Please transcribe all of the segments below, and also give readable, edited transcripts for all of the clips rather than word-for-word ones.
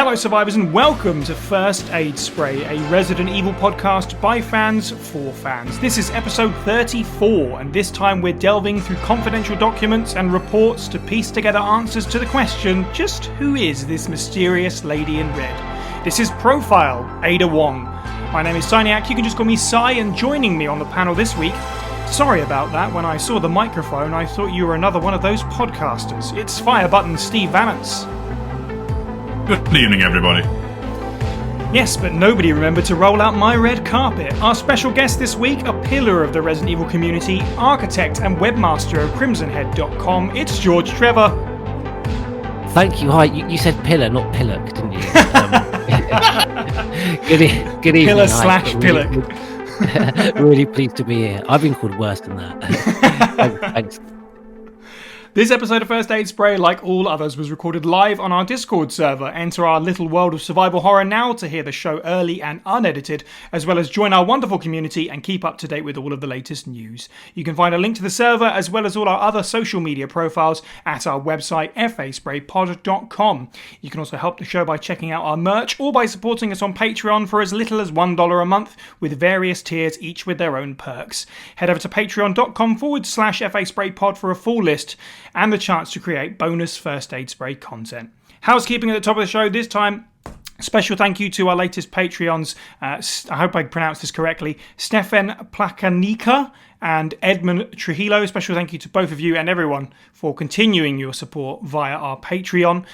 Hello survivors and welcome to First Aid Spray, a Resident Evil podcast by fans for fans. This is episode 34 and this time we're delving through confidential documents and reports to piece together answers to the question, just who is this mysterious lady in red? This is Profile, Ada Wong. My name is Syniac, you can just call me Sy, and joining me on the panel this week, sorry about that, when I saw the microphone I thought you were another one of those podcasters. It's Fire Button Steve Valance. Good evening, everybody. Yes, but nobody remembered to roll out my red carpet. Our special guest this week, a pillar of the Resident Evil community, architect and webmaster of crimsonhead.com, it's George Trevor. Thank you. Hi, you said pillar, not pillock, didn't you? Good evening. Pillar slash pillock. Really pleased to be here. I've been called worse than that. Thanks. This episode of First Aid Spray, like all others, was recorded live on our Discord server. Enter our little world of survival horror now to hear the show early and unedited, as well as join our wonderful community and keep up to date with all of the latest news. You can find a link to the server, as well as all our other social media profiles, at our website, faspraypod.com. You can also help the show by checking out our merch, or by supporting us on Patreon for as little as $1 a month, with various tiers, each with their own perks. Head over to patreon.com/faspraypod for a full list, and the chance to create bonus First Aid Spray content. Housekeeping at the top of the show this time. Special thank you to our latest Patreons. I hope I pronounced this correctly. Stefan Plakanika and Edmund Trujillo. Special thank you to both of you and everyone for continuing your support via our Patreon.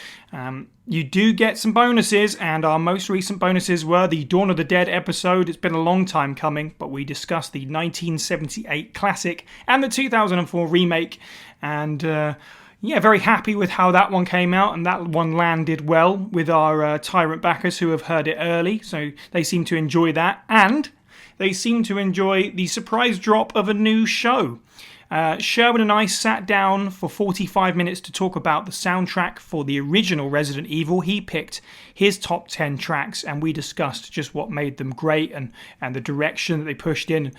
You do get some bonuses, and our most recent bonuses were the Dawn of the Dead episode. It's been a long time coming, but we discussed the 1978 classic and the 2004 remake. And very happy with how that one came out, and that one landed well with our Tyrant backers who have heard it early, so they seem to enjoy that, and they seem to enjoy the surprise drop of a new show. Sherwin and I sat down for 45 minutes to talk about the soundtrack for the original Resident Evil. He picked his top 10 tracks, and we discussed just what made them great and the direction that they pushed in.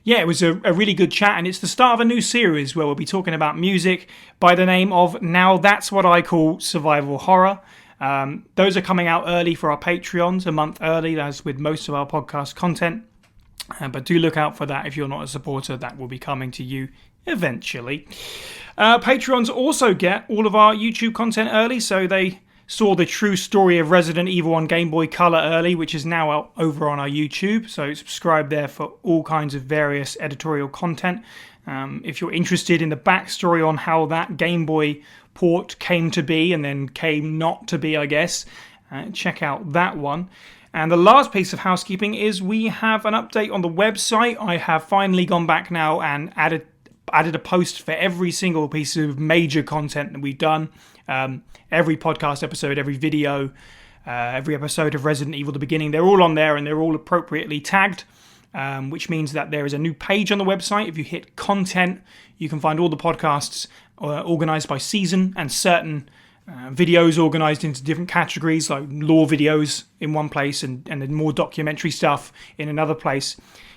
Yeah, it was a really good chat, and it's the start of a new series where we'll be talking about music by the name of Now That's What I Call Survival Horror. Those are coming out early for our Patreons, a month early, as with most of our podcast content. But do look out for that if you're not a supporter. That will be coming to you eventually. Patrons also get all of our YouTube content early, so they saw the true story of Resident Evil on Game Boy Color early, which is now out over on our YouTube, so subscribe there for all kinds of various editorial content. If you're interested in the backstory on how that Game Boy port came to be and then came not to be, I guess, check out that one. And the last piece of housekeeping is we have an update on the website. I have finally gone back now and added a post for every single piece of major content that we've done. Every podcast episode, every video, every episode of Resident Evil, the beginning, they're all on there and they're all appropriately tagged, which means that there is a new page on the website. If you hit content, you can find all the podcasts organized by season, and certain videos organized into different categories, like lore videos in one place and then more documentary stuff in another place.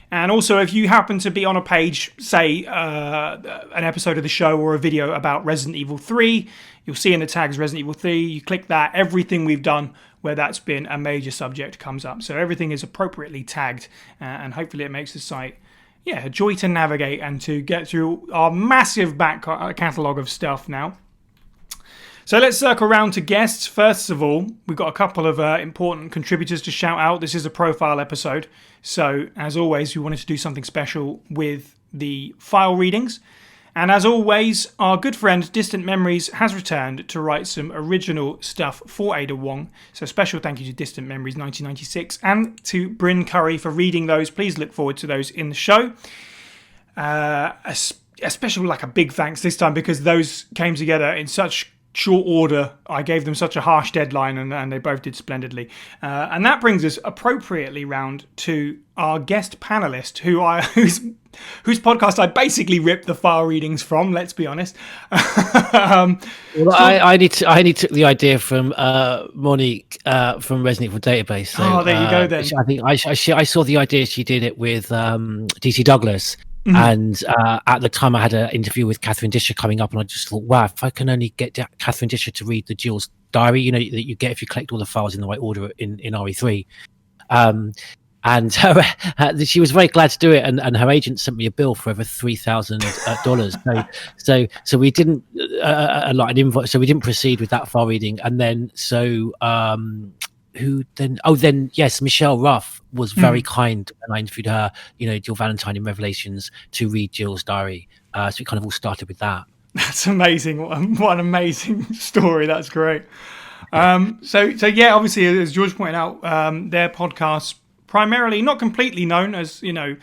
And also, if you happen to be on a page, say an episode of the show or a video about Resident Evil 3, you'll see in the tags Resident Evil 3, you click that, everything we've done where that's been a major subject comes up. So everything is appropriately tagged, and hopefully it makes the site a joy to navigate and to get through our massive back catalogue of stuff now. So let's circle around to guests. First of all, we've got a couple of important contributors to shout out. This is a profile episode, so as always, we wanted to do something special with the file readings. And as always, our good friend Distant Memories has returned to write some original stuff for Ada Wong. So special thank you to Distant Memories 1996 and to Bryn Curry for reading those. Please look forward to those in the show. Especially like a big thanks this time, because those came together in such short order. I gave them such a harsh deadline, and they both did splendidly. And that brings us appropriately round to our guest panelist, whose podcast I basically ripped the file readings from. Let's be honest. I took the idea from Monique from Resident Evil Database. So, there you go then. I think I saw the idea. She did it with DC Douglas. And at the time, I had an interview with Catherine Disher coming up, and I just thought, wow, if I can only get Catherine Disher to read the Jill's diary, you know, that you get if you collect all the files in the right order in RE3. And she was very glad to do it, and her agent sent me a bill for over $3,000. So we didn't an invoice, so we didn't proceed with that file reading. And then who then? Oh, then yes, Michelle Ruff was very kind when I interviewed her. You know, Jill Valentine in Revelations to read Jill's diary. So it kind of all started with that. That's amazing. What an amazing story. That's great. So yeah, obviously, as George pointed out, their podcast primarily not completely known as, you know,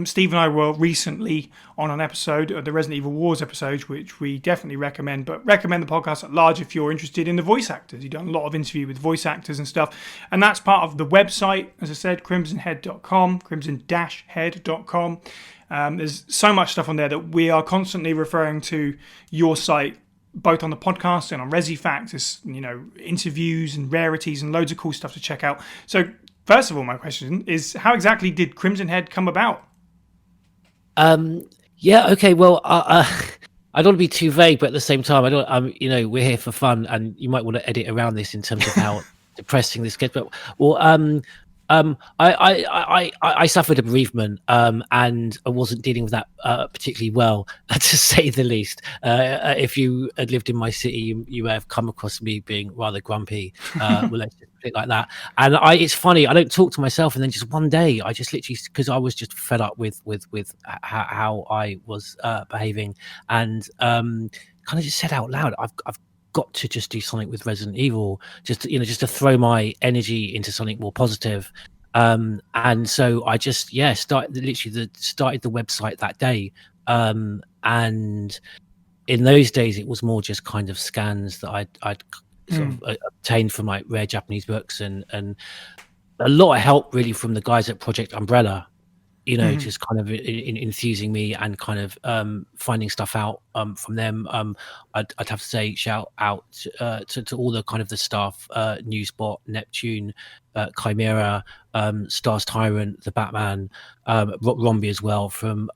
Steve and I were recently on an episode of the Resident Evil Wars episode, which we definitely recommend, but recommend the podcast at large if you're interested in the voice actors. You've done a lot of interview with voice actors and stuff, and that's part of the website, as I said, crimsonhead.com, crimson-head.com. There's so much stuff on there that we are constantly referring to your site, both on the podcast and on Resi Facts. There's, you know, interviews and rarities and loads of cool stuff to check out. So first of all, my question is, how exactly did Crimson Head come about? Yeah, okay. Well, I don't want to be too vague, but at the same time, I don't. You know, we're here for fun, and you might want to edit around this in terms of how depressing this gets. But I suffered a bereavement, and I wasn't dealing with that particularly well, to say the least. If you had lived in my city, you may have come across me being rather grumpy. Well, let's just put it like that. And it's funny, I don't talk to myself, and then just one day, I just literally, because I was just fed up with how I was behaving, and kind of just said out loud, I've got to just do something with Resident Evil, just to throw my energy into something more positive. And so I just started the website that day. And in those days, it was more just kind of scans that I'd sort of obtained from like rare Japanese books, and a lot of help really from the guys at Project Umbrella. You know, just kind of enthusing me and kind of finding stuff out from them. I'd have to say shout out to all the kind of the staff, Newsbot, Neptune, Chimera, Stars Tyrant, the Batman, Rombi as well from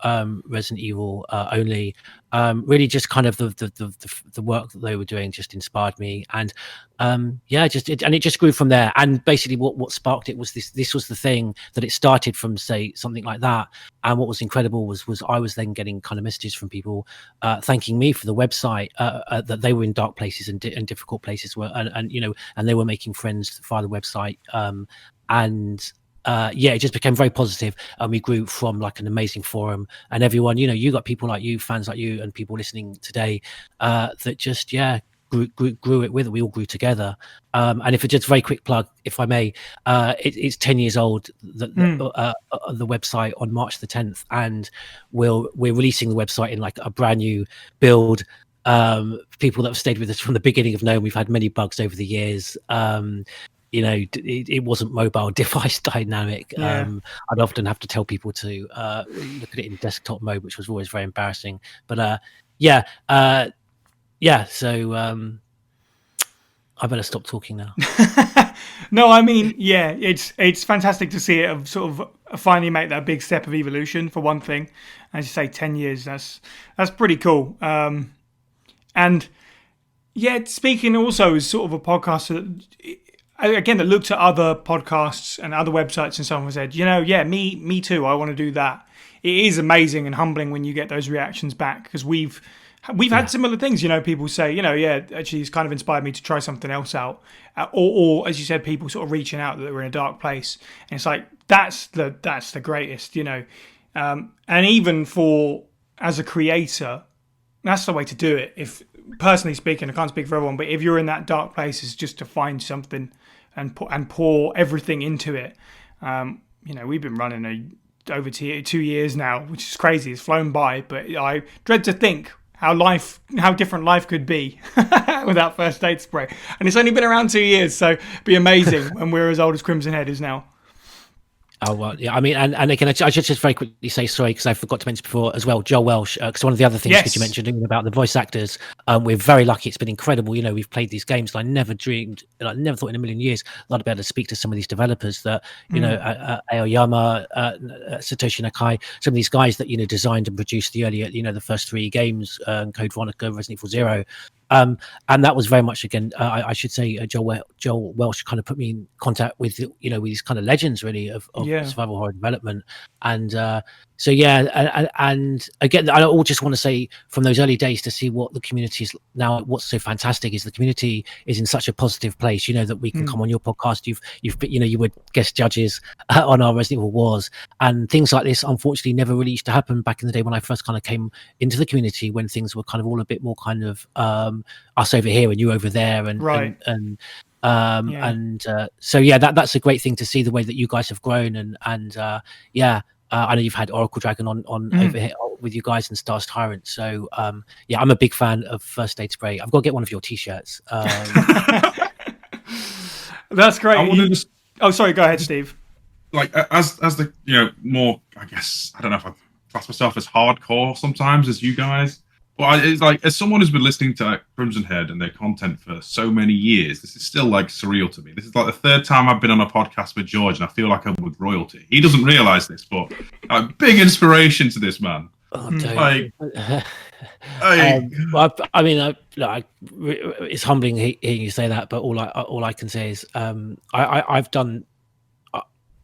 Resident Evil Only. Really just kind of the work that they were doing just inspired me, and it just grew from there. And basically what sparked it was this was the thing that it started from, say, something like that. And what was incredible was I was then getting kind of messages from people thanking me for the website, that they were in dark places and difficult places, and they were making friends via the website. It just became very positive, and we grew from like an amazing forum, and everyone, you got people like you, fans like you, and people listening today that just grew it with it. We all grew together. And if it's just a very quick plug, if I may, it's 10 years old, the website, on March the 10th, and we're releasing the website in like a brand new build. People that have stayed with us from the beginning have known we've had many bugs over the years. It wasn't mobile device dynamic. I'd often have to tell people to look at it in desktop mode, which was always very embarrassing. But so I better stop talking now. No, I mean, it's fantastic to see it sort of finally make that big step of evolution, for one thing. As you say, 10 years, that's pretty cool. And speaking also as sort of a podcaster, again, that looked at other podcasts and other websites and someone said, me too, I want to do that. It is amazing and humbling when you get those reactions back, because we've had similar things. People say, actually it's kind of inspired me to try something else out. Or as you said, people sort of reaching out that we're in a dark place. And it's like, that's the greatest, and even as a creator, that's the way to do it. If personally speaking, I can't speak for everyone, but if you're in that dark place, is just to find something and pour everything into it. We've been running over 2 years now, which is crazy. It's flown by, but I dread to think how different life could be without First Aid Spray. And it's only been around 2 years, so it'd be amazing when we're as old as Crimson Head is now. Oh well, yeah. I mean, and again, I should just very quickly say sorry because I forgot to mention before as well, Joel Welsh. Because one of the other things that you mentioned about the voice actors, we're very lucky. It's been incredible. You know, we've played these games, and I never dreamed, and I never thought in a million years that I'd be able to speak to some of these developers that Aoyama, Satoshi Nakai, some of these guys that designed and produced the earlier, the first 3 games, Code Veronica, Resident Evil 0. And that was very much again. I should say, Joel Welsh kind of put me in contact with with these kind of legends really of survival horror development, and so yeah, and again, I all just want to say from those early days to see what the community is now. What's so fantastic is the community is in such a positive place. That we can come on your podcast. You've you were guest judges on our Resident Evil Wars, and things like this unfortunately never really used to happen back in the day when I first kind of came into the community, when things were kind of all a bit more kind of us over here and you over there, and right. So yeah, that's a great thing to see the way that you guys have grown, and I know you've had Oracle Dragon on over here with you guys and Stars Tyrant. So yeah, I'm a big fan of First Aid Spray. I've got to get one of your t-shirts. That's great. Oh, sorry. Go ahead, Steve. Like as the more, I guess, I don't know if I class myself as hardcore sometimes as you guys. Well, it's like, as someone who's been listening to Crimson Head and their content for so many years, this is still like surreal to me. This is like the 3rd time I've been on a podcast with George, and I feel like I'm with royalty. He doesn't realize this, but big inspiration to this man. Oh, I mean, it's humbling hearing you say that, but all I can say is I've done.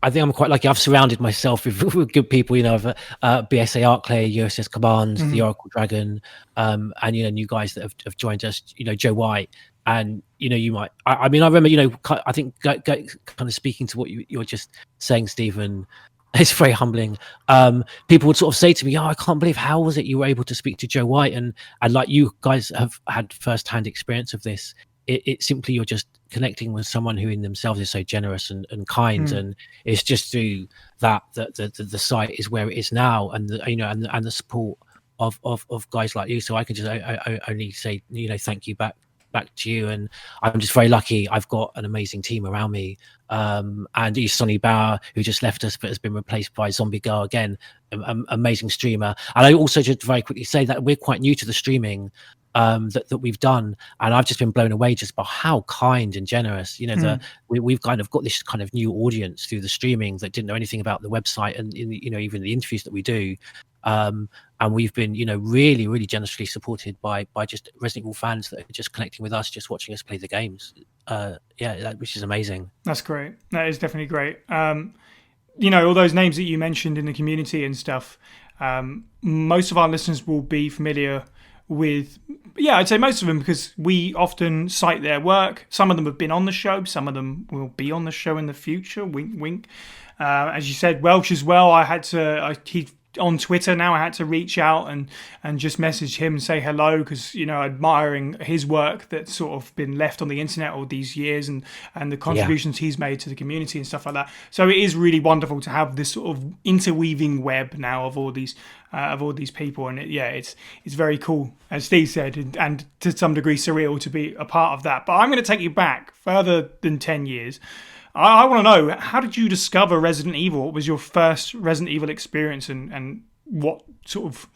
I think I'm quite lucky. I've surrounded myself with good people, BSA Arclay, USS Command, the Oracle Dragon, and new guys that have joined us, Joe White, and you might. I mean, I remember, I think kind of speaking to what you're just saying, Stephen. It's very humbling. People would sort of say to me, "Oh, I can't believe how was it you were able to speak to Joe White?" And like you guys have had first-hand experience of this. It's simply you're just connecting with someone who in themselves is so generous and kind, and it's just through that the site is where it is now, and and the support of guys like you. So I can just I only say thank you back to you, and I'm just very lucky. I've got an amazing team around me, and Sonny Bauer, who just left us but has been replaced by Zombie Girl again, amazing streamer. And I also just very quickly say that we're quite new to the streaming that we've done, and I've just been blown away just by how kind and generous we've kind of got this kind of new audience through the streaming that didn't know anything about the website and even the interviews that we do, and we've been really, really generously supported by just Resident Evil fans that are just connecting with us, just watching us play the games, which is amazing. That's great. That is definitely great. All those names that you mentioned in the community and stuff, most of our listeners will be familiar with, I'd say most of them, because we often cite their work. Some of them have been on the show, some of them will be on the show in the future, wink wink. As you said, Welsh as well, he on Twitter now, I had to reach out and just message him and say hello, because admiring his work that's sort of been left on the internet all these years, and the contributions he's made to the community and stuff like that. So it is really wonderful to have this sort of interweaving web now of all these people, and it's very cool, as Steve said, and to some degree surreal to be a part of that. But I'm going to take you back further than 10 years. I want to know, how did you discover Resident Evil? What was your first Resident Evil experience, and what sort of,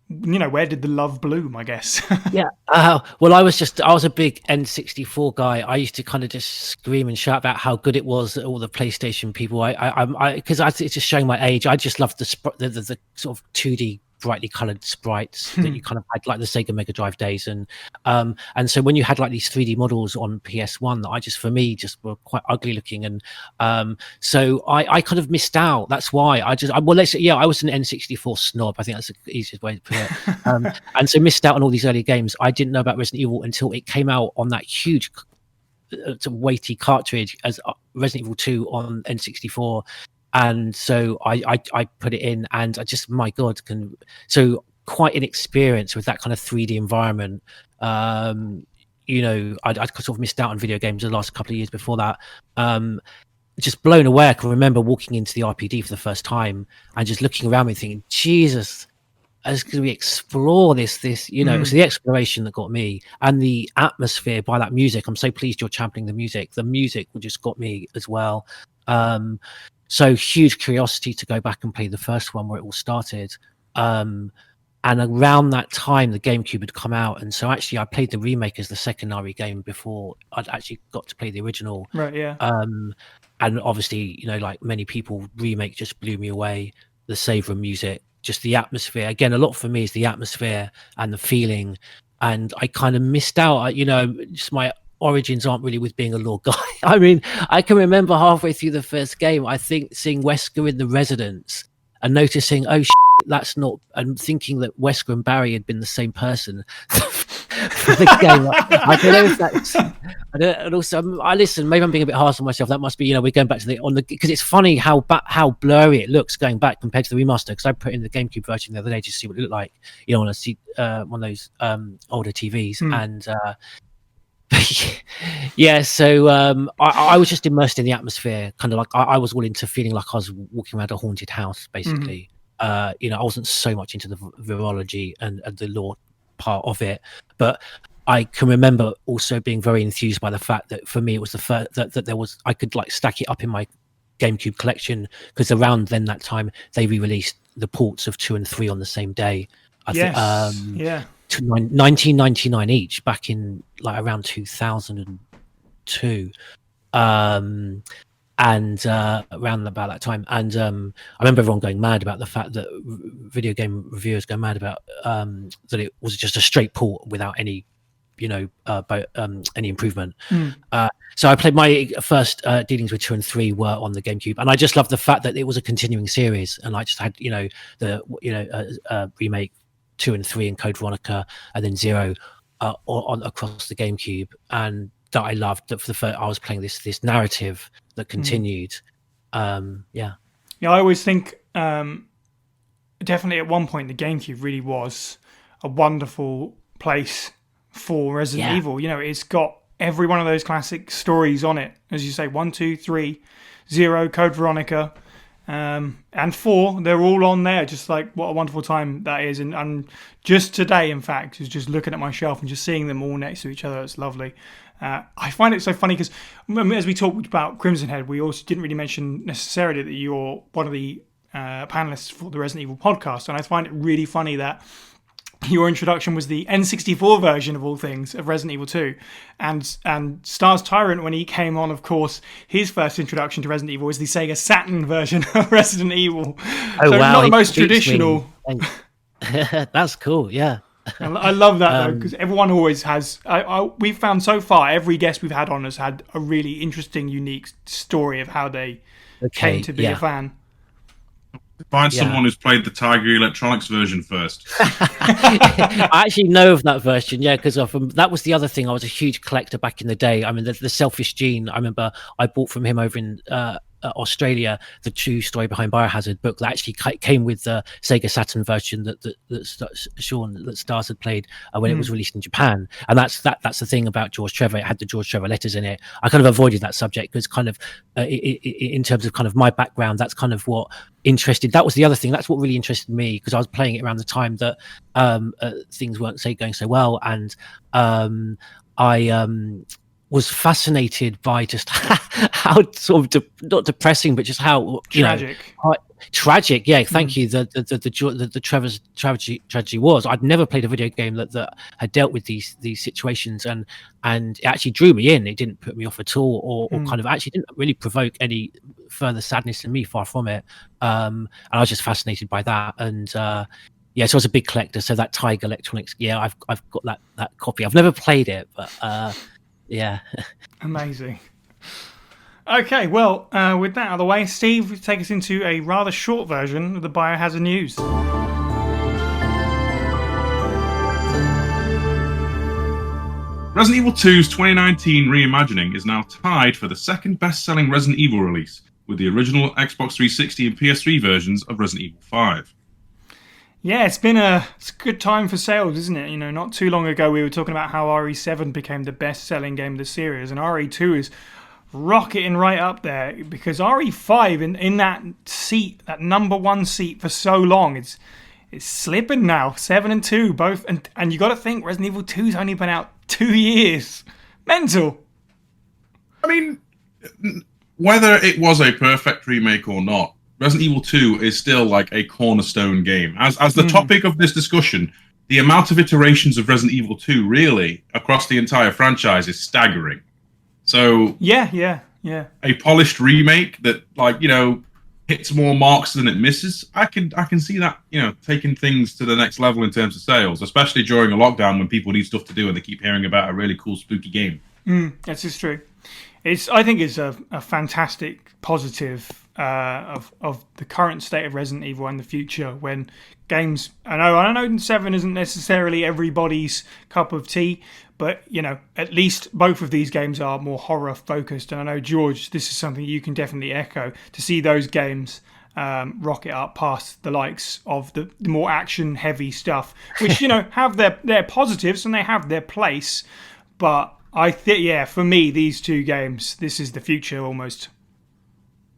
where did the love bloom, I guess? Well, I was a big N64 guy. I used to kind of just scream and shout about how good it was, all the PlayStation people. Because it's just showing my age. I just loved the sort of 2D brightly colored sprites that you kind of had like the Sega Mega Drive days, and so when you had like these 3D models on PS1 that for me were quite ugly looking, and so I kind of missed out. That's why I was an N64 snob. I think that's the easiest way to put it. And so missed out on all these early games. I didn't know about Resident Evil until it came out on that huge weighty cartridge as Resident Evil 2 on N64. And so I put it in, and I just, my God, so quite inexperienced with that kind of 3D environment. I'd sort of missed out on video games the last couple of years before that. Just blown away. I can remember walking into the RPD for the first time and just looking around me thinking, Jesus, as could we explore this, it was the exploration that got me, and the atmosphere by that music. I'm so pleased you're championing the music. The music just got me as well. So huge curiosity to go back and play the first one where it all started. And around that time, the GameCube had come out, and so actually I played the remake as the second RE game before I'd actually got to play the original. Right, yeah. And obviously, like many people, remake just blew me away. The save room music, just the atmosphere. Again, a lot for me is the atmosphere and the feeling. And I kind of missed out. Just my origins aren't really with being a law guy. I mean, I can remember halfway through the first game, I think seeing Wesker in the Residence and noticing, oh, that's not, and thinking that Wesker and Barry had been the same person for the game. I don't know if that's, and also I listen, maybe I'm being a bit harsh on myself. That must be, we're going back to because it's funny how blurry it looks going back compared to the remaster, because I put in the GameCube version the other day to see what it looked like, on one of those older TVs. And yeah, so I was just immersed in the atmosphere, kind of like I was all into feeling like I was walking around a haunted house, basically. I wasn't so much into the virology and the lore part of it, but I can remember also being very enthused by the fact that for me it was the first that there was, I could like stack it up in my GameCube collection, because around then that time they re-released the ports of 2 and 3 on the same day. I think 1999 each, back in like around 2002. And around about that time, and I remember everyone going mad about the fact that video game reviewers go mad about that it was just a straight port without any any improvement. So I played my first dealings with 2 and 3 were on the GameCube, and I just loved the fact that it was a continuing series, and I just had remake 2 and 3 and Code Veronica, and then 0 on across the GameCube, and that I loved. That for the first, I was playing this narrative that continued. I always think definitely at one point the GameCube really was a wonderful place for Resident Evil. It's got every one of those classic stories on it, as you say, 1, 2, 3, 0, Code Veronica, and 4. They're all on there. Just like what a wonderful time that is. And just today, in fact, is just looking at my shelf and just seeing them all next to each other. It's lovely. I find it so funny because as we talked about Crimson Head, we also didn't really mention necessarily that you're one of the panelists for the Resident Evil podcast, and I find it really funny that your introduction was the N64 version of all things of Resident Evil 2, and Stars Tyrant, when he came on, of course, his first introduction to Resident Evil was the Sega Saturn version of Resident Evil. Oh, so wow, not the most traditional. That's cool. Yeah. I love that though, because everyone always has. We've found so far every guest we've had on has had a really interesting, unique story of how they came to be a fan. Find someone who's played the Tiger Electronics version first. I actually know of that version, because that was the other thing. I was a huge collector back in the day. I mean, the Selfish Gene, I remember I bought from him over in Australia, the true story behind Biohazard book that actually came with the Sega Saturn version that Stars had played when it was released in Japan. And that's the thing about George Trevor. It had the George Trevor letters in it. I kind of avoided that subject because kind of in terms of kind of my background, that's kind of what interested. That was the other thing. That's what really interested me, because I was playing it around the time that things weren't going so well, and I was fascinated by just how sort of not depressing, but just how tragic. Tragic. Yeah, thank you. The Trevor's tragedy was. I'd never played a video game that had dealt with these situations, and it actually drew me in. It didn't put me off at all, or kind of actually didn't really provoke any further sadness in me. Far from it. And I was just fascinated by that, and so I was a big collector. So that Tiger Electronics, I've got that copy. I've never played it, but. Yeah. Amazing. Okay, well, with that out of the way, Steve, take us into a rather short version of the Biohazard news. Resident Evil 2's 2019 reimagining is now tied for the second best-selling Resident Evil release, with the original Xbox 360 and PS3 versions of Resident Evil 5. Yeah, it's a good time for sales, isn't it? Not too long ago we were talking about how RE7 became the best-selling game of the series, and RE2 is rocketing right up there, because RE5 in that seat, that number one seat for so long, it's slipping now. 7 and 2 both, and you got to think Resident Evil 2's only been out 2 years. Mental. I mean, whether it was a perfect remake or not, Resident Evil 2 is still like a cornerstone game. As the topic of this discussion, the amount of iterations of Resident Evil 2 really across the entire franchise is staggering. So yeah. A polished remake that, like, you know, hits more marks than it misses. I can see that, you know, taking things to the next level in terms of sales, especially during a lockdown when people need stuff to do and they keep hearing about a really cool spooky game. This is true. I think it's a fantastic positive of the current state of Resident Evil and the future when games. I know 7 isn't necessarily everybody's cup of tea, but you know, at least both of these games are more horror focused. And I know, George, this is something you can definitely echo, to see those games rocket up past the likes of the more action heavy stuff, which, you know, have their positives and they have their place, but I think, yeah, for me, these two games, this is the future almost.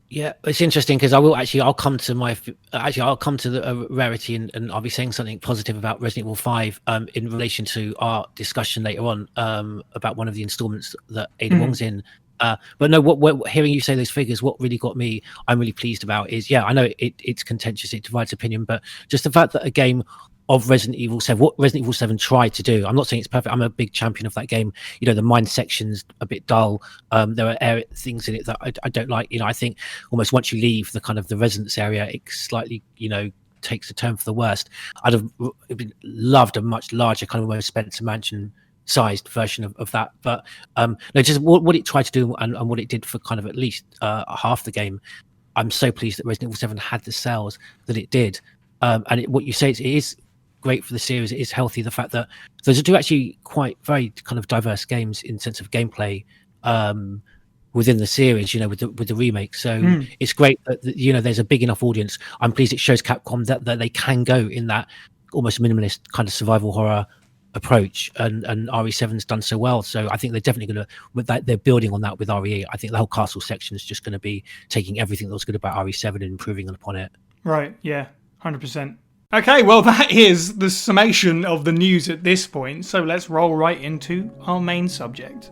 Yeah, it's interesting because I'll come to the rarity and I'll be saying something positive about Resident Evil 5 in relation to our discussion later on about one of the installments that Ada Wong's in. But no, what hearing you say those figures, what really got me, I'm really pleased about is, yeah, I know it's contentious, it divides opinion, but just the fact that a game of Resident Evil 7, what Resident Evil 7 tried to do. I'm not saying it's perfect. I'm a big champion of that game. You know, the mine section's a bit dull. There are things in it that I don't like. You know, I think almost once you leave the kind of the residence area, it slightly, you know, takes a turn for the worst. I'd have loved a much larger kind of almost Spencer Mansion sized version of that. But no, just what it tried to do and what it did for kind of at least half the game. I'm so pleased that Resident Evil 7 had the sales that it did. And what you say is it is great for the series. It is healthy, the fact that those are two actually quite very kind of diverse games in sense of gameplay within the series, you know, with the remake. So it's great that, you know, there's a big enough audience. I'm pleased it shows Capcom that they can go in that almost minimalist kind of survival horror approach, and RE7's done so well. So I think they're definitely going to, with that, they're building on that with RE8. I think the whole castle section is just going to be taking everything that was good about RE7 and improving upon it. Right, yeah, 100%. Okay, well, that is the summation of the news at this point, so let's roll right into our main subject.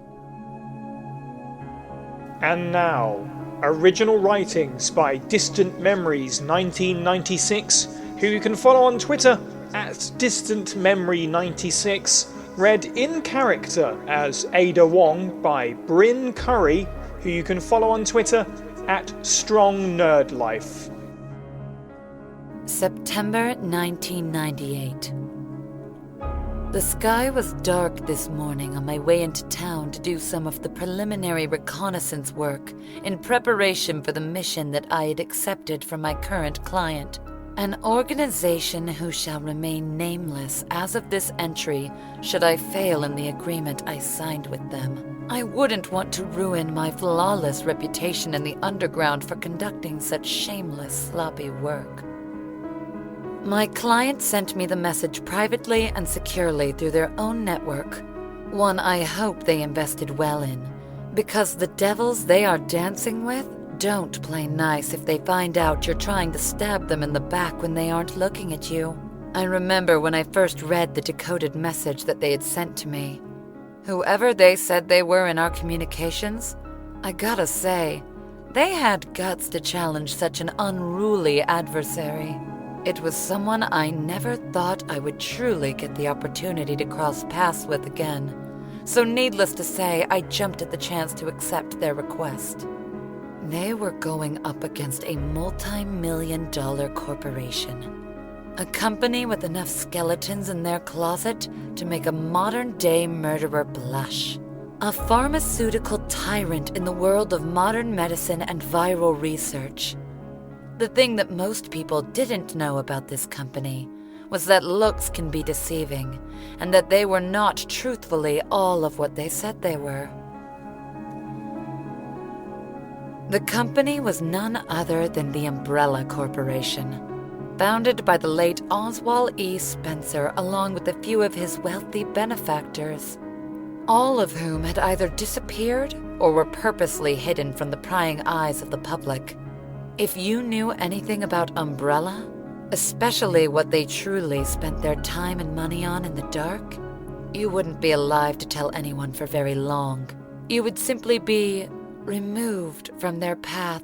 And now, original writings by Distant Memories 1996, who you can follow on Twitter at DistantMemory96, read in character as Ada Wong by Bryn Curry, who you can follow on Twitter at StrongNerdLife. September 1998. The sky was dark this morning on my way into town to do some of the preliminary reconnaissance work in preparation for the mission that I had accepted from my current client, an organization who shall remain nameless as of this entry should I fail in the agreement I signed with them. I wouldn't want to ruin my flawless reputation in the underground for conducting such shameless, sloppy work. My client sent me the message privately and securely through their own network, one I hope they invested well in, because the devils they are dancing with don't play nice if they find out you're trying to stab them in the back when they aren't looking at you. I remember when I first read the decoded message that they had sent to me. Whoever they said they were in our communications, I gotta say, they had guts to challenge such an unruly adversary. It was someone I never thought I would truly get the opportunity to cross paths with again. So needless to say, I jumped at the chance to accept their request. They were going up against a multi-million-dollar corporation. A company with enough skeletons in their closet to make a modern-day murderer blush. A pharmaceutical tyrant in the world of modern medicine and viral research. The thing that most people didn't know about this company was that looks can be deceiving, and that they were not truthfully all of what they said they were. The company was none other than the Umbrella Corporation, founded by the late Oswald E. Spencer along with a few of his wealthy benefactors, all of whom had either disappeared or were purposely hidden from the prying eyes of the public. If you knew anything about Umbrella, especially what they truly spent their time and money on in the dark, you wouldn't be alive to tell anyone for very long. You would simply be removed from their path,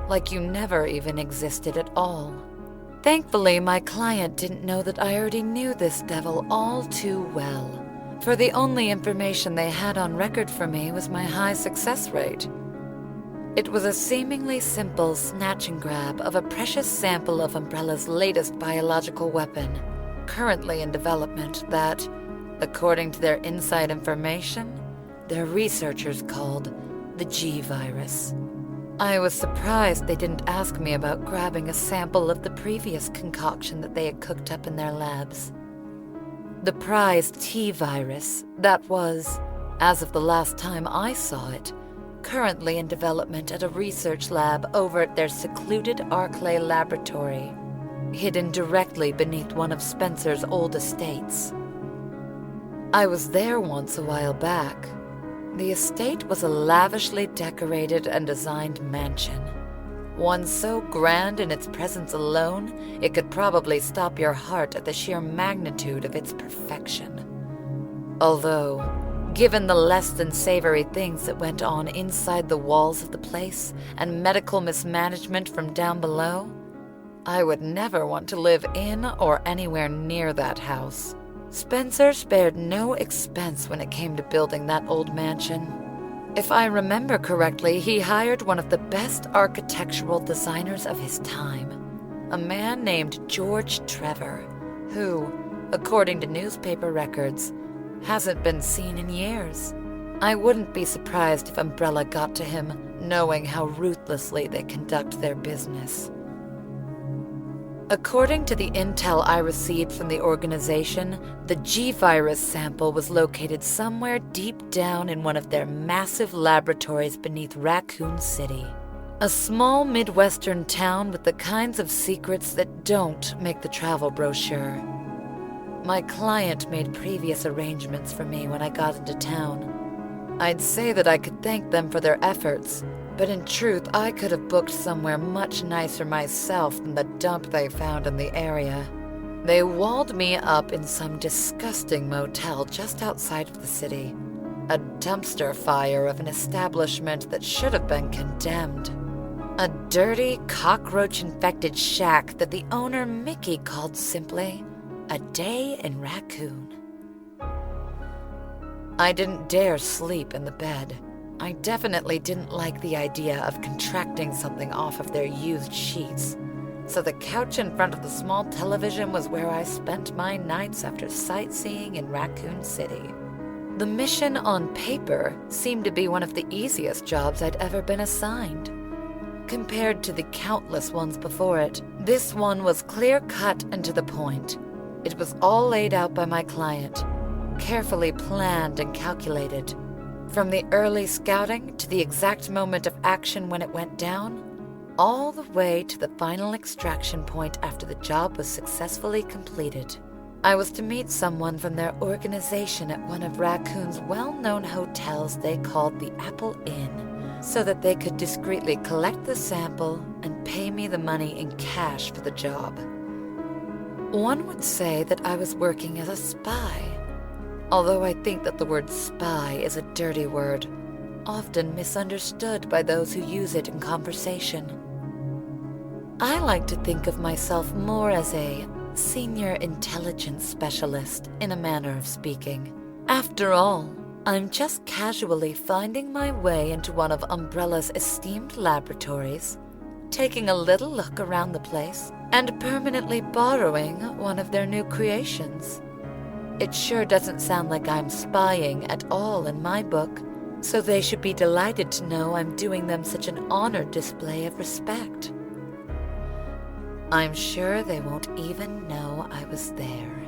like you never even existed at all. Thankfully, my client didn't know that I already knew this devil all too well, for the only information they had on record for me was my high success rate. It was a seemingly simple snatch and grab of a precious sample of Umbrella's latest biological weapon, currently in development, that, according to their inside information, their researchers called the G-Virus. I was surprised they didn't ask me about grabbing a sample of the previous concoction that they had cooked up in their labs. The prized T-Virus that was, as of the last time I saw it, currently in development at a research lab over at their secluded Arclay laboratory, hidden directly beneath one of Spencer's old estates. I was there once a while back. The estate was a lavishly decorated and designed mansion. One so grand in its presence alone, it could probably stop your heart at the sheer magnitude of its perfection. Although, given the less than savory things that went on inside the walls of the place and medical mismanagement from down below, I would never want to live in or anywhere near that house. Spencer spared no expense when it came to building that old mansion. If I remember correctly, he hired one of the best architectural designers of his time, a man named George Trevor, who, according to newspaper records, hasn't been seen in years. I wouldn't be surprised if Umbrella got to him, knowing how ruthlessly they conduct their business. According to the intel I received from the organization, the G-Virus sample was located somewhere deep down in one of their massive laboratories beneath Raccoon City, a small Midwestern town with the kinds of secrets that don't make the travel brochure. My client made previous arrangements for me when I got into town. I'd say that I could thank them for their efforts, but in truth, I could have booked somewhere much nicer myself than the dump they found in the area. They walled me up in some disgusting motel just outside of the city, a dumpster fire of an establishment that should have been condemned. A dirty, cockroach-infected shack that the owner, Mickey, called simply a day in Raccoon. I didn't dare sleep in the bed. I definitely didn't like the idea of contracting something off of their used sheets, so the couch in front of the small television was where I spent my nights after sightseeing in Raccoon City. The mission on paper seemed to be one of the easiest jobs I'd ever been assigned. Compared to the countless ones before it, this one was clear-cut and to the point. It was all laid out by my client, carefully planned and calculated. From the early scouting to the exact moment of action when it went down, all the way to the final extraction point after the job was successfully completed. I was to meet someone from their organization at one of Raccoon's well-known hotels they called the Apple Inn, so that they could discreetly collect the sample and pay me the money in cash for the job. One would say that I was working as a spy, although I think that the word spy is a dirty word, often misunderstood by those who use it in conversation. I like to think of myself more as a senior intelligence specialist, in a manner of speaking. After all, I'm just casually finding my way into one of Umbrella's esteemed laboratories, taking a little look around the place, and permanently borrowing one of their new creations. It sure doesn't sound like I'm spying at all in my book, so they should be delighted to know I'm doing them such an honored display of respect. I'm sure they won't even know I was there.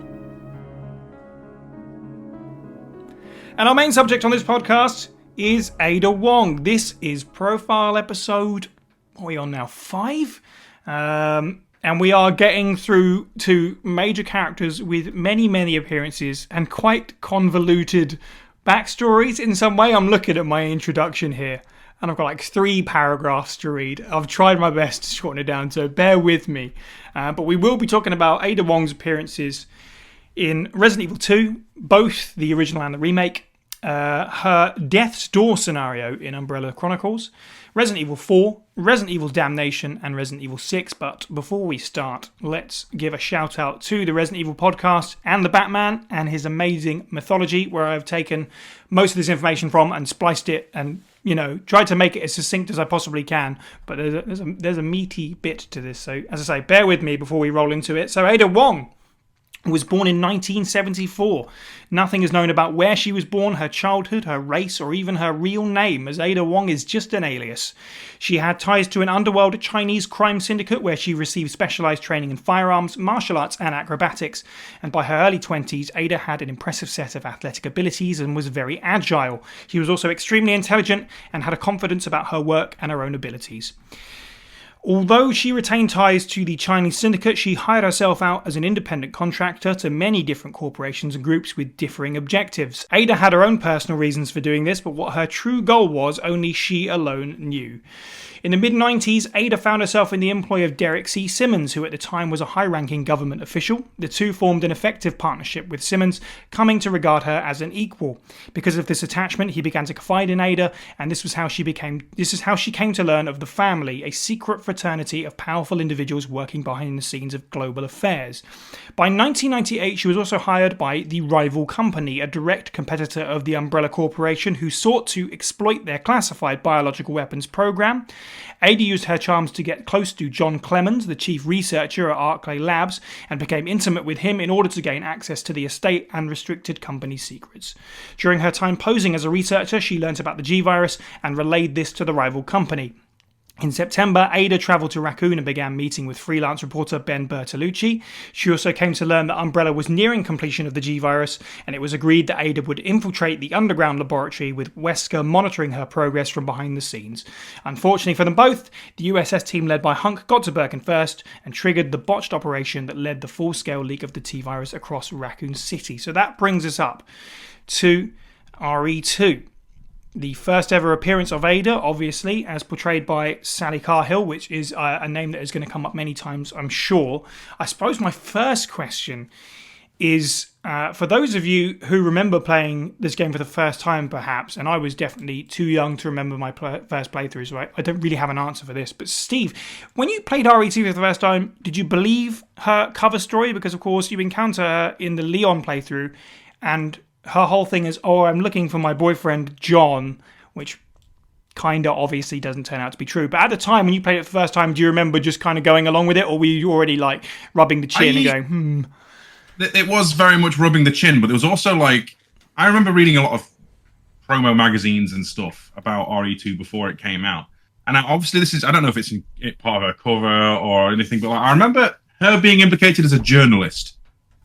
And our main subject on this podcast is Ada Wong. This is profile episode, what are we on now, 5? And we are getting through to major characters with many, many appearances and quite convoluted backstories in some way. I'm looking at my introduction here, and I've got like 3 paragraphs to read. I've tried my best to shorten it down, so bear with me. But we will be talking about Ada Wong's appearances in Resident Evil 2, both the original and the remake, her Death's Door scenario in Umbrella Chronicles, Resident Evil 4, Resident Evil Damnation, and Resident Evil 6. But before we start, let's give a shout out to the Resident Evil podcast and the Batman and his amazing mythology, where I've taken most of this information from and spliced it and, you know, tried to make it as succinct as I possibly can. But there's a meaty bit to this. So, as I say, bear with me before we roll into it. So, Ada Wong was born in 1974. Nothing is known about where she was born, her childhood, her race, or even her real name, as Ada Wong is just an alias. She had ties to an underworld Chinese crime syndicate where she received specialized training in firearms, martial arts, and acrobatics. And by her early 20s, Ada had an impressive set of athletic abilities and was very agile. She was also extremely intelligent and had a confidence about her work and her own abilities. Although she retained ties to the Chinese syndicate, she hired herself out as an independent contractor to many different corporations and groups with differing objectives. Ada had her own personal reasons for doing this, but what her true goal was, only she alone knew. In the mid-90s, Ada found herself in the employ of Derek C. Simmons, who at the time was a high-ranking government official. The two formed an effective partnership, with Simmons coming to regard her as an equal. Because of this attachment, he began to confide in Ada, and this is how she came to learn of the Family, a secret fraternity of powerful individuals working behind the scenes of global affairs. By 1998, she was also hired by the Rival Company, a direct competitor of the Umbrella Corporation, who sought to exploit their classified biological weapons program. Ada used her charms to get close to John Clemens, the chief researcher at Arclay Labs, and became intimate with him in order to gain access to the estate and restricted company secrets. During her time posing as a researcher, she learnt about the G-Virus and relayed this to the Rival Company. In September, Ada travelled to Raccoon and began meeting with freelance reporter Ben Bertolucci. She also came to learn that Umbrella was nearing completion of the G-Virus, and it was agreed that Ada would infiltrate the underground laboratory, with Wesker monitoring her progress from behind the scenes. Unfortunately for them both, the USS team led by Hunk got to Birkin first and triggered the botched operation that led the full-scale leak of the T-Virus across Raccoon City. So that brings us up to RE2. The first ever appearance of Ada, obviously, as portrayed by Sally Carhill, which is a name that is going to come up many times, I'm sure. I suppose my first question is, for those of you who remember playing this game for the first time, perhaps, and I was definitely too young to remember my first playthroughs, right? I don't really have an answer for this. But Steve, when you played RE2 for the first time, did you believe her cover story? Because, of course, you encounter her in the Leon playthrough, and her whole thing is, oh, I'm looking for my boyfriend, John, which kind of obviously doesn't turn out to be true. But at the time, when you played it for the first time, do you remember just kind of going along with it? Or were you already, like, rubbing the chin and going, It was very much rubbing the chin, but it was also, like, I remember reading a lot of promo magazines and stuff about RE2 before it came out. And obviously this is, I don't know if it's part of her cover or anything, but like, I remember her being implicated as a journalist.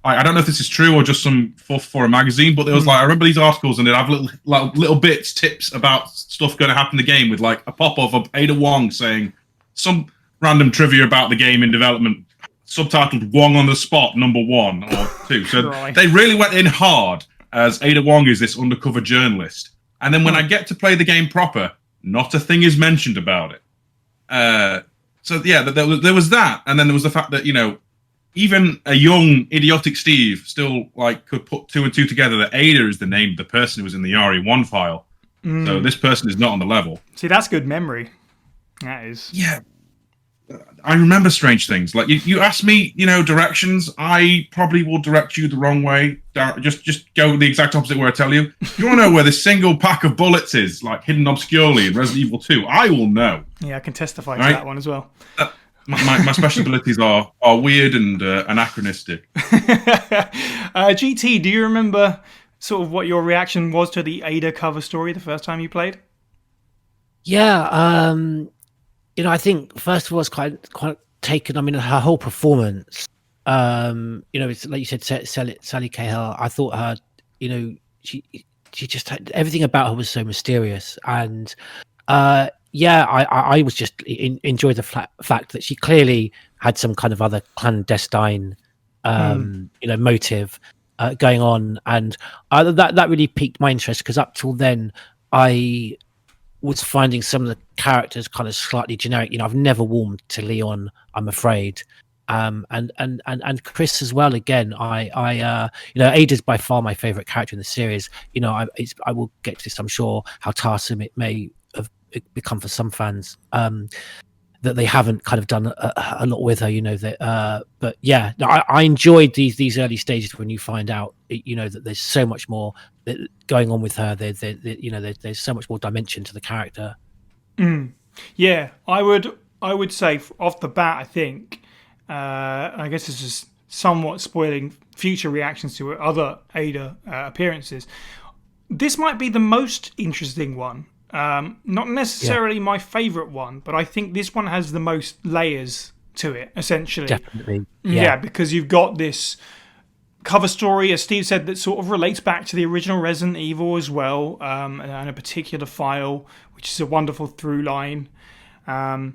I don't know if this is true or just some fluff for a magazine, but there was like, I remember these articles and they'd have little bits, tips about stuff going to happen in the game, with like a pop-up of Ada Wong saying some random trivia about the game in development, subtitled Wong on the Spot #1 or 2. So Right. They really went in hard, as Ada Wong is this undercover journalist. And then when I get to play the game proper, not a thing is mentioned about it. So yeah, there was that. And then there was the fact that, you know, even a young, idiotic Steve still like could put 2 and 2 together that Ada is the name of the person who was in the RE1 file. So this person is not on the level. See, that's good memory. That is. Yeah. I remember strange things. Like you ask me, you know, directions, I probably will direct you the wrong way. Just go the exact opposite where I tell you. You want to know where this single pack of bullets is, like hidden obscurely in Resident Evil 2? I will know. Yeah, I can testify to that one as well. My special abilities are weird and anachronistic. GT, do you remember sort of what your reaction was to the Ada cover story the first time you played? Yeah, you know, I think first of all, it's quite taken. I mean, her whole performance. You know, it's like you said, Sally Cahill. I thought her, you know, she just had, everything about her was so mysterious, and yeah, I was just enjoyed the fact that she clearly had some kind of other clandestine, you know, motive going on, and that really piqued my interest, because up till then I was finding some of the characters kind of slightly generic. You know, I've never warmed to Leon, I'm afraid. And Chris as well. Again, Ada's by far my favorite character in the series. I will get to this, I'm sure, how tiresome it may have become for some fans. That they haven't kind of done a lot with her, but yeah, I enjoyed these early stages when you find out, that there's so much more going on with her. There's so much more dimension to the character. Yeah, I would say off the bat, I think, I guess this is somewhat spoiling future reactions to other Ada appearances. This might be the most interesting one. Not necessarily my favourite one, but I think this one has the most layers to it, essentially. Definitely. Yeah, because you've got this cover story, as Steve said, that sort of relates back to the original Resident Evil as well, and a particular file, which is a wonderful through line. And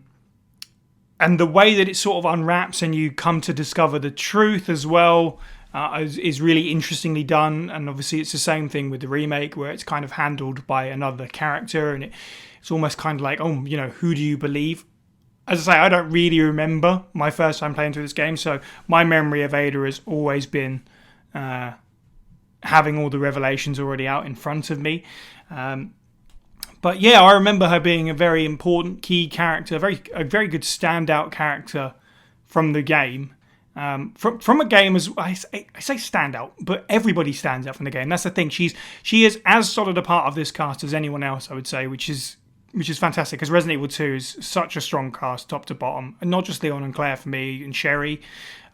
the way that it sort of unwraps and you come to discover the truth as well is really interestingly done. And obviously it's the same thing with the remake, where it's kind of handled by another character, and it's almost kind of like, who do you believe? As I say, I don't really remember my first time playing through this game, so my memory of Ada has always been having all the revelations already out in front of me. But yeah, I remember her being a very important key character, a very good standout character from the game. From a game, as I say standout, but everybody stands out from the game. That's the thing. She is as solid a part of this cast as anyone else, I would say, which is fantastic, because Resident Evil 2 is such a strong cast top to bottom, and not just Leon and Claire for me and Sherry,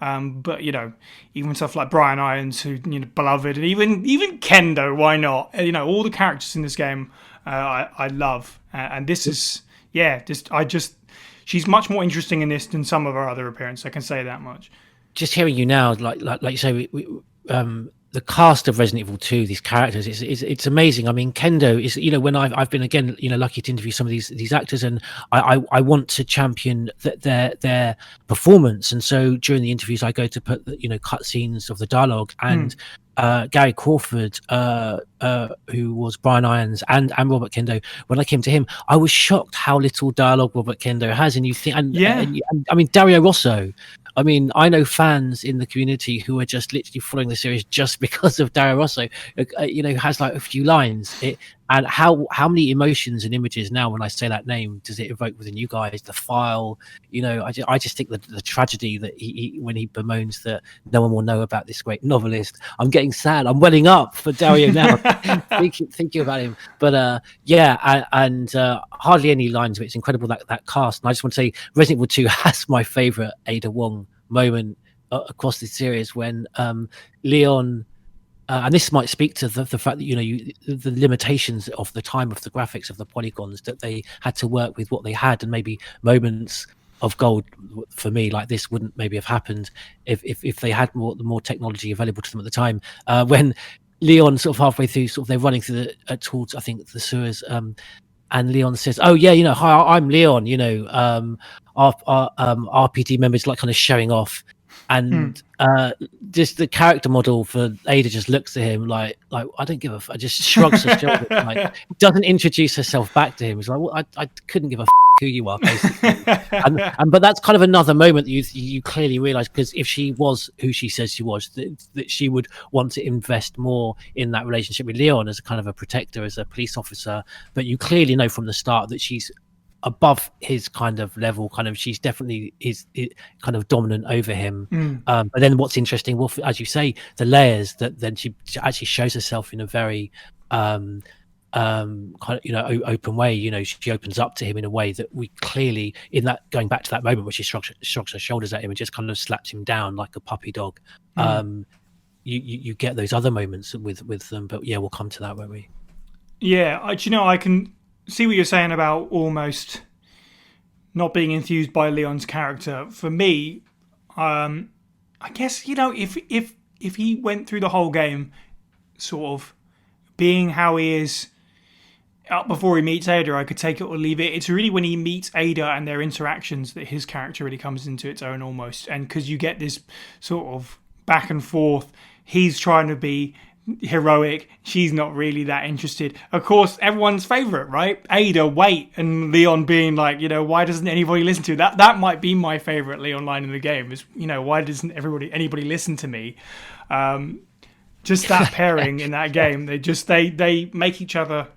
but even stuff like Brian Irons, who beloved, and even Kendo. Why not? All the characters in this game I love, and this is she's much more interesting in this than some of her other appearances. I can say that much. Just hearing you now, like you say, the cast of Resident Evil 2, these characters, it's amazing. I mean, Kendo is, when I've been again, lucky to interview some of these actors, and I want to champion their performance. And so during the interviews, I go to put cut scenes of the dialogue, and Gary Crawford, who was Brian Irons and Robert Kendo, when I came to him, I was shocked how little dialogue Robert Kendo has. And you think, and I mean, Dario Rosso. I mean, I know fans in the community who are just literally following the series just because of Dario Rosso, who has like a few lines. And how many emotions and images now, when I say that name, does it evoke within you guys? The file, I just think that the tragedy that he when he bemoans that no one will know about this great novelist. I'm getting sad. I'm welling up for Dario now, thinking about him. But hardly any lines of it. It's incredible, that cast. And I just want to say, Resident Evil 2 has my favorite Ada Wong moment across the series when Leon. And this might speak to the fact that the limitations of the time, of the graphics, of the polygons, that they had to work with what they had, and maybe moments of gold for me like this wouldn't maybe have happened if they had more technology available to them at the time. When Leon sort of halfway through, they're running through towards, I think, the sewers, and Leon says, "Oh yeah, hi, I'm Leon. Our RPD members like kind of showing off." And just the character model for Ada just looks at him like I don't give a f-. Just shrugs her shoulders, like doesn't introduce herself back to him. It's like, well, I couldn't give a f- who you are, basically. But that's kind of another moment that you clearly realise, because if she was who she says she was, that she would want to invest more in that relationship with Leon as a kind of a protector, as a police officer. But you clearly know from the start that she's above his kind of level, she's definitely is kind of dominant over him. But then what's interesting, well, as you say, the layers, that then she actually shows herself in a very kind of open way. She opens up to him in a way that we clearly, in that, going back to that moment where she shrugs her shoulders at him and just kind of slaps him down like a puppy dog. You get those other moments with them, but yeah, we'll come to that, won't we? Yeah, I can see what you're saying about almost not being enthused by Leon's character. For me, I guess, if he went through the whole game sort of being how he is up before he meets Ada, I could take it or leave it. It's really when he meets Ada and their interactions that his character really comes into its own almost. And because you get this sort of back and forth, he's trying to be heroic. She's not really that interested. Of course, everyone's favorite, right? Ada, wait, and Leon being like, why doesn't anybody listen to that? That might be my favorite Leon line in the game. Is why doesn't anybody listen to me? Just that pairing in that game, they make each other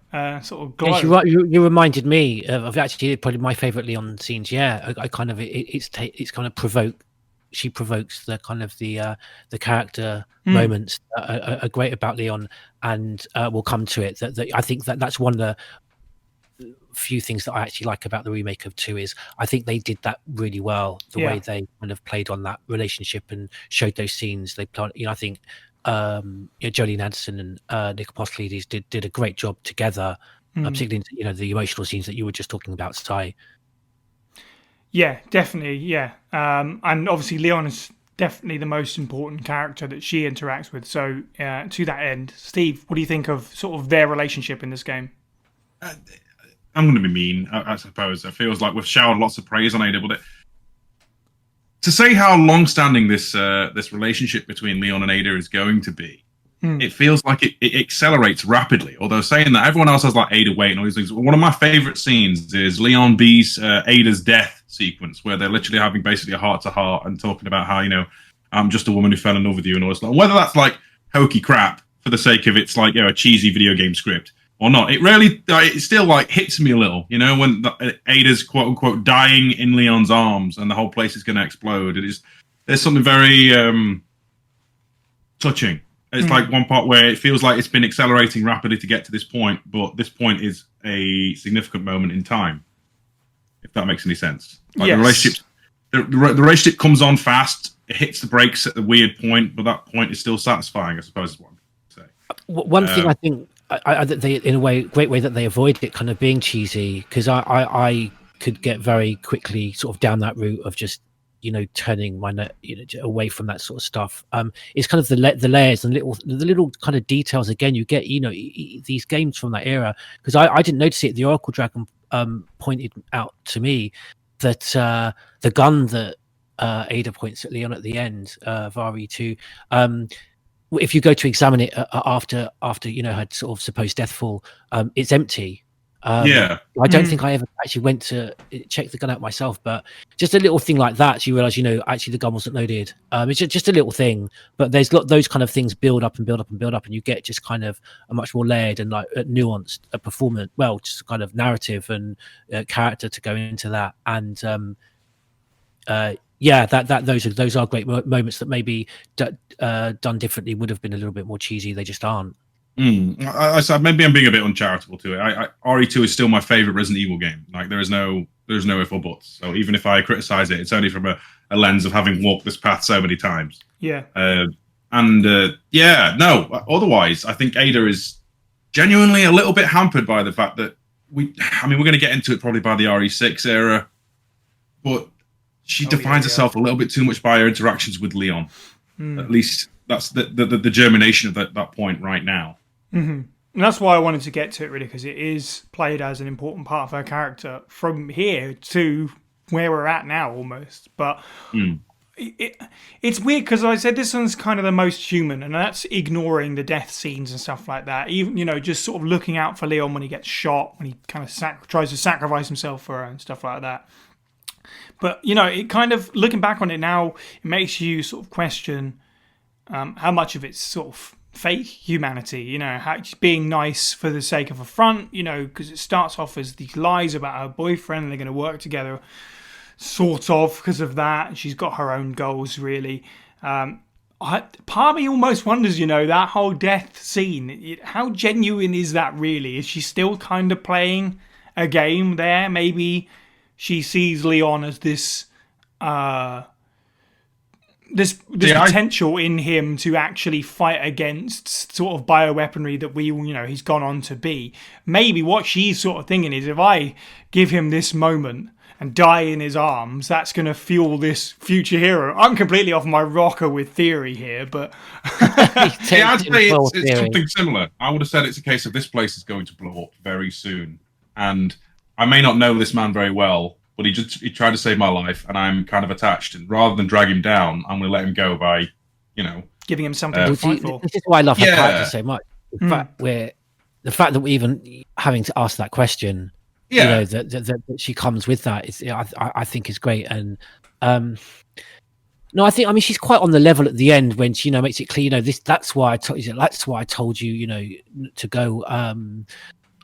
sort of glow. Yes, you reminded me of actually probably my favorite Leon scenes. Yeah, I kind of it's kind of provoke. She provokes the kind of the character moments that are great about Leon, and we'll come to it. That I think that's one of the few things that I actually like about the remake of 2 is I think they did that really well. The way they kind of played on that relationship and showed those scenes. They played, I think Jolene Anderson and Nick Apostolides did a great job together, particularly the emotional scenes that you were just talking about, Sai. Yeah, definitely. Yeah, and obviously Leon is definitely the most important character that she interacts with. So to that end, Steve, what do you think of sort of their relationship in this game? I'm going to be mean, I suppose. It feels like we've showered lots of praise on Ada, but to say how long-standing this relationship between Leon and Ada is going to be, it feels like it accelerates rapidly. Although saying that, everyone else has like Ada wait and all these things. One of my favorite scenes is Leon B's Ada's death sequence, where they're literally having basically a heart-to-heart and talking about how, I'm just a woman who fell in love with you and all this stuff. Whether that's like hokey crap for the sake of it's like a cheesy video game script or not, it still like hits me a little, when Ada's quote unquote dying in Leon's arms and the whole place is going to explode. There's something very touching. It's like one part where it feels like it's been accelerating rapidly to get to this point, but this point is a significant moment in time, if that makes any sense. Like yes. The relationship comes on fast, it hits the brakes at the weird point, but that point is still satisfying, I suppose is what I'm saying. One thing I think they, in a way, great way that they avoid it kind of being cheesy, because I could get very quickly sort of down that route of just turning my away from that sort of stuff. It's kind of the layers and the little kind of details again you get these games from that era, because I didn't notice it. The Oracle Dragon pointed out to me that the gun that Ada points at Leon at the end of RE2, if you go to examine it after her sort of supposed deathfall, it's empty. I don't think I ever actually went to check the gun out myself, but just a little thing like that, so you realize, actually the gun wasn't loaded. It's just a little thing, but there's those kind of things build up and build up and build up, and you get just kind of a much more layered and like nuanced performance. Well, just kind of narrative and character to go into that, and those are great moments that maybe done differently would have been a little bit more cheesy. They just aren't. Maybe I'm being a bit uncharitable to it. RE2 is still my favorite Resident Evil game. Like there's no if or buts. So even if I criticize it, it's only from a lens of having walked this path so many times. Yeah. Otherwise, I think Ada is genuinely a little bit hampered by the fact that we're going to get into it probably by the RE6 era, but she defines herself a little bit too much by her interactions with Leon. At least that's the germination of that point right now. And that's why I wanted to get to it, really, because it is played as an important part of her character from here to where we're at now, almost. But it's weird because I said this one's kind of the most human, and that's ignoring the death scenes and stuff like that. Even just sort of looking out for Leon when he gets shot, when he kind of tries to sacrifice himself for her and stuff like that. But it kind of, looking back on it now, it makes you sort of question how much of it's sort of fake humanity, how it's being nice for the sake of a front, because it starts off as these lies about her boyfriend, and they're going to work together sort of because of that, and she's got her own goals, really. Part of me almost wonders, that whole death scene, how genuine is that really? Is she still kind of playing a game there? Maybe she sees Leon as this potential in him to actually fight against sort of bioweaponry that he's gone on to be. Maybe what she's sort of thinking is, if I give him this moment and die in his arms, that's going to fuel this future hero. I'm completely off my rocker with theory here, but I'd say it's something similar. I would have said it's a case of this place is going to blow up very soon, and I may not know this man very well, but he tried to save my life, and I'm kind of attached. And rather than drag him down, I'm going to let him go by, giving him something to fight for. This is why I love her Yeah. character so much. The fact that we're even having to ask that question, you know, that she comes with that is, I think, is great. And no, I mean, she's quite on the level at the end when she, you know, makes it clear, you know, that's why I told you, you know, to go.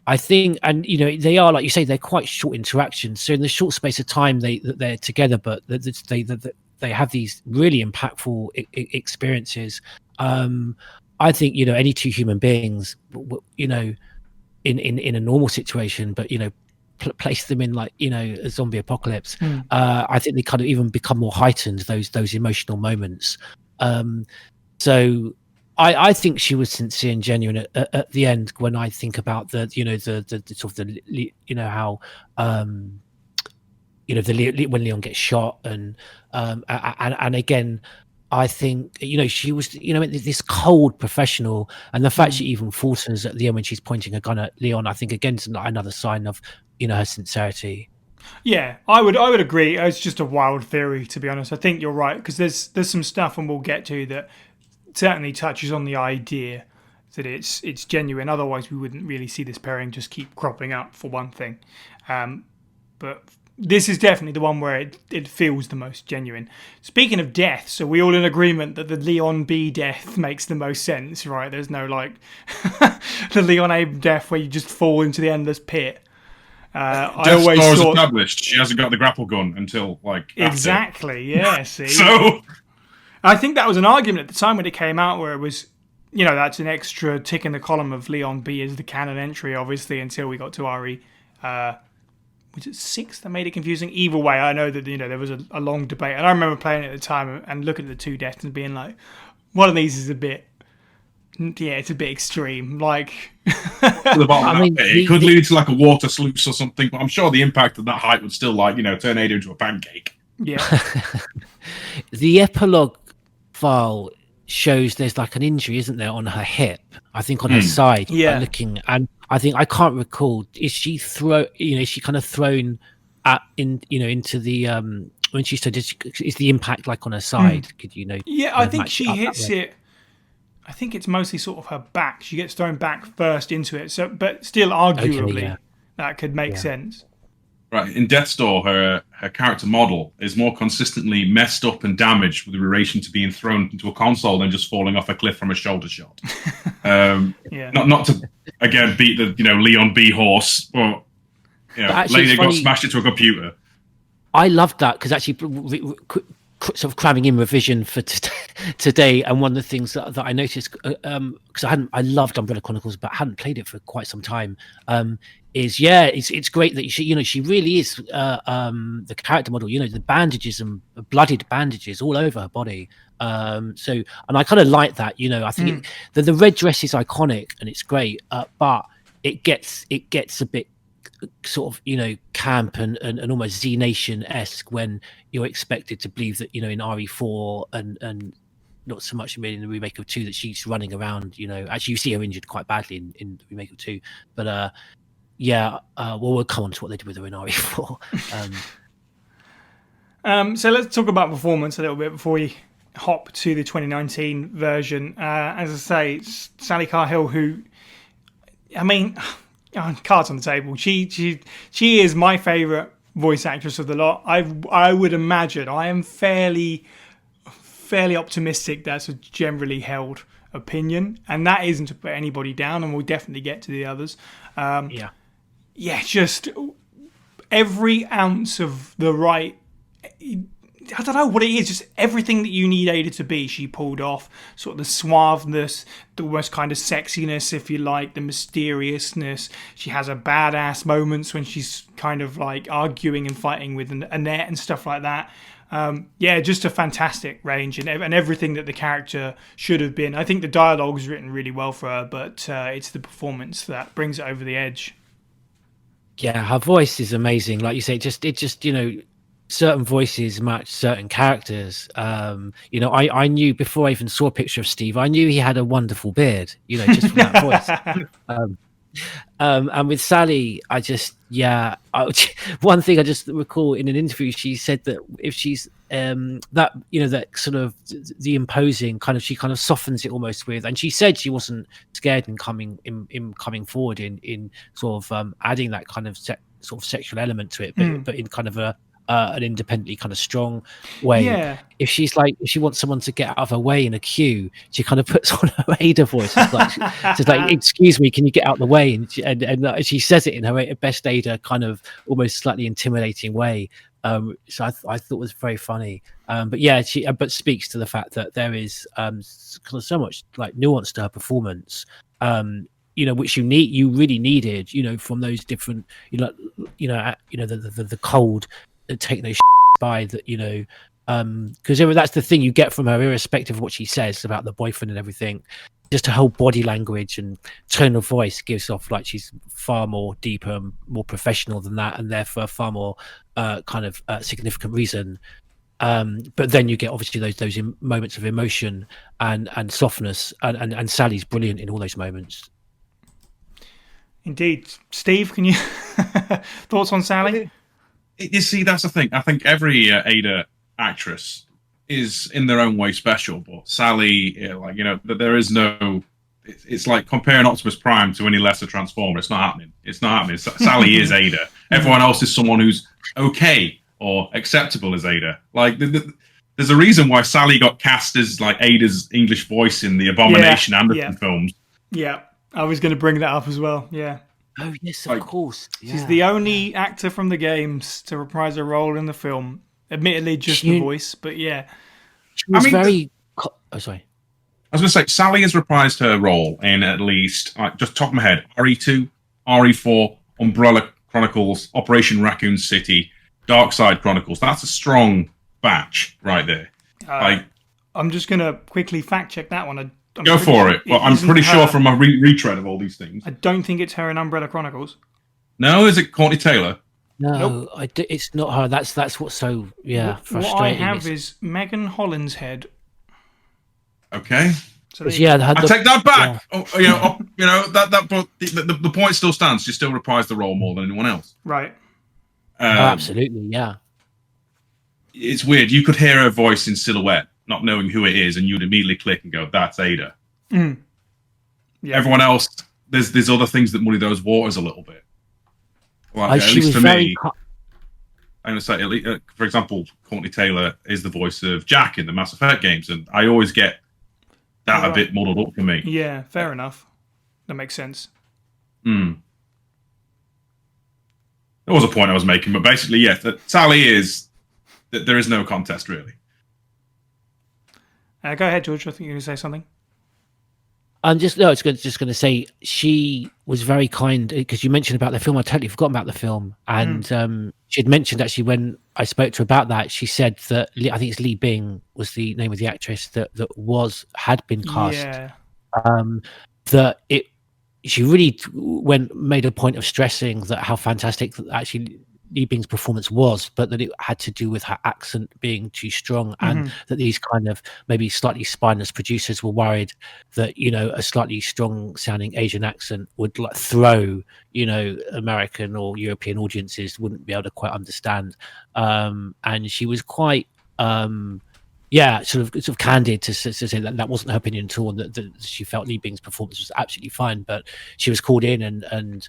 I think, and you know, they are, like you say, they're quite short interactions. So in the short space of time they're together, but they have these really impactful experiences. I think, you know, any two human beings, you know, in a normal situation, but you know, place them in, like, you know, a zombie apocalypse, I think they kind of even become more heightened, those emotional moments. So I think she was sincere and genuine at the end. When I think about the, you know, the sort of the, you know, how you know, when Leon gets shot, and again, I think, you know, she was, you know, this cold professional, and the fact she even falters at the end when she's pointing a gun at Leon, I think again is another sign of, you know, her sincerity. Yeah, I would agree. It's just a wild theory, to be honest. I think you're right, because there's some stuff, and we'll get to, that certainly touches on the idea that it's genuine. Otherwise, we wouldn't really see this pairing just keep cropping up, for one thing. But this is definitely the one where it feels the most genuine. Speaking of death, so we all in agreement that the Leon B death makes the most sense, right? There's no, like, the Leon A death where you just fall into the endless pit. I always Death thought, established. She hasn't got the grapple gun until, like, exactly, yeah. See, so I think that was an argument at the time when it came out, where it was, you know, that's an extra tick in the column of Leon B as the canon entry, obviously, until we got to RE. Was it 6 that made it confusing? Either way, I know that, you know, there was a long debate, and I remember playing it at the time and looking at the two deaths and being like, one of these is a bit, yeah, it's a bit extreme. Like, to the bottom of that pit, it could lead to like a water sluice or something, but I'm sure the impact of that height would still, like, you know, turn Ada into a pancake. Yeah. The epilogue file shows there's like an injury, isn't there, on her hip? I think on her side. Yeah. Looking, and I think, I can't recall. Is she is she kind of thrown into the when she said, is the impact like on her side? Could you know? Yeah, I think she hits it. I think it's mostly sort of her back. She gets thrown back first into it. So, but still, arguably, that could make sense. Right, in Death's Door, her character model is more consistently messed up and damaged with relation to being thrown into a console than just falling off a cliff from a shoulder shot. Not to again beat the, you know, Leon B horse, but, you know, Lady got smashed into a computer. I loved that, because actually, sort of cramming in revision for today, and one of the things that I noticed, because I loved Umbrella Chronicles, but hadn't played it for quite some time, is it's great that she really is the character model, you know, the bandages and bloodied bandages all over her body, so, and I kind of like that, you know. I think the red dress is iconic and it's great, but it gets a bit sort of, you know, camp and almost Z Nation-esque when you're expected to believe that, you know, in RE4 and not so much in the remake of 2 that she's running around, you know. Actually, you see her injured quite badly in the remake of 2, but we'll come on to what they did with her in RE4. So let's talk about performance a little bit before we hop to the 2019 version. As I say, it's Sally Cahill, who, I mean, cards on the table. She is my favourite voice actress of the lot. I would imagine, I am fairly optimistic that's a generally held opinion, and that isn't to put anybody down, and we'll definitely get to the others. Just every ounce of the right, I don't know what it is, just everything that you need Ada to be, she pulled off. Sort of the suaveness, the almost kind of sexiness, if you like, the mysteriousness. She has her badass moments when she's kind of like arguing and fighting with Annette and stuff like that. Just a fantastic range, and everything that the character should have been. I think the dialogue is written really well for her, but it's the performance that brings it over the edge. Yeah, her voice is amazing. Like you say, it just you know, certain voices match certain characters. You know, I knew before I even saw a picture of Steve, I knew he had a wonderful beard, you know, just from that voice. And with Sally, one thing I just recall in an interview, she said that if she's that that sort of the imposing kind of, she kind of softens it almost with, and she said she wasn't scared in coming forward in sort of adding that kind of sort of sexual element to it, but in kind of an independently kind of strong way. Yeah. If she wants someone to get out of her way in a queue, she kind of puts on her Ada voice. It's like, excuse me, can you get out of the way? And she says it in her best Ada kind of almost slightly intimidating way. So I thought it was very funny. But yeah, she speaks to the fact that there is so much like nuance to her performance. Which you really needed, from those different, the cold, take no by that, because that's the thing you get from her, irrespective of what she says about the boyfriend and everything. Just her whole body language and tone of voice gives off like she's far more deeper and more professional than that, and therefore far more kind of significant reason. But then you get obviously those moments of emotion and softness, and Sally's brilliant in all those moments. Indeed. Steve, can you thoughts on Sally? You see, that's the thing. I think every Ada actress is in their own way special, but Sally, there is no. It's like comparing Optimus Prime to any lesser Transformer. It's not happening. Sally is Ada. Everyone else is someone who's okay or acceptable as Ada. Like there's a reason why Sally got cast as like Ada's English voice in the Abomination Anderson films. Yeah, I was going to bring that up as well. Yeah. Oh yes, of course. Yeah. She's the only actor from the games to reprise a role in the film. Admittedly, just the voice, but yeah. She was sorry. I was going to say, Sally has reprised her role in at least, just top of my head, RE2, RE4, Umbrella Chronicles, Operation Raccoon City, Dark Side Chronicles. That's a strong batch right there. I'm just going to quickly fact check that one. Go for it. Well, I'm pretty sure from my retread of all these things. I don't think it's her in Umbrella Chronicles. No, is it Courtney Taylor? No, nope. It's not her. That's what's so frustrating. What I have is Megan Hollinshead. Okay. So I take that back. Yeah. The point still stands. She still reprised the role more than anyone else. Right. Absolutely, yeah. It's weird. You could hear her voice in silhouette, not knowing who it is, and you'd immediately click and go, "That's Ada." Yeah. Everyone else, there's other things that muddy those waters a little bit. Well, at she least was for me, I'm going to say, for example, Courtney Taylor is the voice of Jack in the Mass Effect games, and I always get that a bit muddled up for me. Yeah, fair enough. That makes sense. There was a point I was making, but basically, yes, Sally is that there is no contest really. Go ahead, George. I think you're going to say something. I'm just going to say she was very kind, because you mentioned about the film. I totally forgot about the film, and she had mentioned actually when I spoke to her about that, she said that I think it's Li Bing was the name of the actress that had been cast. Yeah. She really made a point of stressing that how fantastic that actually Li Bing's performance was, but that it had to do with her accent being too strong, and that these kind of maybe slightly spineless producers were worried that a slightly strong sounding Asian accent would like throw American or European audiences wouldn't be able to quite understand. And she was quite sort of candid to say that wasn't her opinion at all, and that she felt Li Bing's performance was absolutely fine, but she was called in and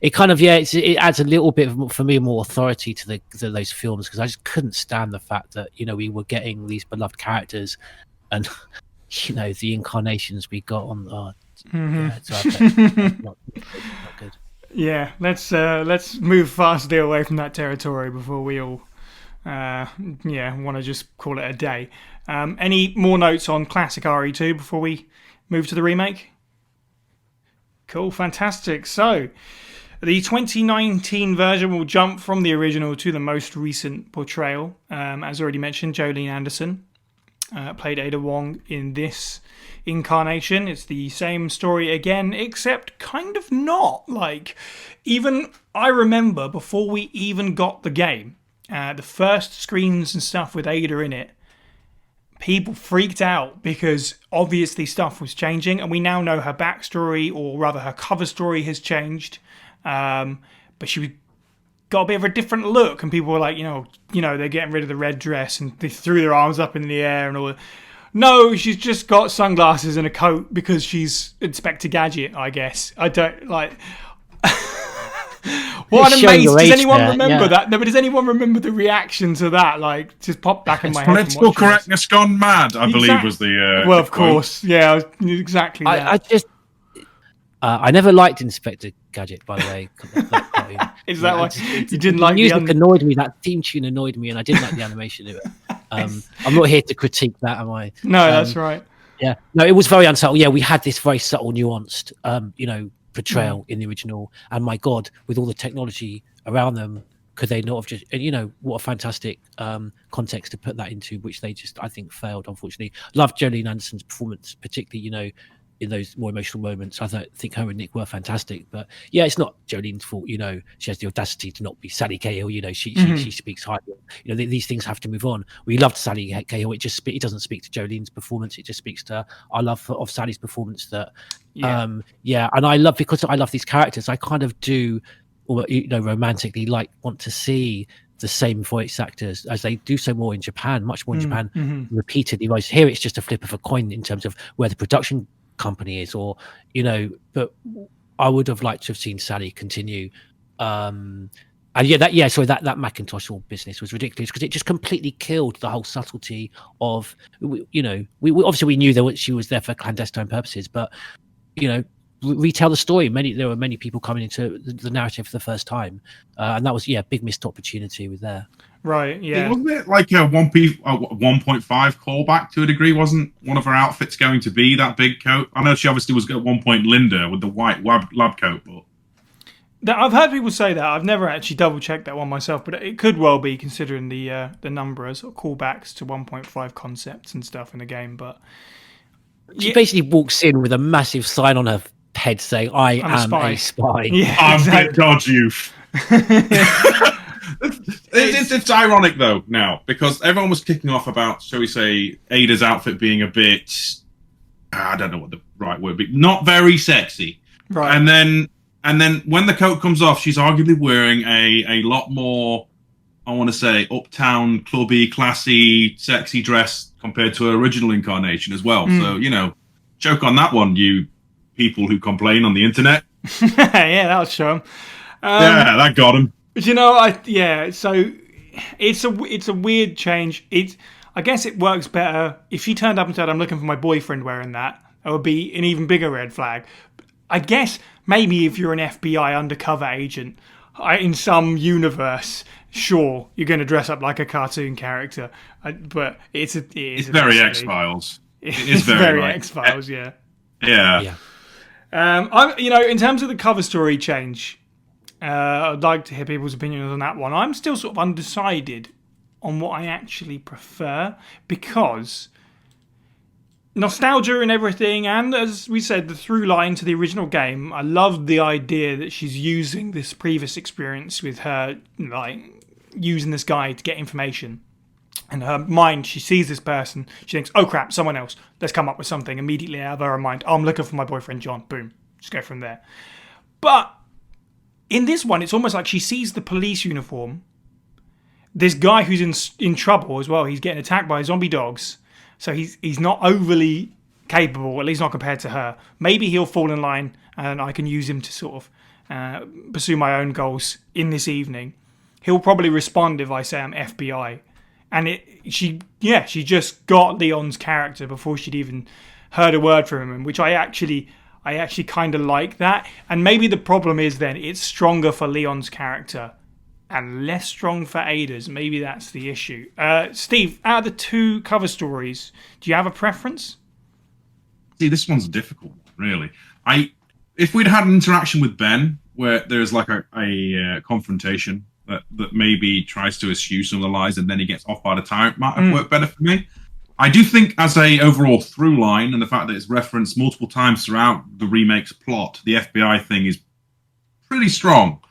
it kind of it adds a little bit for me more authority to those films, because I just couldn't stand the fact that we were getting these beloved characters and the incarnations we got on not good. Yeah, let's move fastly away from that territory before we all want to just call it a day. Any more notes on classic RE2 before we move to the remake? Cool, fantastic. So, the 2019 version will jump from the original to the most recent portrayal. As already mentioned, Jolene Anderson played Ada Wong in this incarnation. It's the same story again, except kind of not. Like, even I remember before we even got the game, the first screens and stuff with Ada in it, people freaked out because obviously stuff was changing, and we now know her backstory, or rather her cover story has changed. But she was got a bit of a different look, and people were like, they're getting rid of the red dress, and they threw their arms up in the air and all that. No, she's just got sunglasses and a coat because she's Inspector Gadget, I guess. I don't like. What an amaze! Does anyone remember that? No, but does anyone remember the reaction to that? Like, just pop back in my head. Political correctness gone mad, I believe was the. Well, of course, yeah, exactly. That. I never liked Inspector Gadget, by the way. Is that why you didn't like the music? Annoyed me. That theme tune annoyed me, and I didn't like the animation of it. I'm not here to critique that, am I? No, that's right. Yeah, no, it was very unsubtle. Yeah, we had this very subtle, nuanced, portrayal in the original. And my God, with all the technology around them, could they not have just? What a fantastic context to put that into, which they just, I think, failed. Unfortunately, loved Jolene Anderson's performance, particularly, in those more emotional moments. I think her and Nick were fantastic, but yeah, it's not Jolene's fault. She has the audacity to not be Sally Cahill. She speaks highly. These things have to move on. We loved Sally Cahill. It doesn't speak to Jolene's performance. It just speaks to our love of Sally's performance. And because I love these characters, I kind of do, romantically want to see the same voice actors as they do so more in Japan, much more in Japan, repeatedly. Whereas here, it's just a flip of a coin in terms of where the production company is, but I would have liked to have seen Sally continue. That Macintosh business was ridiculous because it just completely killed the whole subtlety of, we obviously we knew that she was there for clandestine purposes, but retell the story. There were many people coming into the narrative for the first time, and that was big missed opportunity with there. Right, yeah. Wasn't it like a 1.5 callback to a degree? Wasn't one of her outfits going to be that big coat? I know she obviously was at one point Linda with the white lab coat, but I've heard people say that. I've never actually double checked that one myself, but it could well be, considering the number as sort of callbacks to 1.5 concepts and stuff in the game. But she basically walks in with a massive sign on her head saying, "I am a spy." Yeah, I'm exactly. Dodge youth. It's ironic though now because everyone was kicking off about, shall we say, Ada's outfit being a bit, I don't know what the right word would be, not very sexy. Right. And then when the coat comes off, she's arguably wearing a lot more, I want to say, uptown, clubby, classy, sexy dress compared to her original incarnation as well. So, joke on that one, you people who complain on the internet. Yeah, that'll show them. Yeah, that got him. So it's a weird change. I guess it works better if she turned up and said, "I'm looking for my boyfriend wearing that." That would be an even bigger red flag. I guess maybe if you're an FBI undercover agent in some universe, sure, you're going to dress up like a cartoon character. But it's very X-Files. It's very X-Files. Yeah. Yeah. In terms of the cover story change. I'd like to hear people's opinions on that one. I'm still sort of undecided on what I actually prefer because nostalgia and everything, and as we said, the through line to the original game, I loved the idea that she's using this previous experience with her, using this guy to get information. In her mind, she sees this person, she thinks, oh crap, someone else, let's come up with something immediately out of her mind. Oh, I'm looking for my boyfriend John, boom, just go from there. But in this one, it's almost like she sees the police uniform. This guy who's in trouble as well. He's getting attacked by zombie dogs. So he's not overly capable, at least not compared to her. Maybe he'll fall in line and I can use him to sort of pursue my own goals in this evening. He'll probably respond if I say I'm FBI. And she just got Leon's character before she'd even heard a word from him, which I actually kind of like that. And maybe the problem is then it's stronger for Leon's character and less strong for Ada's. Maybe that's the issue. Steve, out of the two cover stories, do you have a preference? See, this one's a difficult one, really. If we'd had an interaction with Ben where there's like a confrontation that maybe tries to eschew some of the lies and then he gets off by the tyrant, might have worked better for me. I do think as a overall through line and the fact that it's referenced multiple times throughout the remake's plot, the FBI thing is pretty strong.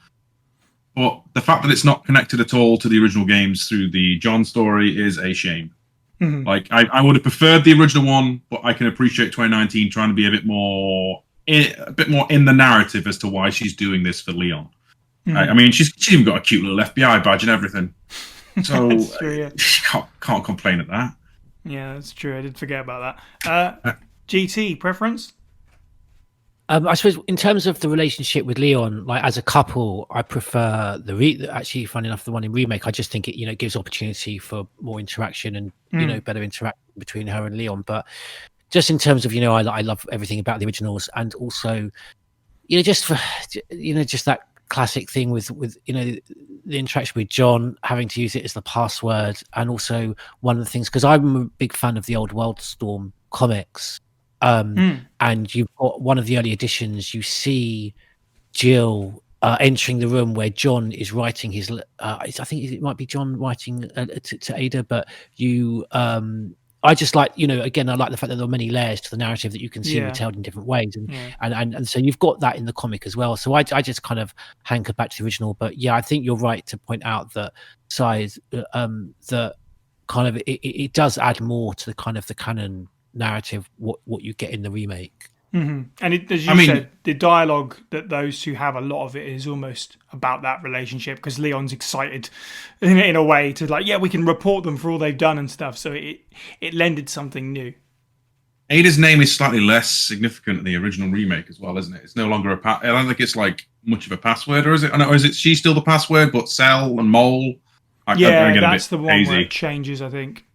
But the fact that it's not connected at all to the original games through the John story is a shame. Mm-hmm. Like, I would have preferred the original one, but I can appreciate 2019 trying to be a bit more in the narrative as to why she's doing this for Leon. I mean, she's even got a cute little FBI badge and everything. So That's true, yeah. can't complain at that. Yeah, that's true. I did forget about that. GT preference? I suppose in terms of the relationship with Leon, like as a couple, I prefer actually, funny enough, the one in remake. I just think it, gives opportunity for more interaction and better interaction between her and Leon. But just in terms of I love everything about the originals, and also just for just that classic thing with the interaction with John, having to use it as the password, and also one of the things, because I'm a big fan of the old Wildstorm comics. And you've got one of the early editions, you see Jill entering the room where John is writing his I think it might be John writing to Ada, but I just like, again, I like the fact that there are many layers to the narrative that you can see retold in different ways, and so you've got that in the comic as well. So I just kind of hanker back to the original. But yeah, I think you're right to point out that size that kind of it does add more to the kind of the canon narrative what you get in the remake. And as you said, the dialogue that those two have, a lot of it is almost about that relationship, because Leon's excited in a way to like, we can report them for all they've done and stuff. So it lended something new. Ada's name is slightly less significant in the original remake as well, isn't it? It's no longer I don't think it's like much of a password, or is it? Or is it she's still the password, but Cell and Mole? That's the one where it changes, I think.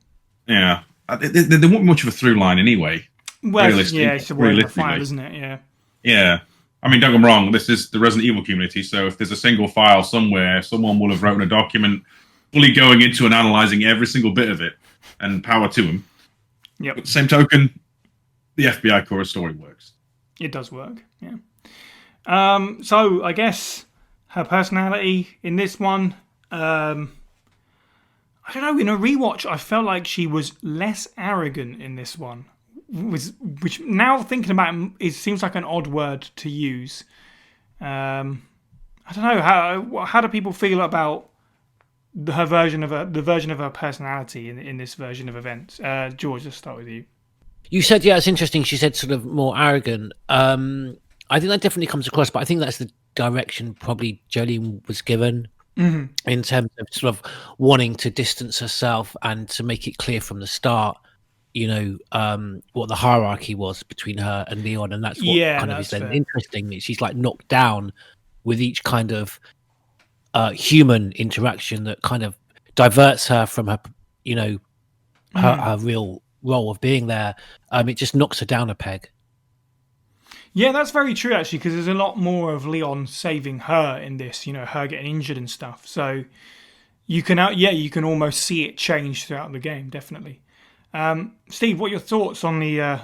Yeah. There won't be much of a through line anyway. Well, it's a word of a file, isn't it? Yeah. Yeah. I mean, don't get me wrong, this is the Resident Evil community, so if there's a single file somewhere, someone will have written a document fully going into and analysing every single bit of it, and power to them. Yep. But same token, the FBI core story works. It does work, yeah. So, I guess her personality in this one... I don't know, in a rewatch, I felt like she was less arrogant in this one. Which now thinking about it seems like an odd word to use. I don't know, how do people feel about the version of her personality in this version of events? George, let's start with you. You said, it's interesting. She said sort of more arrogant. I think that definitely comes across, but I think that's the direction probably Jolene was given. In terms of sort of wanting to distance herself and to make it clear from the start, what the hierarchy was between her and Leon, and that's what kind of is then interesting. She's like knocked down with each kind of human interaction that kind of diverts her from her, her real role of being there. It just knocks her down a peg. Yeah, that's very true, actually, because there's a lot more of Leon saving her in this, her getting injured and stuff. So you can almost see it change throughout the game, definitely. Steve, what are your thoughts on the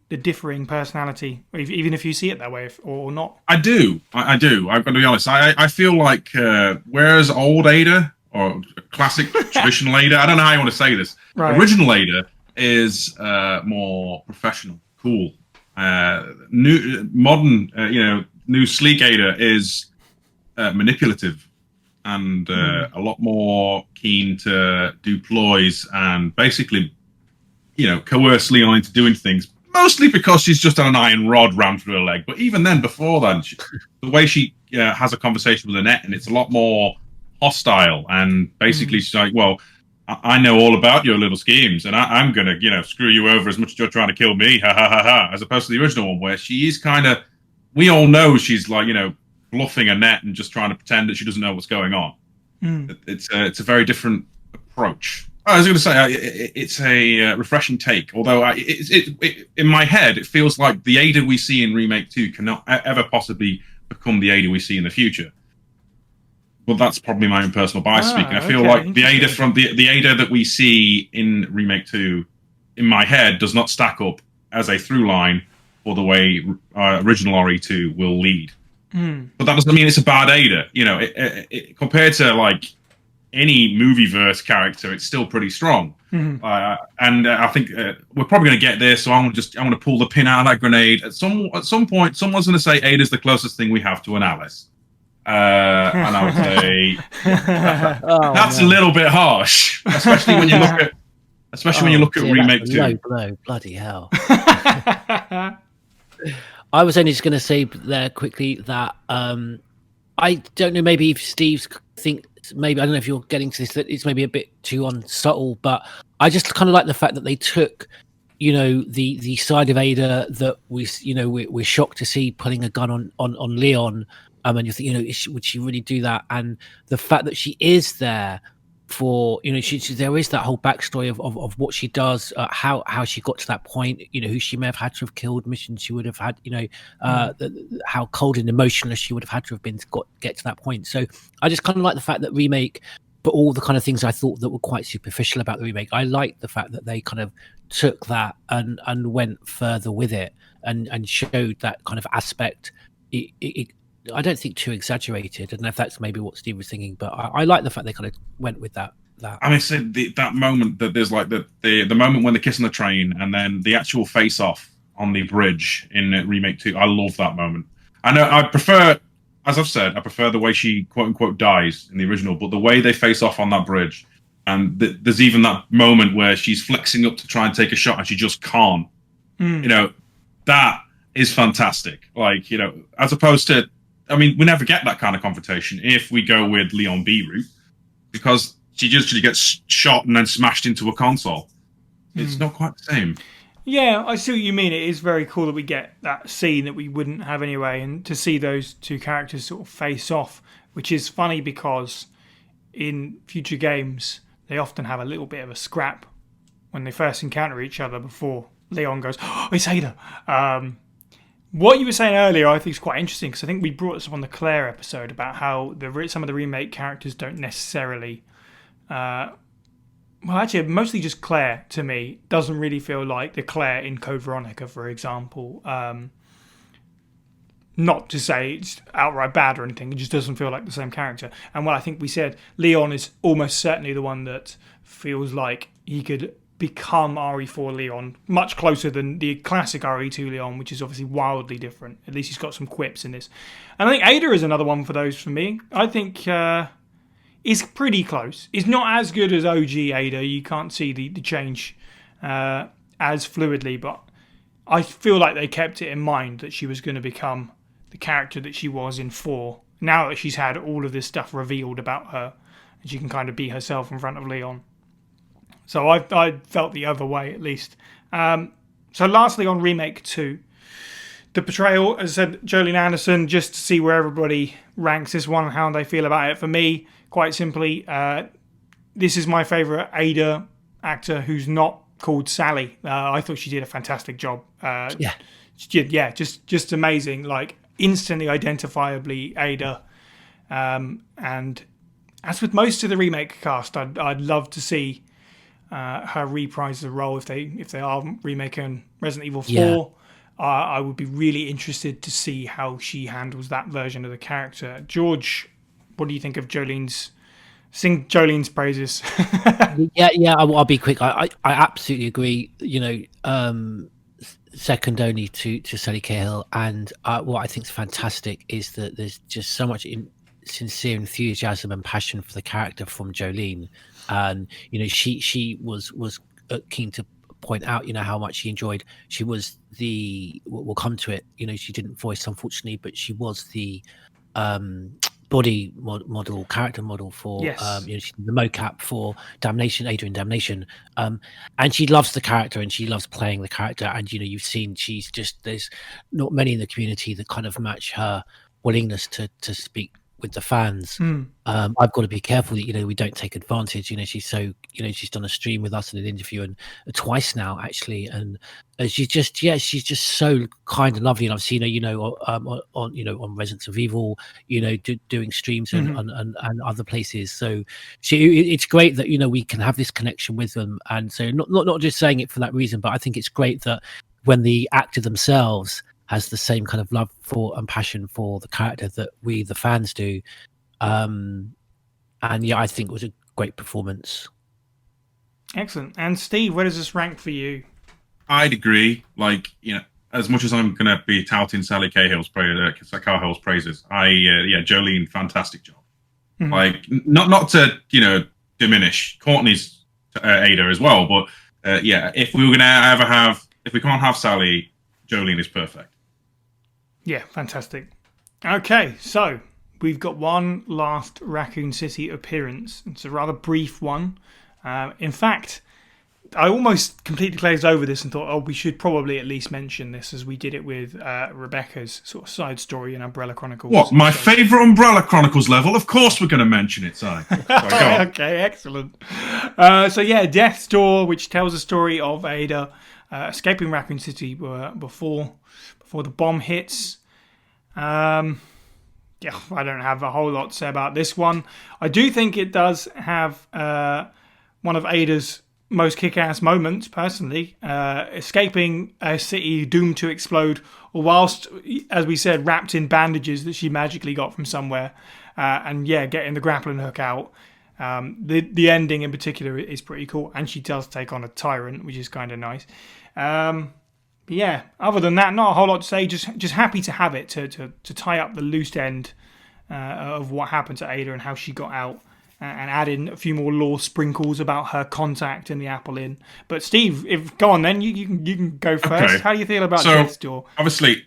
differing personality, even if you see it that way or not? I do. I've got to be honest. I feel like whereas old Ada, or classic traditional Ada, I don't know how you want to say this, original Ada is more professional, cool. Modern, new sleek Ada is manipulative and a lot more keen to do ploys and basically, coerce Leon into doing things. Mostly because she's just had an iron rod rammed through her leg. But even then, before then, the way she has a conversation with Annette, and it's a lot more hostile. And basically, she's like, "Well, I know all about your little schemes, and I'm going to, screw you over as much as you're trying to kill me, ha ha ha ha," as opposed to the original one, where she is kind of, we all know she's like, bluffing Annette and just trying to pretend that she doesn't know what's going on. It's a very different approach. I was going to say, it's a refreshing take, although in my head, it feels like the Ada we see in Remake 2 cannot ever possibly become the Ada we see in the future. Well, that's probably my own personal bias speaking. I feel like the Ada from the Ada that we see in Remake 2, in my head, does not stack up as a through line for the way original RE2 will lead. But that doesn't mean it's a bad Ada. Compared to like any movieverse character, it's still pretty strong. And I think we're probably going to get there. So I'm going to pull the pin out of that grenade. At some point, someone's going to say Ada's the closest thing we have to an Alice. And I would say that's a little bit harsh, especially when you look at Remake 2. Bloody hell! I was only just going to say there quickly that I don't know. Maybe if Steve's maybe I don't know if you're getting to this, that it's maybe a bit too unsubtle, but I just kind of like the fact that they took, the side of Ada that we're shocked to see putting a gun on Leon, and you think, would she really do that? And the fact that she is there for, there is that whole backstory of what she does, how she got to that point, who she may have had to have killed, missions she would have had, how cold and emotionless she would have had to have been to get to that point. So I just kind of like the fact that remake, but all the kind of things I thought that were quite superficial about the remake, I like the fact that they kind of took that and went further with it and showed that kind of aspect. I don't think too exaggerated. I don't know if that's maybe what Steve was thinking, but I like the fact they kind of went with that. I mean, so that moment that there's like the moment when they kiss on the train, and then the actual face off on the bridge in remake 2. I love that moment. I know I prefer, as I've said, I prefer the way she quote unquote dies in the original, but the way they face off on that bridge, and there's even that moment where she's flexing up to try and take a shot and she just can't. That is fantastic. Like, as opposed to, I mean, we never get that kind of confrontation if we go with Leon B route, because she gets shot and then smashed into a console. It's not quite the same. Yeah, I see what you mean. It is very cool that we get that scene that we wouldn't have anyway, and to see those two characters sort of face off, which is funny because in future games they often have a little bit of a scrap when they first encounter each other before Leon goes, "Oh, it's Ada." What you were saying earlier, I think, is quite interesting, because I think we brought this up on the Claire episode about how some of the remake characters don't necessarily. Well, actually, mostly just Claire, to me, doesn't really feel like the Claire in Code Veronica, for example. Not to say it's outright bad or anything, it just doesn't feel like the same character. And what I think we said, Leon is almost certainly the one that feels like he could become RE4 Leon, much closer than the classic RE2 Leon, which is obviously wildly different. At least he's got some quips in this. And I think Ada is another one for those for me. I think is pretty close. It's not as good as OG Ada. You can't see the change as fluidly, but I feel like they kept it in mind that she was going to become the character that she was in 4. Now that she's had all of this stuff revealed about her, and she can kind of be herself in front of Leon. So I felt the other way, at least. So lastly, on Remake 2, the portrayal, as I said, Jolene Anderson, just to see where everybody ranks this one and how they feel about it. For me, quite simply, this is my favourite Ada actor who's not called Sally. I thought she did a fantastic job. Just amazing. Like, instantly identifiably Ada. And as with most of the remake cast, I'd love to see her reprise the role if they are remaking Resident Evil 4. Yeah. I would be really interested to see how she handles that version of the character. George, what do you think of Jolene's? Sing Jolene's praises. I'll be quick. I absolutely agree. Second only to Sally Cahill, and what I think is fantastic is that there's just so much sincere enthusiasm and passion for the character from Jolene. And she was keen to point out how much she enjoyed. She was we'll come to it, she didn't voice, unfortunately, but she was the body model, character model for she's the mocap for Damnation, Ada in Damnation, and she loves the character and she loves playing the character. And you've seen there's not many in the community that kind of match her willingness to speak with the fans. I've got to be careful that we don't take advantage. She's so she's done a stream with us in an interview and twice now actually, and she's just so kind and lovely. And I've seen her on Residents of Evil, doing streams and other places. So it's great that we can have this connection with them. And so not just saying it for that reason, but I think it's great that when the actor themselves has the same kind of love for and passion for the character that we, the fans, do. And I think it was a great performance. Excellent. And Steve, where does this rank for you? I'd agree. Like, as much as I'm going to be touting Sally Cahill's praises, Jolene, fantastic job. Mm-hmm. Like, not to, diminish Courtney's Ada as well, but if we were going to if we can't have Sally, Jolene is perfect. Yeah, fantastic. Okay, so we've got one last Raccoon City appearance. It's a rather brief one. In fact, I almost completely glazed over this and thought, we should probably at least mention this as we did it with Rebecca's sort of side story in Umbrella Chronicles. What, my favourite Umbrella Chronicles level? Of course we're going to mention it, Si. Okay, excellent. So yeah, Death's Door, which tells the story of Ada escaping Raccoon City before the bomb hits. I don't have a whole lot to say about this one. I do think it does have one of Ada's most kick-ass moments, personally, escaping a city doomed to explode, whilst, as we said, wrapped in bandages that she magically got from somewhere, getting the grappling hook out. The ending in particular is pretty cool, and she does take on a tyrant, which is kind of nice. Other than that, not a whole lot to say. Just happy to have it to tie up the loose end of what happened to Ada and how she got out. And add in a few more lore sprinkles about her contact in the Apple Inn. But Steve, go on then. You can go first. Okay. How do you feel about Death's Door? Obviously,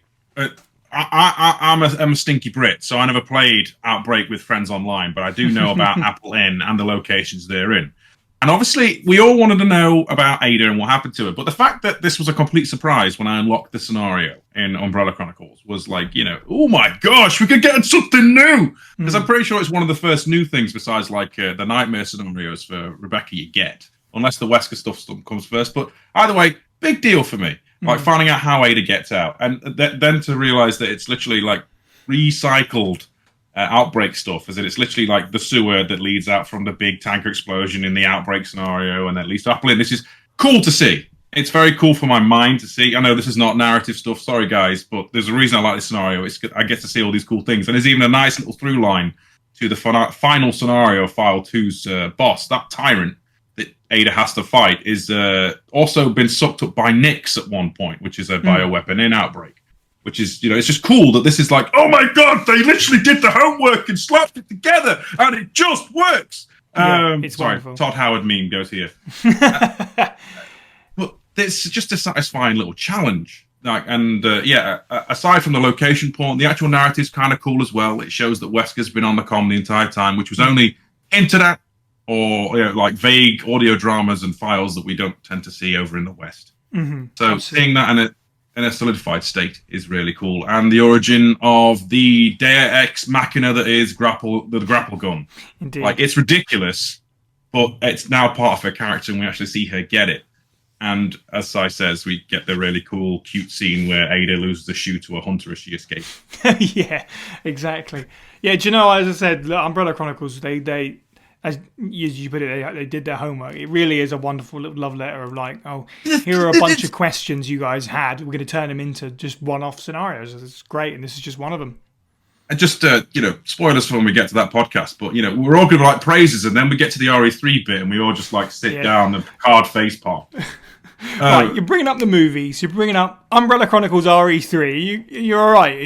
I'm a stinky Brit, so I never played Outbreak with friends online, but I do know about Apple Inn and the locations they're in. And obviously, we all wanted to know about Ada and what happened to her. But the fact that this was a complete surprise when I unlocked the scenario in Umbrella Chronicles was like, oh my gosh, we could get something new. Because I'm pretty sure it's one of the first new things besides like the Nightmare scenarios for Rebecca you get. Unless the Wesker stuff comes first. But either way, big deal for me. Like finding out how Ada gets out. And then to realize that it's literally like recycled Outbreak stuff, as in it's literally like the sewer that leads out from the big tanker explosion in the Outbreak scenario, and at least Apple Inn. This is cool to see. It's very cool for my mind to see. I know this is not narrative stuff, sorry guys, but there's a reason I like this scenario. I get to see all these cool things, and there's even a nice little through line to the final scenario of File 2's boss. That tyrant that Ada has to fight is also been sucked up by Nyx at one point, which is a bioweapon in Outbreak. Which is, it's just cool that this is like, oh my god, they literally did the homework and slapped it together, and it just works. It's sorry, wonderful. Todd Howard meme goes here. But it's just a satisfying little challenge. Aside from the location point, the actual narrative's kind of cool as well. It shows that Wesker's been on the comm the entire time, which was only hinted at, or like vague audio dramas and files that we don't tend to see over in the West. Mm-hmm. So Absolutely. seeing that in a solidified state is really cool, and the origin of the Dea Ex Machina that is the grapple gun. Indeed. Like, it's ridiculous, but it's now part of her character, and we actually see her get it. And as Sai says, we get the really cool, cute scene where Ada loses the shoe to a hunter as she escapes. Yeah, exactly. Yeah, do you know, as I said, Umbrella Chronicles, they as you put it, they did their homework. It really is a wonderful little love letter of like, here are a bunch of questions you guys had. We're going to turn them into just one-off scenarios. It's great, and this is just one of them. And just, spoilers for when we get to that podcast, but, we're all going to like praises, and then we get to the RE3 bit, and we all just like sit down, the Picard face palm. Right, you're bringing up the movies. You're bringing up Umbrella Chronicles RE3. You're all right.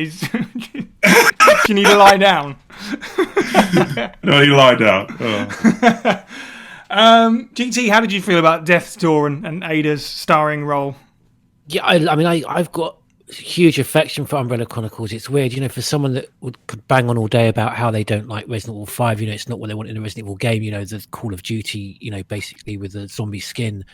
You need to lie down. No, you lie down. GT, how did you feel about Death's Door and Ada's starring role? Yeah, I've got huge affection for Umbrella Chronicles. It's weird, for someone that could bang on all day about how they don't like Resident Evil 5, it's not what they want in a Resident Evil game, the Call of Duty, basically with the zombie skin.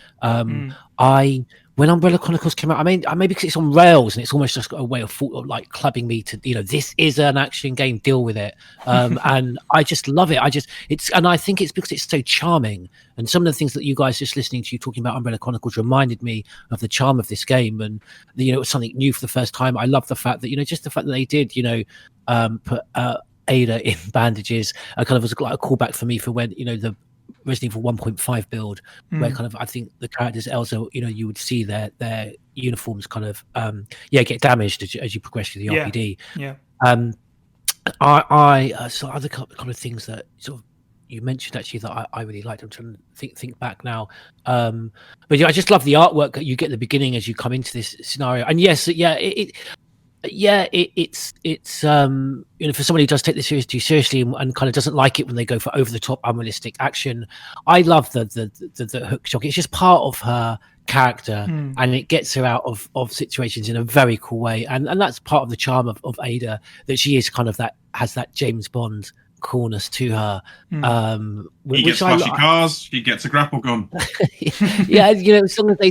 When Umbrella Chronicles came out, maybe because it's on rails and it's almost just got a way of like clubbing me to, this is an action game, deal with it. And I just love it. And I think it's because it's so charming. And some of the things that you guys just listening to you talking about Umbrella Chronicles reminded me of the charm of this game. And, it was something new for the first time. I love the fact that, just the fact that they did, put Ada in bandages, kind of was like a callback for me for when, the Resident Evil 1.5 build, where kind of I think the characters Elsa, you would see their uniforms kind of get damaged as you progress through the RPD. Yeah. I so other couple of things that sort of you mentioned actually that I really liked. I'm trying to think back now, but I just love the artwork that you get at the beginning as you come into this scenario. And yes, Yeah, it's for somebody who does take the series too seriously and kind of doesn't like it when they go for over the top unrealistic action. I love the hook shot. It's just part of her character, and it gets her out of situations in a very cool way, and that's part of the charm of Ada, that she is kind of has that James Bond coolness to her. He gets flashy cars, she gets a grapple gun. Yeah, as long as they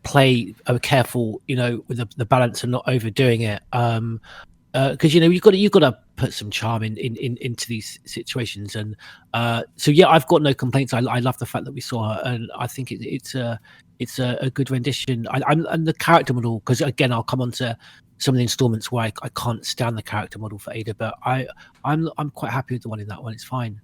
play careful with the balance and not overdoing it, because you've got to put some charm into these situations. And so yeah, I've got no complaints. I love the fact that we saw her, and I think it's a good rendition. And the character model, because again, I'll come on to some of the installments where I can't stand the character model for Ada, but I'm quite happy with the one in that one. It's fine.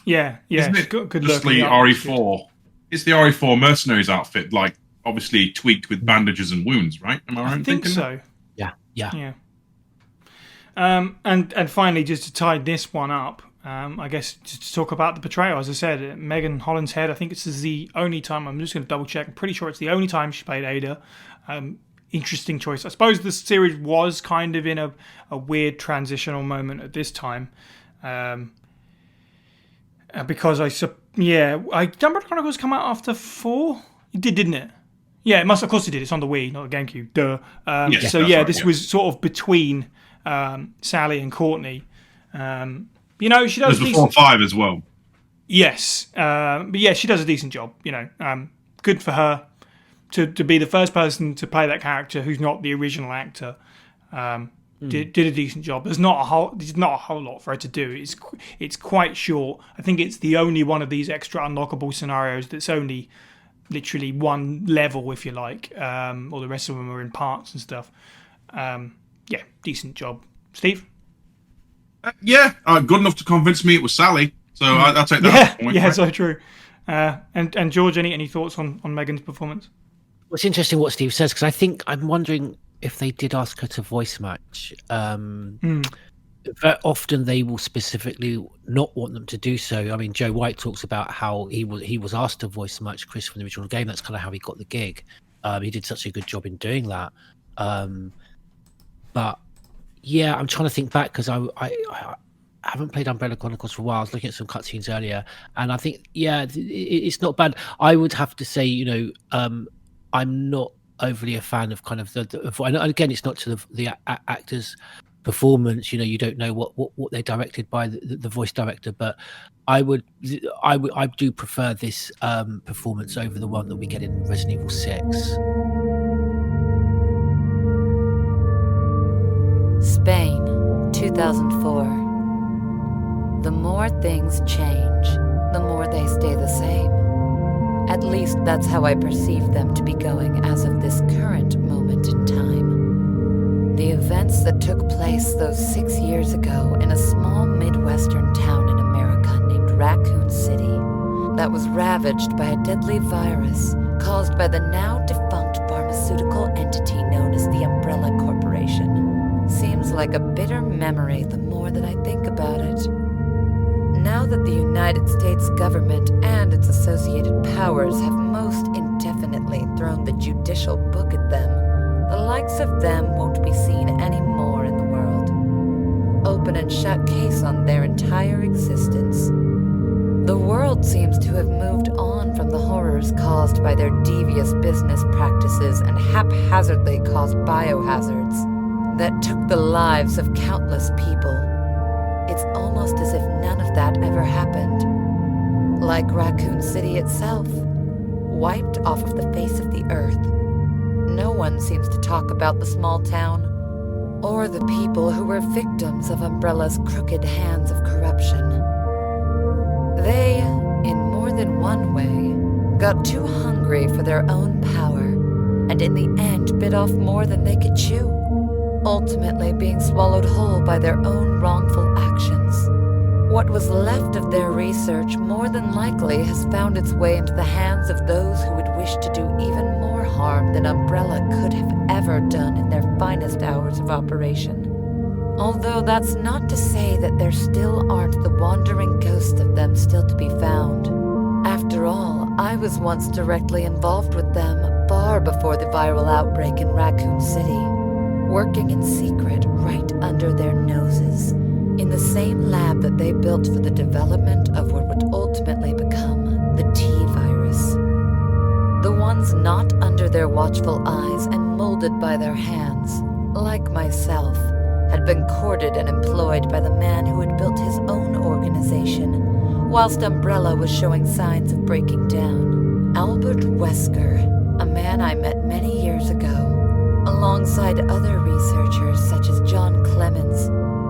Yeah. Isn't it good just look. the RE4? It's the RE4 mercenaries outfit, like obviously tweaked with bandages and wounds, right? Am I right? I think so. Yeah. And finally, just to tie this one up, I guess to talk about the portrayal, as I said, Megan Holland's Head. I think this is the only time. I'm just going to double check. I'm pretty sure it's the only time she played Ada. Interesting choice. I suppose the series was kind of in a weird transitional moment at this time, because Gunpowder Chronicles come out after 4. It did, didn't it? Yeah, it must. Of course, it did. It's on the Wii, not the GameCube. Duh. Yes, so right, this was sort of between Sally and Courtney. She does. There's before 5 as well. Yes, but yeah, she does a decent job. Good for her. To be the first person to play that character who's not the original actor, did a decent job. There's not a whole lot for her to do. It's quite short. I think it's the only one of these extra unlockable scenarios that's only literally one level, if you like, or the rest of them are in parts and stuff. Decent job, Steve. Good enough to convince me it was Sally. So I'll take that. Point, right? So true. And George, any thoughts on Megan's performance? Well, it's interesting what Steve says, because I'm wondering if they did ask her to voice match. Very often they will specifically not want them to do so. I mean, Joe White talks about how he was asked to voice match Chris from the original game. That's kind of how he got the gig. He did such a good job in doing that. But yeah, I'm trying to think back, because I haven't played Umbrella Chronicles for a while. I was looking at some cutscenes earlier, and I think it's not bad. I would have to say, I'm not overly a fan of kind of and again, it's not to the actor's performance. You don't know what they're directed by the voice director, but I do prefer this performance over the one that we get in Resident Evil 6. Spain, 2004. The more things change, the more they stay the same. At least that's how I perceive them to be going as of this current moment in time. The events that took place those 6 years ago in a small Midwestern town in America named Raccoon City that was ravaged by a deadly virus caused by the now defunct pharmaceutical entity known as the Umbrella Corporation seems like a bitter memory the more that I think about it. Now that the United States government and its associated powers have most indefinitely thrown the judicial book at them, the likes of them won't be seen anymore in the world. Open and shut case on their entire existence. The world seems to have moved on from the horrors caused by their devious business practices and haphazardly caused biohazards that took the lives of countless people. It's almost as if none of that ever happened. Like Raccoon City itself, wiped off of the face of the earth. No one seems to talk about the small town, or the people who were victims of Umbrella's crooked hands of corruption. They, in more than one way, got too hungry for their own power, and in the end bit off more than they could chew, ultimately being swallowed whole by their own wrongful actions. What was left of their research more than likely has found its way into the hands of those who would wish to do even more harm than Umbrella could have ever done in their finest hours of operation. Although that's not to say that there still aren't the wandering ghosts of them still to be found. After all, I was once directly involved with them far before the viral outbreak in Raccoon City. working in secret right under their noses, in the same lab that they built for the development of what would ultimately become the T-virus. The ones not under their watchful eyes and molded by their hands, like myself, had been courted and employed by the man who had built his own organization, whilst Umbrella was showing signs of breaking down. Albert Wesker, a man I met many years ago, alongside other researchers such as John Clemens,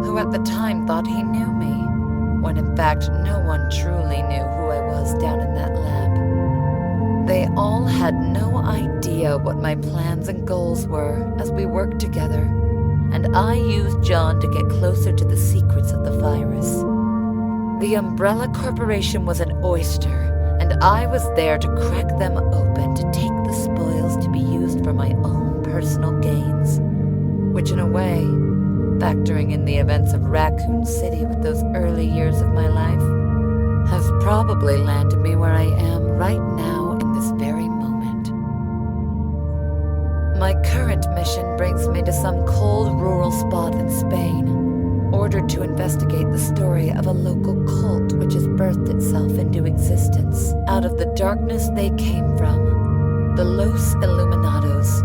who at the time thought he knew me, when in fact no one truly knew who I was down in that lab. They all had no idea what my plans and goals were as we worked together, and I used John to get closer to the secrets of the virus. The Umbrella Corporation was an oyster, and I was there to crack them open to take the spoils to be used for my own personal gains, which in a way, factoring in the events of Raccoon City with those early years of my life, have probably landed me where I am right now in this very moment. My current mission brings me to some cold rural spot in Spain, ordered to investigate the story of a local cult which has birthed itself into existence out of the darkness they came from, the Los Illuminados,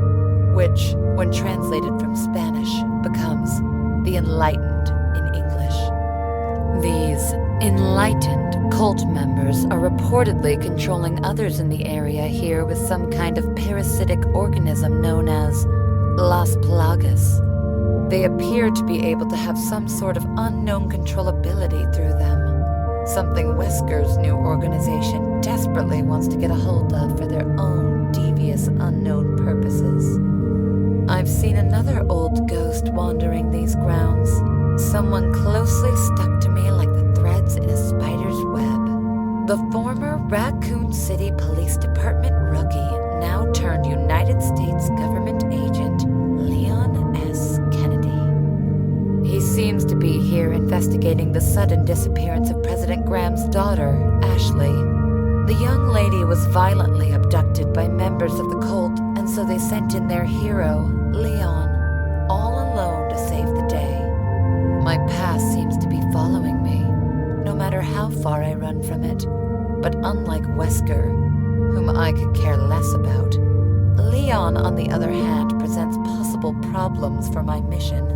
which, when translated from Spanish, becomes the Enlightened in English. These enlightened cult members are reportedly controlling others in the area here with some kind of parasitic organism known as Las Plagas. They appear to be able to have some sort of unknown controllability through them, something Wesker's new organization desperately wants to get a hold of for their own devious unknown purposes. I've seen another old ghost wandering these grounds, someone closely stuck to me like the threads in a spider's web. The former Raccoon City Police Department rookie, now turned United States government agent, Leon S. Kennedy. He seems to be here investigating the sudden disappearance of President Graham's daughter, Ashley. The young lady was violently abducted by members of the cult, and so they sent in their hero, Leon, all alone to save the day. My past seems to be following me, no matter how far I run from it. But unlike Wesker, whom I could care less about, Leon, on the other hand, presents possible problems for my mission.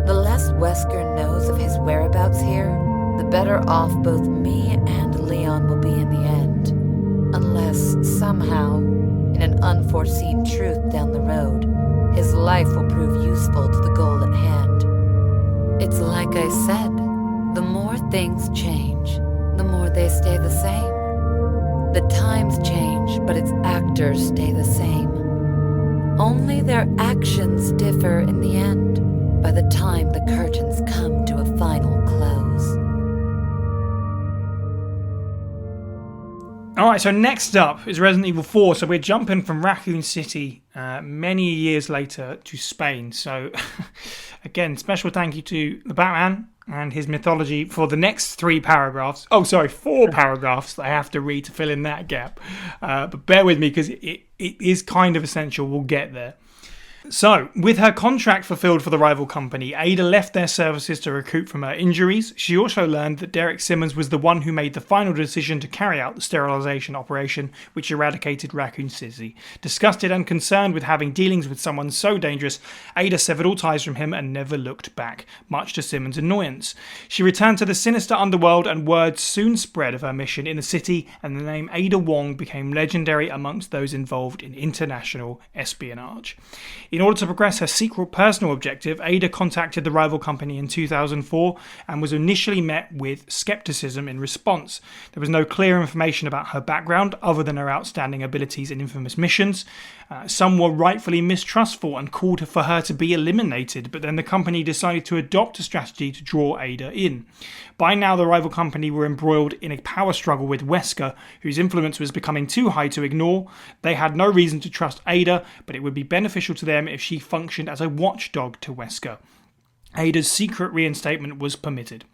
The less Wesker knows of his whereabouts here, the better off both me and Leon will be in the end. Unless, somehow, in an unforeseen truth down the road, his life will prove useful to the goal at hand. It's like I said, the more things change, the more they stay the same. The times change, but its actors stay the same. Only their actions differ in the end, by the time the curtains come to a final close. Alright, so next up is Resident Evil 4. So we're jumping from Raccoon City many years later to Spain. So again, special thank you to the Batman and his mythology for the next 4 paragraphs that I have to read to fill in that gap. But bear with me because it is kind of essential. We'll get there. So, with her contract fulfilled for the rival company, Ada left their services to recoup from her injuries. She also learned that Derek Simmons was the one who made the final decision to carry out the sterilization operation which eradicated Raccoon City. Disgusted and concerned with having dealings with someone so dangerous, Ada severed all ties from him and never looked back, much to Simmons' annoyance. She returned to the sinister underworld, and word soon spread of her mission in the city, and the name Ada Wong became legendary amongst those involved in international espionage. In order to progress her secret personal objective, Ada contacted the rival company in 2004 and was initially met with skepticism in response. There was no clear information about her background other than her outstanding abilities in infamous missions. Some were rightfully mistrustful and called for her to be eliminated, but then the company decided to adopt a strategy to draw Ada in. By now, the rival company were embroiled in a power struggle with Wesker, whose influence was becoming too high to ignore. They had no reason to trust Ada, but it would be beneficial to them if she functioned as a watchdog to Wesker. Ada's secret reinstatement was permitted.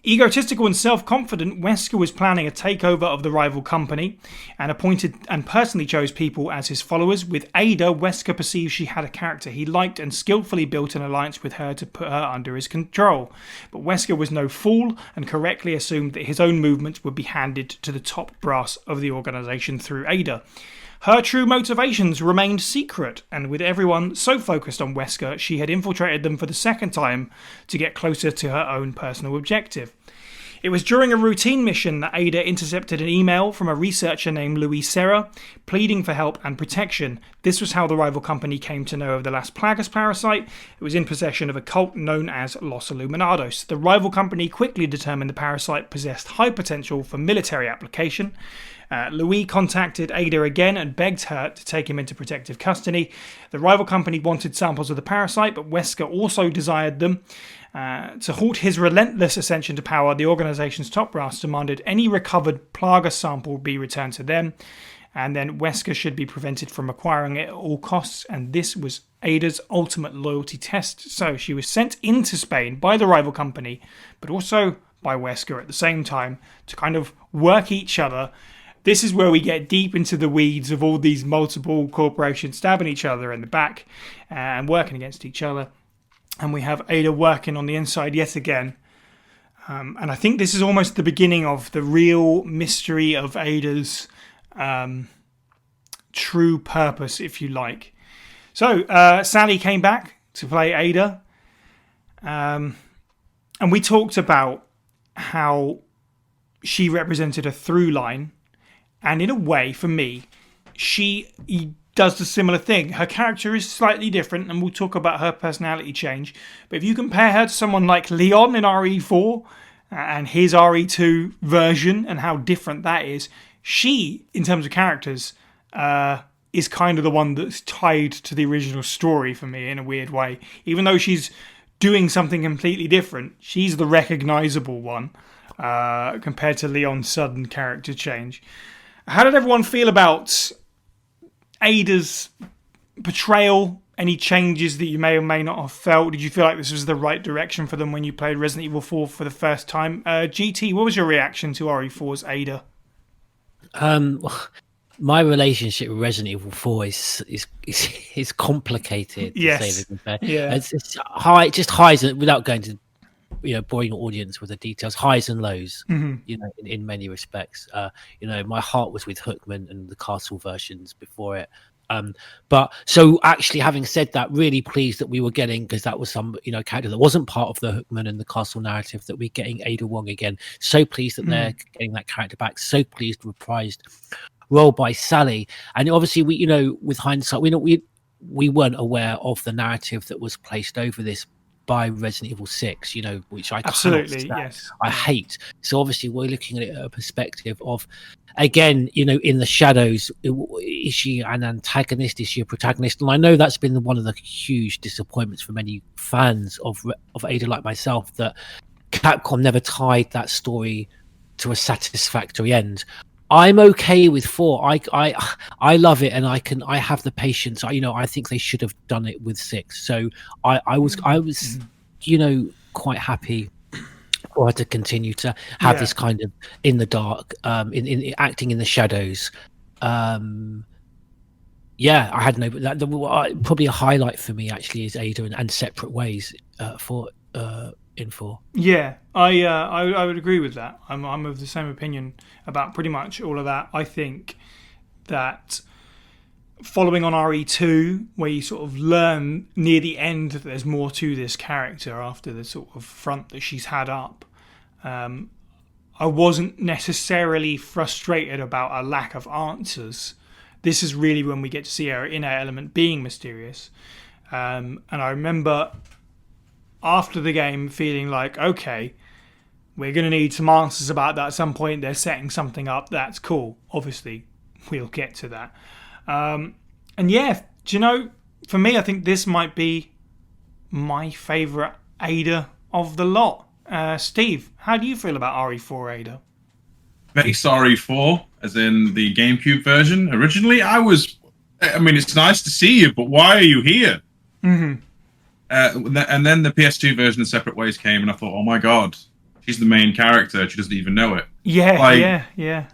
Egotistical and self-confident, Wesker was planning a takeover of the rival company and appointed and personally chose people as his followers. With Ada, Wesker perceived she had a character he liked and skillfully built an alliance with her to put her under his control. But Wesker was no fool and correctly assumed that his own movements would be handed to the top brass of the organisation through Ada. Her true motivations remained secret, and with everyone so focused on Wesker, she had infiltrated them for the second time to get closer to her own personal objective. It was during a routine mission that Ada intercepted an email from a researcher named Louis Serra, pleading for help and protection. This was how the rival company came to know of the Las Plagas parasite. It was in possession of a cult known as Los Illuminados. The rival company quickly determined the parasite possessed high potential for military application. Louis contacted Ada again and begged her to take him into protective custody. The rival company wanted samples of the parasite, but Wesker also desired them. To halt his relentless ascension to power, the organization's top brass demanded any recovered Plaga sample be returned to them, and then Wesker should be prevented from acquiring it at all costs, and this was Ada's ultimate loyalty test. So she was sent into Spain by the rival company, but also by Wesker at the same time, to kind of work each other. This is where we get deep into the weeds of all these multiple corporations stabbing each other in the back and working against each other. And we have Ada working on the inside yet again. And I think this is almost the beginning of the real mystery of Ada's true purpose, if you like. So Sally came back to play Ada. And we talked about how she represented a through line. And in a way, for me, she does the similar thing. Her character is slightly different, and we'll talk about her personality change. But if you compare her to someone like Leon in RE4 and his RE2 version and how different that is, she, in terms of characters, is kind of the one that's tied to the original story for me in a weird way. Even though she's doing something completely different, she's the recognisable one compared to Leon's sudden character change. How did everyone feel about Ada's portrayal? Any changes that you may or may not have felt? Did you feel like this was the right direction for them when you played Resident Evil 4 for the first time? GT, what was your reaction to RE4's Ada? My relationship with Resident Evil 4 is complicated. To Yes. say the fair. Yeah. It's high, just highs, without going to boring your audience with the details, highs and lows. In many respects. My heart was with Hookman and the Castle versions before it. But so actually, having said that, really pleased that we were getting, because that was some character that wasn't part of the Hookman and the Castle narrative, that we're getting Ada Wong again. So pleased that they're getting that character back. So pleased reprised role by Sally. And obviously, we with hindsight, we weren't aware of the narrative that was placed over this by Resident Evil 6, which I Absolutely, cannot stand. yes. I hate. So obviously we're looking at it at a perspective of, again, in the shadows, is she an antagonist? Is she a protagonist? And I know that's been one of the huge disappointments for many fans of Ada like myself, that Capcom never tied that story to a satisfactory end. I'm okay with 4. I love it, and I have the patience. I think they should have done it with 6. So I was quite happy for her to continue to have this kind of in the dark, in acting in the shadows. I had no. Probably a highlight for me actually is Ada and Separate Ways in 4. Yeah, I would agree with that. I'm of the same opinion about pretty much all of that. I think that following on RE2, where you sort of learn near the end that there's more to this character after the sort of front that she's had up, I wasn't necessarily frustrated about a lack of answers. This is really when we get to see her inner element being mysterious. And I remember after the game feeling like, okay, we're going to need some answers about that at some point. They're setting something up. That's cool. Obviously, we'll get to that. And yeah, do you know, for me, I think this might be my favourite Ada of the lot. Steve, how do you feel about RE4 Ada? Base RE4, as in the GameCube version. Originally, it's nice to see you, but why are you here? Mm-hmm. And then the PS2 version of Separate Ways came, and I thought, oh my god, she's the main character. She doesn't even know it. Yeah, yeah.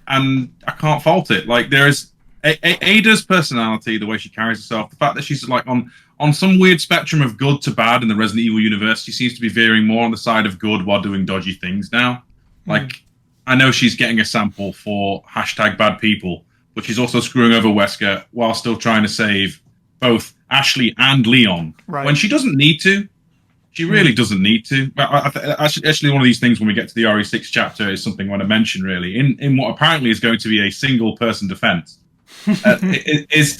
And I can't fault it. Like, there is Ada's personality, the way she carries herself, the fact that she's like on some weird spectrum of good to bad in the Resident Evil universe. She seems to be veering more on the side of good while doing dodgy things now. Like, I know she's getting a sample for #bad people, but she's also screwing over Wesker while still trying to save both Ashley and Leon when she doesn't need to. She really doesn't need to. Actually, one of these things when we get to the RE6 chapter is something I want to mention, really. In what apparently is going to be a single-person defense, is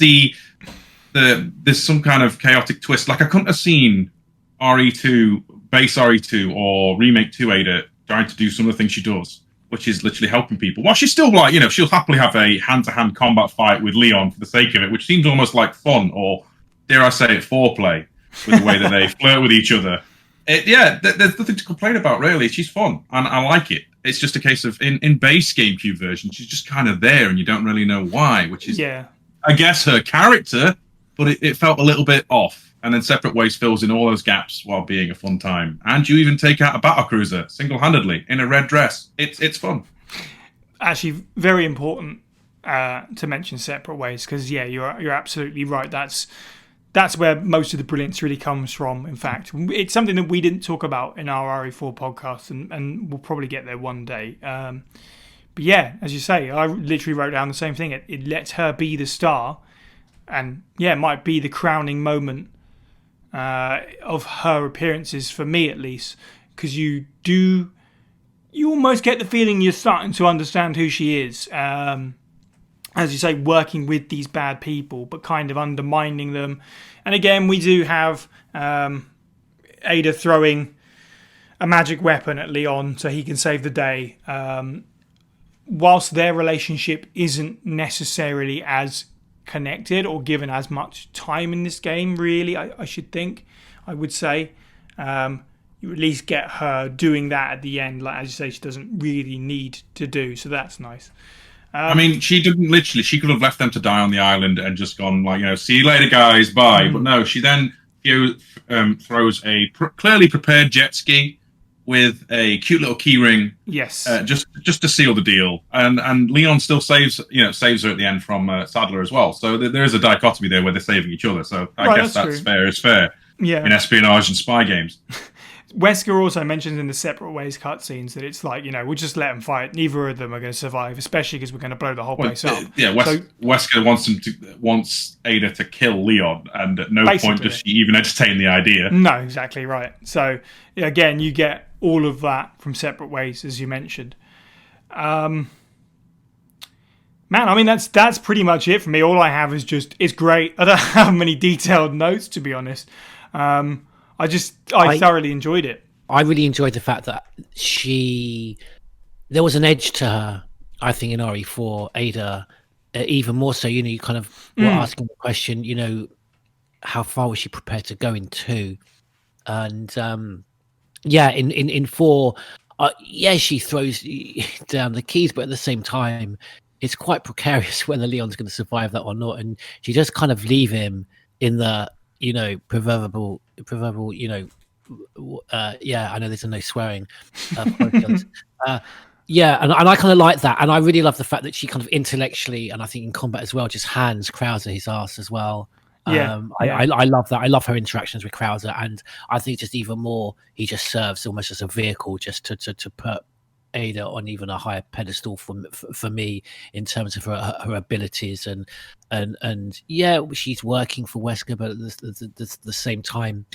there's some kind of chaotic twist. Like, I couldn't have seen RE2, base RE2, or Remake 2 Ada trying to do some of the things she does, which is literally helping people. While she's still, like, she'll happily have a hand-to-hand combat fight with Leon for the sake of it, which seems almost like fun, or, dare I say it, foreplay, with the way that they flirt with each other. There's nothing to complain about, really. She's fun, and I like it. It's just a case of, in base GameCube version, she's just kind of there, and you don't really know why, which is, I guess, her character, but it felt a little bit off. And then Separate Ways fills in all those gaps while being a fun time. And you even take out a battlecruiser single-handedly in a red dress. It's fun. Actually, very important to mention Separate Ways, because you're absolutely right. That's where most of the brilliance really comes from. In fact, it's something that we didn't talk about in our RE4 podcast, and we'll probably get there one day. But yeah, as you say, I literally wrote down the same thing. It lets her be the star, and it might be the crowning moment of her appearances, for me at least, because you almost get the feeling you're starting to understand who she is. As you say, working with these bad people, but kind of undermining them. And again, we do have Ada throwing a magic weapon at Leon so he can save the day. Whilst their relationship isn't necessarily as connected or given as much time in this game, really, I would say. You at least get her doing that at the end, like, as you say, she doesn't really need to do, so that's nice. I mean, she could have left them to die on the island and just gone, like, see you later, guys, bye. But no, she then throws a clearly prepared jet ski with a cute little key ring. Yes. Just to seal the deal. And Leon still saves her at the end from Sadler as well. So there is a dichotomy there where they're saving each other. So I guess that's fair is fair in espionage and spy games. Wesker also mentions in the Separate Ways cutscenes that it's like, we'll just let them fight. Neither of them are going to survive, especially because we're going to blow the whole place up. Yeah, Wesker wants Ada to kill Leon, and at no point does she even entertain the idea. No, exactly right. So, again, you get all of that from Separate Ways, as you mentioned. Man, I mean, that's pretty much it for me. All I have is it's great. I don't have many detailed notes, to be honest. I thoroughly enjoyed it. I really enjoyed the fact that there was an edge to her, I think, in RE4, Ada, even more so, you kind of were asking the question, how far was she prepared to go in 2? And, in 4, she throws down the keys, but at the same time, it's quite precarious whether Leon's going to survive that or not. And she just kind of leave him in the, proverbial, I know there's no swearing. And I kind of like that. And I really love the fact that she kind of intellectually, and I think in combat as well, just hands Krauser his ass as well. I love that. I love her interactions with Krauser. And I think just even more, he just serves almost as a vehicle just to put Ada on even a higher pedestal for me in terms of her abilities and she's working for Wesker, but at the same time,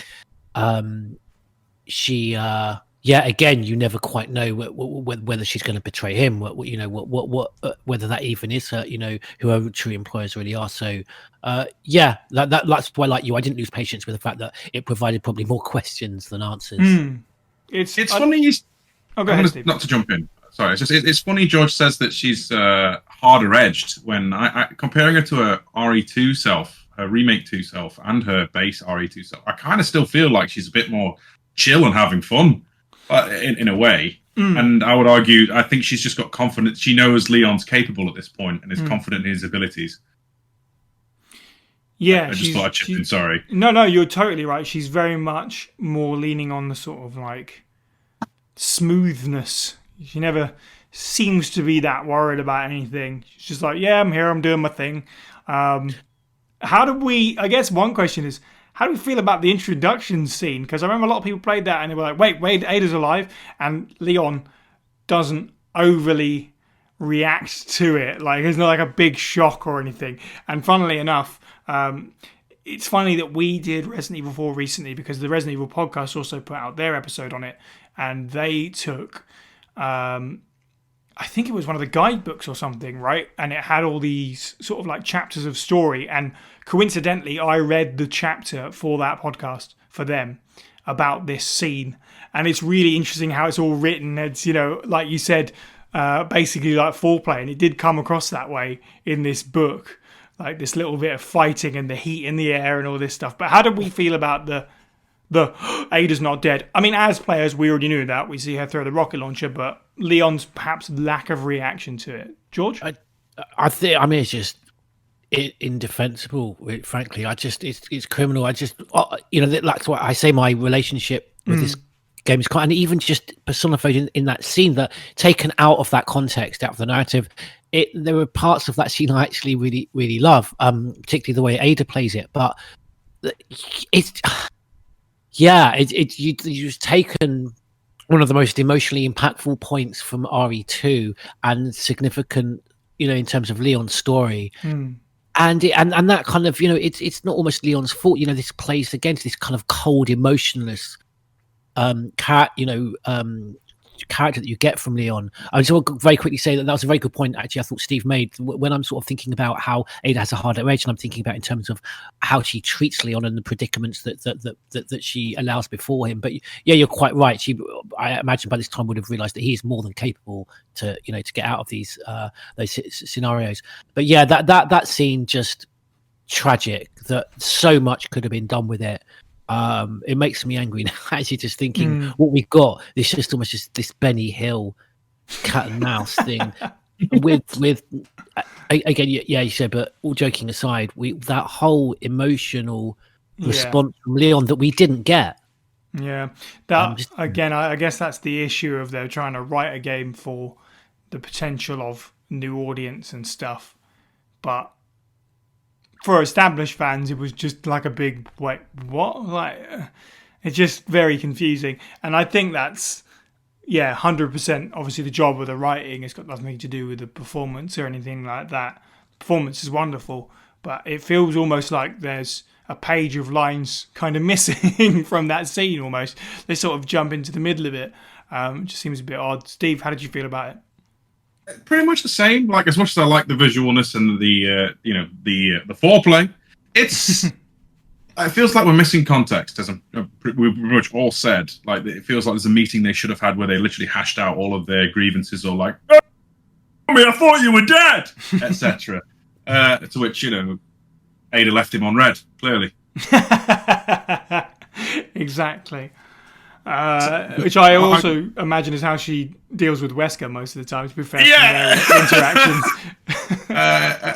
she again, you never quite know whether she's going to betray him, whether that even is her, who her true employers really are. So that's why, like you, I didn't lose patience with the fact that it provided probably more questions than answers. It's funny. Go ahead, Steve. Not to jump in. Sorry, it's funny. George says that she's harder edged when I comparing her to her RE2 self, her Remake 2 self, and her base RE2 self. I kind of still feel like she's a bit more chill and having fun, in a way. And I would argue, I think she's just got confidence. She knows Leon's capable at this point and is confident in his abilities. Yeah, I just thought I'd chip in. Sorry. No, you're totally right. She's very much more leaning on the sort of like smoothness. She never seems to be that worried about anything. She's just like, yeah, I'm here, I'm doing my thing. How do we, I guess one question is, how do we feel about the introduction scene? Because I remember a lot of people played that and they were like, wait, Ada's alive. And Leon doesn't overly react to it. Like, it's not like a big shock or anything. And funnily enough, it's funny that we did Resident Evil 4 recently because the Resident Evil podcast also put out their episode on it. And they took, I think it was one of the guidebooks or something, right? And it had all these sort of like chapters of story. And coincidentally, I read the chapter for that podcast for them about this scene. And it's really interesting how it's all written. It's, like you said, basically like foreplay. And it did come across that way in this book, like this little bit of fighting and the heat in the air and all this stuff. But how did we feel about the Ada's not dead? I mean, as players, we already knew that. We see her throw the rocket launcher, but Leon's perhaps lack of reaction to it. George? I think, it's just indefensible, frankly. It's criminal. That's why I say my relationship with this game is quite, and even just personified in that scene, that taken out of that context, out of the narrative, there were parts of that scene I actually really, really love, particularly the way Ada plays it. But you've taken one of the most emotionally impactful points from RE2 and significant, in terms of Leon's story. And that kind of, it's not almost Leon's fault. This plays against this kind of cold, emotionless character that you get from Leon. I just want to very quickly say that was a very good point, actually, I thought Steve made, when I'm sort of thinking about how Ada has a harder edge, and I'm thinking about in terms of how she treats Leon and the predicaments that she allows before him. But yeah, you're quite right. I imagine by this time would have realized that he is more than capable to get out of those scenarios. But yeah, that scene, just tragic, that so much could have been done with it. It makes me angry now, actually, just thinking what we got. It's just almost just this Benny Hill cat and mouse thing. with again, yeah, you said, but all joking aside, that whole emotional response from Leon that we didn't get. Yeah, again, I guess that's the issue of they're trying to write a game for the potential of new audience and stuff, but for established fans, it was just like a big, wait, what? Like, it's just very confusing. And I think that's, 100% obviously the job of the writing. It's got nothing to do with the performance or anything like that. The performance is wonderful, but it feels almost like there's a page of lines kind of missing from that scene almost. They sort of jump into the middle of it. It just seems a bit odd. Steve, how did you feel about it? Pretty much the same. Like, as much as I like the visualness and the foreplay, it feels like we're missing context. As we've pretty much all said, like, it feels like there's a meeting they should have had where they literally hashed out all of their grievances, or like, "Oh, I thought you were dead," etc. To which Ada left him on red, clearly. Exactly. Which I also imagine is how she deals with Wesker most of the time, to be fair. Yeah. Interactions.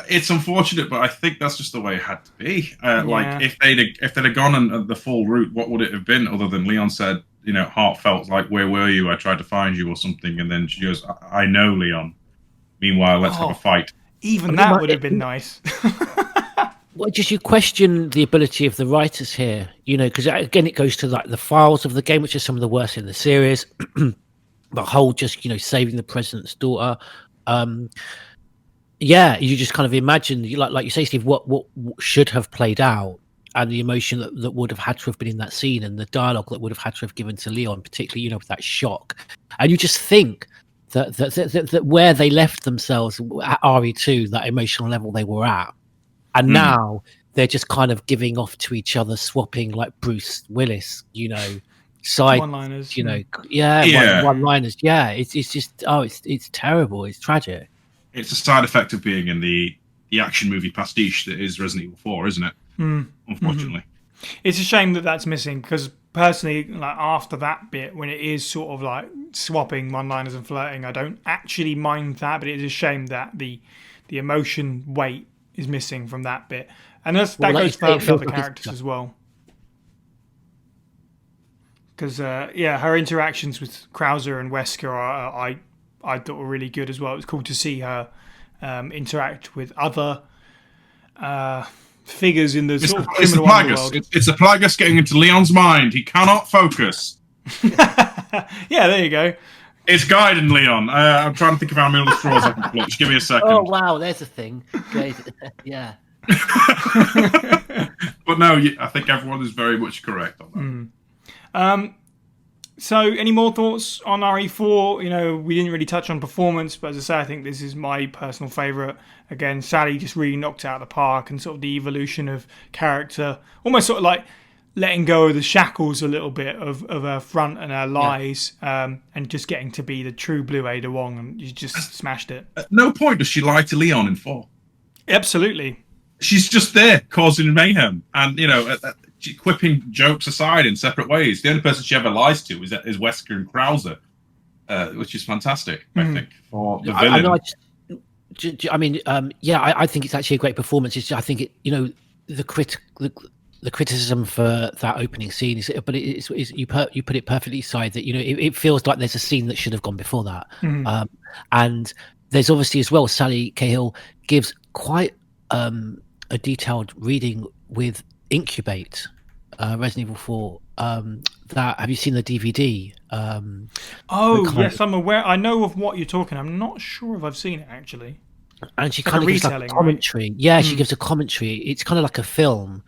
It's unfortunate, but I think that's just the way it had to be. Like, if they'd have gone on the full route, what would it have been other than Leon said, heartfelt, like, "Where were you? I tried to find you," or something, and then she goes, "I know, Leon. Meanwhile, let's have a fight." Even that would have been nice. Well, just you question the ability of the writers here, because again, it goes to like the files of the game, which are some of the worst in the series. The whole just, saving the president's daughter. You just kind of imagine, like you say, Steve, what should have played out, and the emotion that would have had to have been in that scene, and the dialogue that would have had to have given to Leon, particularly, with that shock. And you just think that where they left themselves at RE2, that emotional level they were at, and now they're just kind of giving off to each other, swapping like Bruce Willis, side one-liners. One-liners. Yeah, it's just it's terrible. It's tragic. It's a side effect of being in the action movie pastiche that is Resident Evil 4, isn't it? Unfortunately, it's a shame that that's missing, because personally, like, after that bit, when it is sort of like swapping one-liners and flirting, I don't actually mind that, but it is a shame that the emotion weight is missing from that bit, and that goes for other characters as well. because her interactions with Krauser and Wesker I thought were really good as well. It was cool to see her interact with other figures in the sort of criminal underworld. It's the Plagus getting into Leon's mind. He cannot focus. Yeah, there you go. It's guiding Leon. I'm trying to think of how many other straws I can pull. Just give me a second. Oh wow, there's a thing. Great. Yeah. But no, I think everyone is very much correct on that. So, any more thoughts on RE4? You know, we didn't really touch on performance, but as I say, I think this is my personal favourite. Again, Sally just really knocked it out of the park, and sort of the evolution of character, almost sort of like letting go of the shackles a little bit of her front and her lies, and just getting to be the true blue Ada Wong, and you just smashed it. At no point does she lie to Leon in 4. Absolutely. She's just there causing mayhem, and quipping jokes aside in separate ways. The only person she ever lies to is Wesker and Krauser, which is fantastic, I think, for the villain. I think it's actually a great performance. I think it, the criticism for that opening scene is, but you put it perfectly aside that it feels like there's a scene that should have gone before that, and there's obviously as well Sally Cahill gives quite a detailed reading with Incubate, Resident Evil 4. Have you seen the DVD? Yes, I'm aware. I know of what you're talking. I'm not sure if I've seen it actually. And she kind of gives like a commentary. Right? Yeah, she gives a commentary. It's kind of like a film.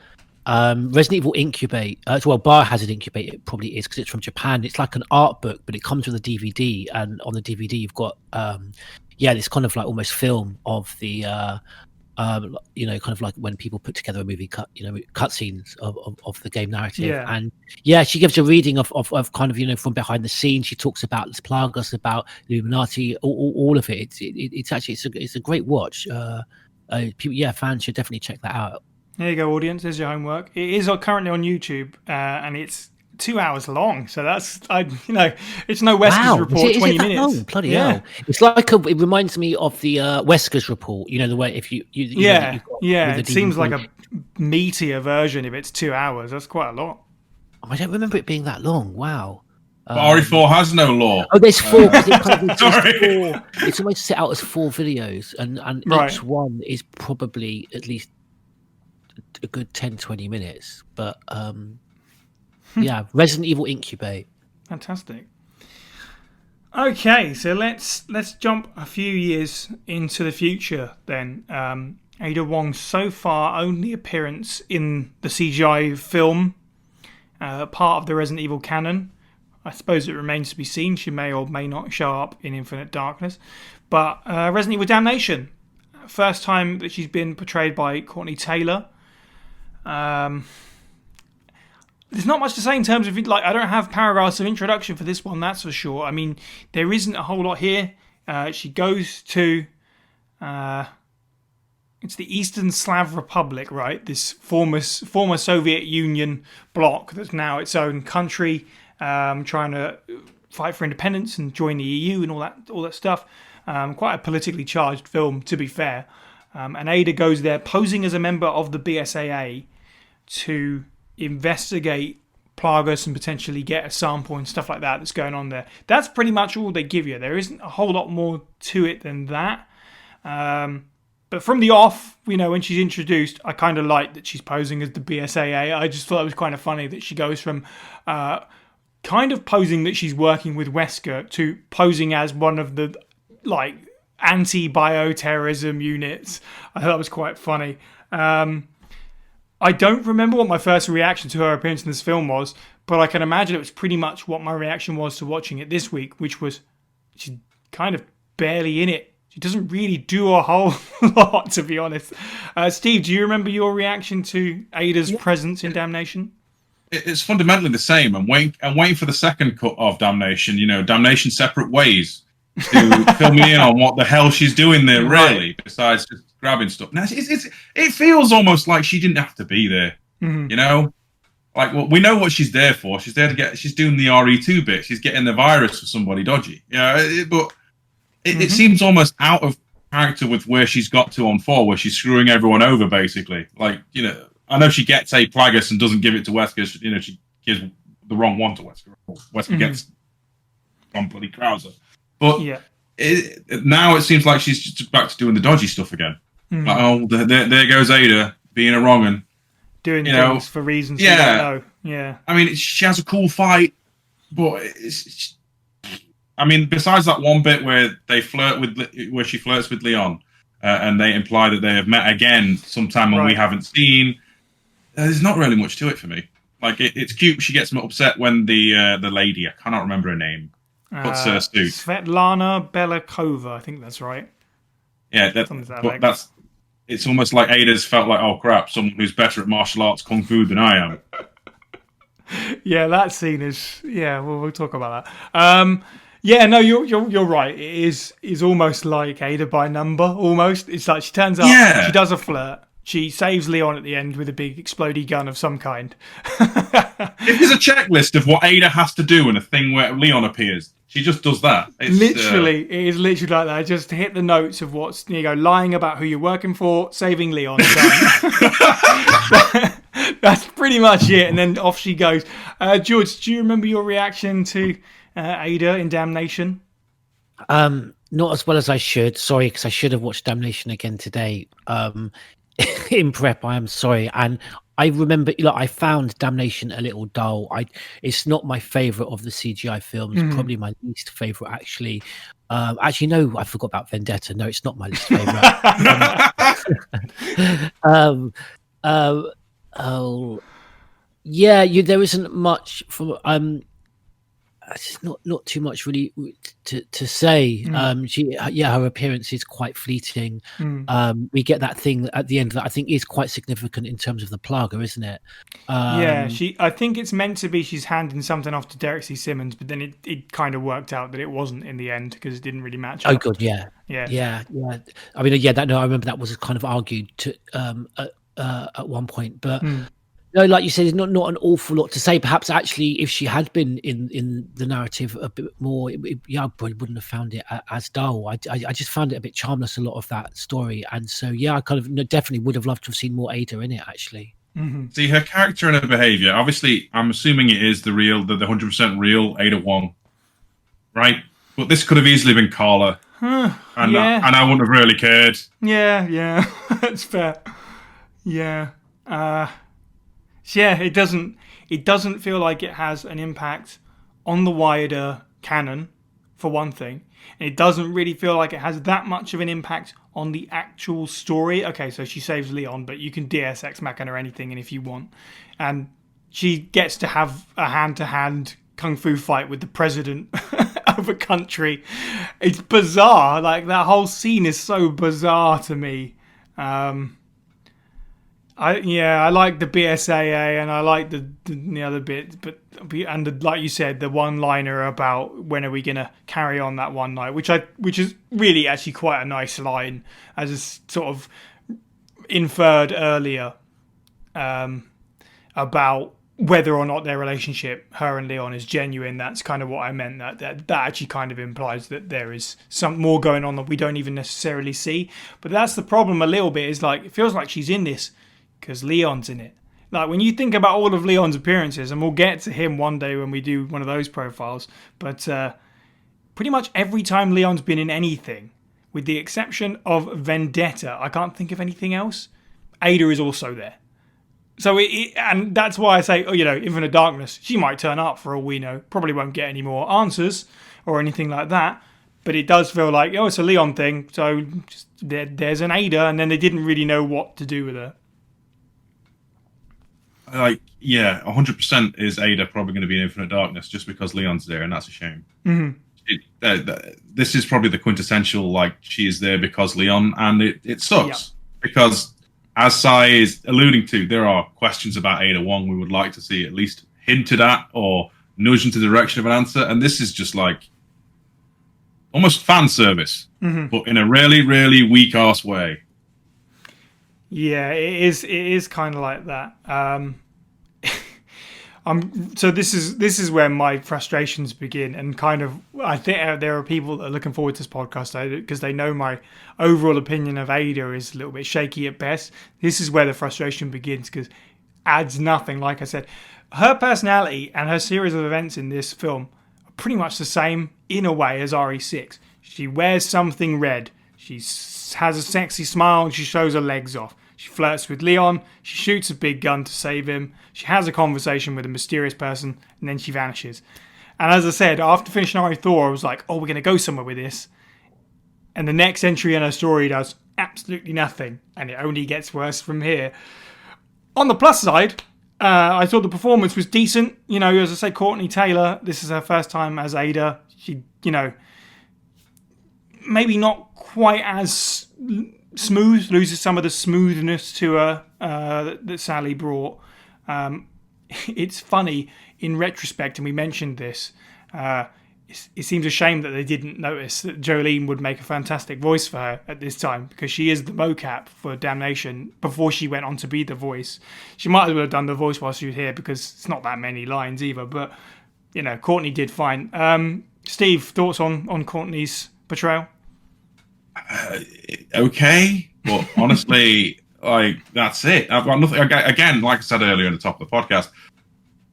Resident Evil Incubate, Biohazard Incubate, it probably is because it's from Japan. It's like an art book, but it comes with a DVD, and on the DVD you've got this kind of like almost film of the kind of like when people put together a movie cutscenes of the game narrative. And she gives a reading of kind of from behind the scenes. She talks about the Plagas, about Illuminati, all of it. It's actually it's a great watch. Fans should definitely check that out. There you go, audience. There's your homework. It is currently on YouTube, and it's 2 hours long. So that's it's no Wesker's report. 20 minutes. Long? Bloody hell! It's like it reminds me of the Wesker's report. The way if you it seems like a meatier version if it's 2 hours. That's quite a lot. I don't remember it being that long. Wow. But RE4 has no law. Oh, there's 4. It's almost set out as 4 videos, and each one is probably at least a good 10-20 minutes. But Resident Evil Incubate. Fantastic. Okay, so let's jump a few years into the future then. Ada Wong's so far only appearance in the CGI film, part of the Resident Evil canon. I suppose it remains to be seen. She may or may not show up in Infinite Darkness. But Resident Evil Damnation, first time that she's been portrayed by Courtney Taylor. There's not much to say in terms of I don't have paragraphs of introduction for this one, that's for sure. I mean, there isn't a whole lot here. She goes to it's the Eastern Slav Republic, right? This former Soviet Union bloc that's now its own country, trying to fight for independence and join the EU and all that stuff. Quite a politically charged film, to be fair. And Ada goes there posing as a member of the BSAA to investigate Plagas and potentially get a sample and stuff like that that's going on there. That's pretty much all they give you. There isn't a whole lot more to it than that. But from the off, when she's introduced, I kind of like that she's posing as the BSAA. I just thought it was kind of funny that she goes from kind of posing that she's working with Wesker to posing as one of the anti-bioterrorism units. I thought that was quite funny. I don't remember what my first reaction to her appearance in this film was, but I can imagine it was pretty much what my reaction was to watching it this week, which was she's kind of barely in it. She doesn't really do a whole lot, to be honest. Steve, do you remember your reaction to Ada's presence in Damnation? It's fundamentally the same. I'm waiting for the second cut of Damnation. Damnation separate ways to fill me in on what the hell she's doing there, really, besides just grabbing stuff. Now, it feels almost like she didn't have to be there, we know what she's there for. She's there to she's doing the RE2 bit. She's getting the virus for somebody dodgy. But it seems almost out of character with where she's got to on 4, where she's screwing everyone over, basically. I know she gets a Plagas and doesn't give it to Wesker. She gives the wrong one to Wesker. Wesker gets on bloody Krauser. But now it seems like she's just back to doing the dodgy stuff again. Like, oh, there goes Ada being a wrong un. Doing things for reasons you don't know. Yeah. I mean, she has a cool fight, but I mean, besides that one bit where where she flirts with Leon, and they imply that they have met again sometime when we haven't seen, there's not really much to it for me. Like, it's cute. She gets upset when the lady, I cannot remember her name, puts her suit. Svetlana Belakova, I think that's right. Yeah, it's almost like Ada's felt like, oh crap, someone who's better at martial arts kung fu than I am. Yeah, that scene is. Yeah, we'll talk about that. Yeah, no, you're right. It is almost like Ada by number. Almost, it's like she turns up, she does a flirt, she saves Leon at the end with a big explodey gun of some kind. If there's a checklist of what Ada has to do in a thing where Leon appears, she just does that. It's, literally, it is literally like that. Just hit the notes of what's, lying about who you're working for, saving Leon. That's pretty much it. And then off she goes. George, do you remember your reaction to Ada in Damnation? Not as well as I should. Sorry, because I should have watched Damnation again today. In prep, I am sorry. And I remember, I found Damnation a little dull. It's not my favorite of the CGI films. Probably my least favorite, actually. Actually, no, I forgot about Vendetta. No, it's not my least favorite. There isn't much from. It's not too much really to say. Her appearance is quite fleeting. We get that thing at the end that I think is quite significant in terms of the Plaga, isn't it? I think it's meant to be she's handing something off to Derek C. Simmons, but then it kind of worked out that it wasn't in the end because it didn't really match up. Oh, good, yeah. I mean, I remember that was kind of argued to at one point, but. No, like you said, there's not an awful lot to say. Perhaps actually, if she had been in the narrative a bit more, I probably wouldn't have found it as dull. I just found it a bit charmless, a lot of that story, and so I kind of definitely would have loved to have seen more Ada in it. Actually, see her character and her behavior. Obviously, I'm assuming it is the 100% real Ada Wong, right? But this could have easily been Carla, and I wouldn't have really cared. Yeah, that's fair. Yeah. It doesn't feel like it has an impact on the wider canon, for one thing. And it doesn't really feel like it has that much of an impact on the actual story. Okay, so she saves Leon, but you can Deus Ex Machina or anything, and if you want. And she gets to have a hand-to-hand kung fu fight with the president of a country. It's bizarre. Like, that whole scene is so bizarre to me. I like the BSAA and I like the other bit, like you said, the one-liner about when are we gonna carry on that one night, which is really actually quite a nice line, as is sort of inferred earlier, about whether or not their relationship, her and Leon, is genuine. That's kind of what I meant. That actually kind of implies that there is some more going on that we don't even necessarily see. But that's the problem a little bit. Is like, it feels like she's in this because Leon's in it. Like, when you think about all of Leon's appearances, and we'll get to him one day when we do one of those profiles, but pretty much every time Leon's been in anything, with the exception of Vendetta, I can't think of anything else, Ada is also there. So, and that's why I say, Infinite Darkness, she might turn up for all we know. Probably won't get any more answers or anything like that. But it does feel like, it's a Leon thing, so just, there's an Ada, and then they didn't really know what to do with her. 100% is Ada probably going to be in Infinite Darkness just because Leon's there, and that's a shame. This is probably the quintessential, she is there because Leon, and it sucks. Because, as Sai is alluding to, there are questions about Ada Wong we would like to see at least hinted at or nudged into the direction of an answer, and this is just almost fan service, but in a really, really weak-ass way. Yeah, it is kind of like that. So this is where my frustrations begin, and kind of, I think there are people that are looking forward to this podcast because they know my overall opinion of Ada is a little bit shaky at best. This is where the frustration begins, because adds nothing. Like I said, her personality and her series of events in this film are pretty much the same in a way as RE6. She wears something red. She has a sexy smile and she shows her legs off. She flirts with Leon. She shoots a big gun to save him. She has a conversation with a mysterious person and then she vanishes. And as I said, after finishing RE Thor, I was like, oh, we're going to go somewhere with this. And the next entry in her story does absolutely nothing. And it only gets worse from here. On the plus side, I thought the performance was decent. You know, as I say, Courtney Taylor, this is her first time as Ada. She, you know, maybe not quite as smooth, loses some of the smoothness to her that Sally brought. It's funny in retrospect, and we mentioned this. It seems a shame that they didn't notice that Jolene would make a fantastic voice for her at this time, because she is the mocap for Damnation before she went on to be the voice. She might as well have done the voice while she was here, because it's not that many lines either. But you know, Courtney did fine. Steve, thoughts on Courtney's portrayal? Okay, but honestly, like, that's it. I've got nothing. Again, like I said earlier at the top of the podcast,